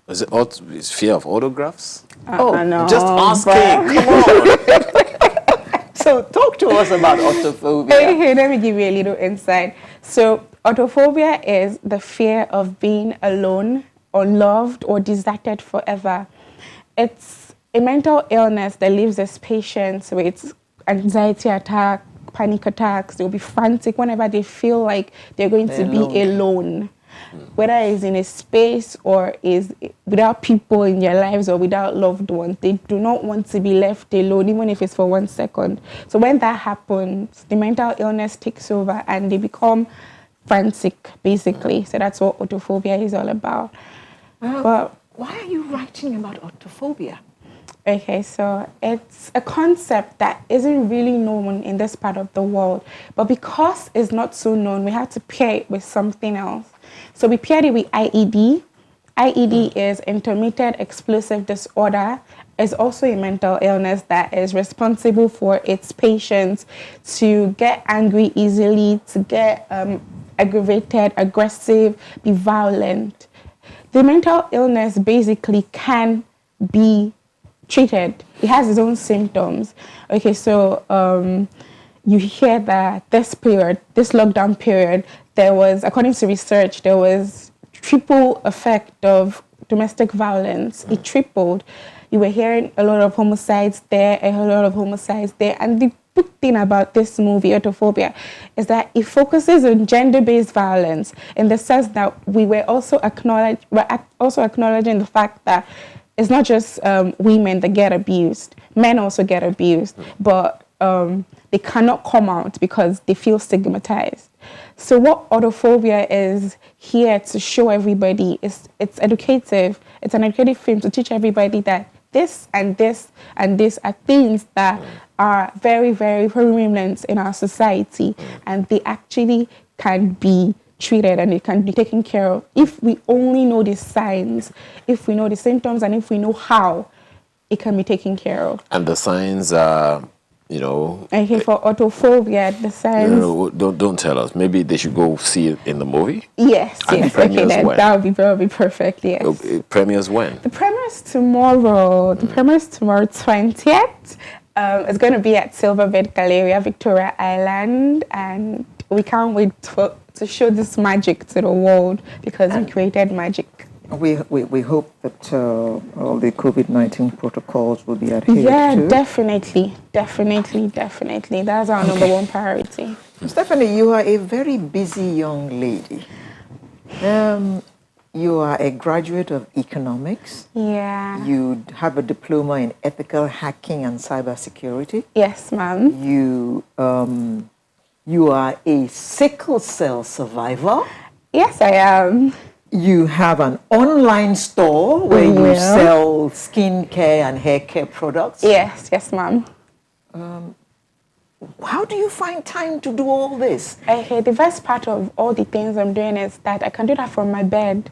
Is it auto? Is fear of autographs? No, just asking. Come on. So talk to us about autophobia. Okay, let me give you a little insight. So autophobia is the fear of being alone, unloved, or deserted forever. It's a mental illness that leaves its patients with anxiety attack, panic attacks. They'll be frantic whenever they feel like they're going to be alone. Whether it's in a space or is without people in their lives or without loved ones, they do not want to be left alone, even if it's for 1 second. So when that happens, the mental illness takes over and they become frantic, basically. So that's what autophobia is all about. But why are you writing about autophobia? Okay, so it's a concept that isn't really known in this part of the world. But because it's not so known, we have to pair it with something else. So we paired it with IED. IED is intermittent explosive disorder. It's also a mental illness that is responsible for its patients to get angry easily, to get aggravated, aggressive, be violent. The mental illness basically can be treated. It has its own symptoms. Okay, so you hear that this lockdown period, there was, according to research, there was triple effect of domestic violence. It tripled. You were hearing a lot of homicides there, a lot of homicides there. And the good thing about this movie, Autophobia, is that it focuses on gender-based violence in the sense that we're also acknowledging the fact that it's not just women that get abused. Men also get abused, but they cannot come out because they feel stigmatized. So what autophobia is here to show everybody is it's educative. It's an educative film to teach everybody that this and this and this are things that are very, very prevalent in our society, and they actually can be treated and it can be taken care of if we only know the signs, if we know the symptoms, and if we know how it can be taken care of. And the signs are, Okay, for autophobia, the signs. No, don't tell us. Maybe they should go see it in the movie. Yes, and yes. Okay, that would be perfect. Yes. Okay, premieres when? The premiere is tomorrow. The premiere is tomorrow, 20th. It's going to be at Silverbird Galleria, Victoria Island, and we can't wait to show this magic to the world because we created magic. We hope that all the COVID-19 protocols will be adhered to. Yeah, definitely. That's our number one priority. Stephanie, you are a very busy young lady. You are a graduate of economics. Yeah. You have a diploma in ethical hacking and cybersecurity. Yes, ma'am. You are a sickle cell survivor. Yes, I am. You have an online store where you sell skincare and hair care products. Yes, ma'am. How do you find time to do all this? Okay, the best part of all the things I'm doing is that I can do that from my bed.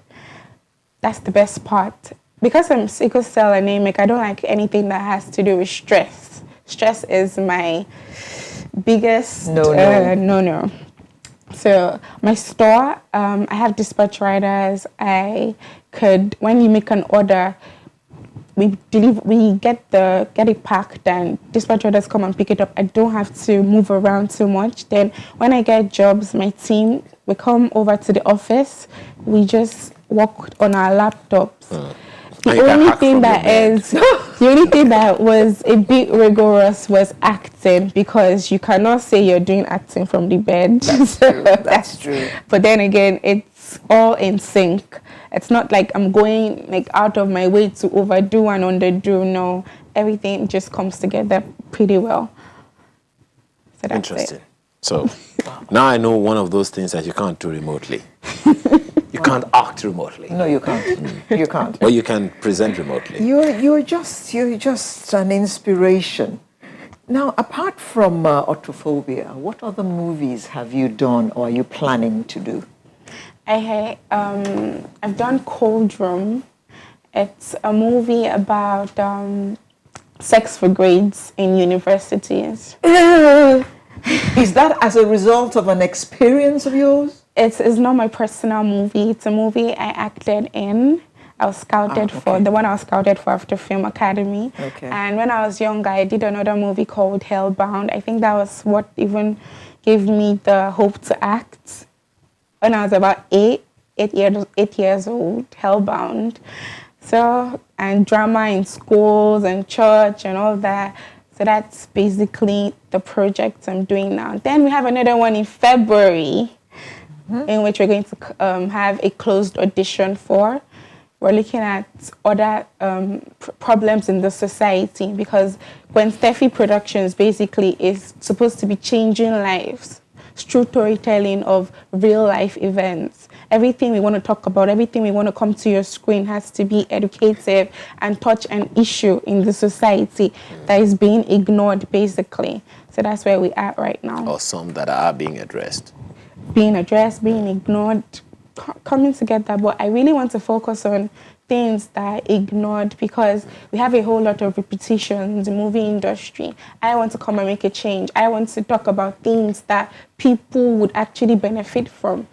That's the best part. Because I'm sickle cell anemic, I don't like anything that has to do with stress. Stress is my biggest no. So my store, I have dispatch riders. When you make an order, we get it packed and dispatch riders come and pick it up. I don't have to move around too much. Then when I get jobs, my team, we come over to the office. We just work on our laptops. And The you can only hack thing from that your bed. is the only thing that was a bit rigorous was acting, because you cannot say you're doing acting from the bed. That's true. That's true. But then again, it's all in sync. It's not like I'm going like out of my way to overdo and underdo. No, everything just comes together pretty well. So that's Interesting. it. So now I know one of those things that you can't do remotely. You can't act remotely. No, you can't. You can't. Or you can present remotely. You're just an inspiration. Now, apart from Autophobia, what other movies have you done or are you planning to do? I've done Cold Room. It's a movie about sex for grades in universities. Is that as a result of an experience of yours? It's not my personal movie. It's a movie I acted in. I was scouted for, the one I was scouted for after Film Academy. Okay. And when I was younger, I did another movie called Hellbound. I think that was what even gave me the hope to act. When I was about 8 years old, Hellbound. So, and drama in schools and church and all that. So that's basically the project I'm doing now. Then we have another one in February, in which we're going to have a closed audition for. We're looking at other problems in the society, because Gwen Steffi Productions basically is supposed to be changing lives through storytelling of real life events. Everything we want to talk about, everything we want to come to your screen has to be educative and touch an issue in the society that is being ignored, basically. So that's where we are right now. Or some that are being addressed. Being addressed, being ignored, coming together. But I really want to focus on things that are ignored, because we have a whole lot of repetition in the movie industry. I want to come and make a change. I want to talk about things that people would actually benefit from.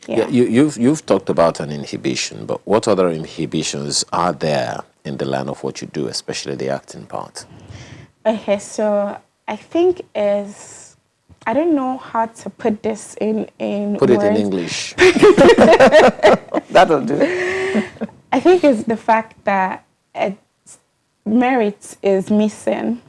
Yeah, you've talked about an inhibition, but what other inhibitions are there in the line of what you do, especially the acting part? Okay, so I think I don't know how to put this in Put words. it in English. That'll do. I think it's the fact that merit is missing.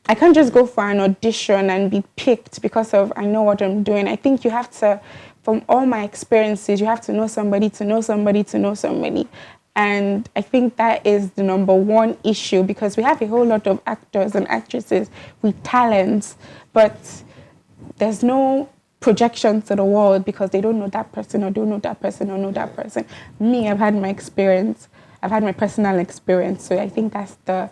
I can't just go for an audition and be picked because of I know what I'm doing. I think you have to, from all my experiences, you have to know somebody to know somebody to know somebody. And I think that is the number one issue, because we have a whole lot of actors and actresses with talents, but there's no projection to the world because they don't know that person or don't know that person or know that person. Me, I've had my experience. I've had my personal experience. So I think that's the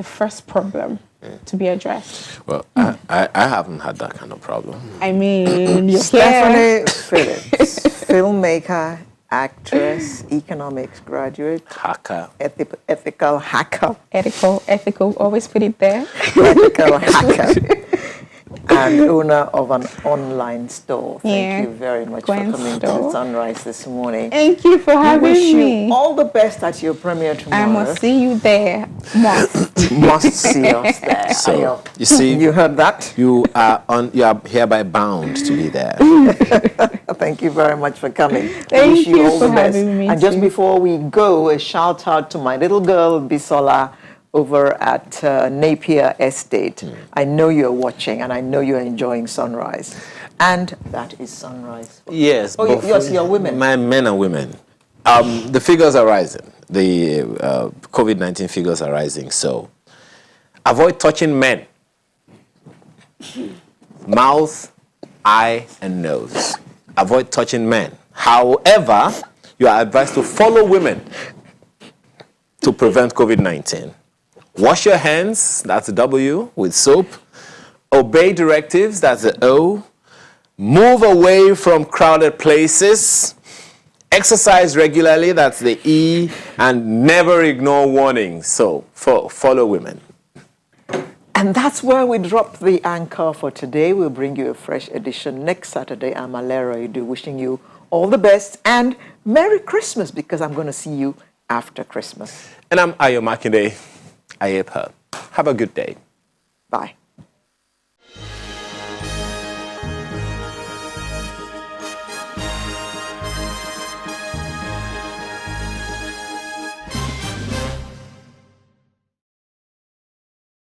first problem to be addressed. Well, I haven't had that kind of problem. I mean, you're Stephanie Phillips, filmmaker, actress, economics graduate, Hacker. ethical hacker, ethical, always put it there. ethical hacker, and owner of an online store. Thank you very much Gwen for coming store. to Sunrise this morning. Thank you for We having wish me. you all the best at your premiere tomorrow. I must see you there. Must see us there. So, you see, You heard that? you are hereby bound to be there. Thank you very much for coming. Thank Wish you all for the best. having me And just too. before we go, a shout out to my little girl Bisola over at Napier Estate. I know you're watching and I know you're enjoying Sunrise. And that is Sunrise. Yes. Oh, but yes, you're women. My men and women. The figures are rising. The COVID-19 figures are rising. So avoid touching men. Mouth, eye, and nose. Avoid touching men. However, you are advised to follow women to prevent COVID-19. Wash your hands, that's the W, with soap. Obey directives, that's the O. Move away from crowded places. Exercise regularly, that's the E. And never ignore warnings. So, follow women. And that's where we drop the anchor for today. We'll bring you a fresh edition next Saturday. I'm Alera Idu, wishing you all the best and Merry Christmas, because I'm going to see you after Christmas. And I'm Ayo Makinde. Ayepa. Have a good day. Bye.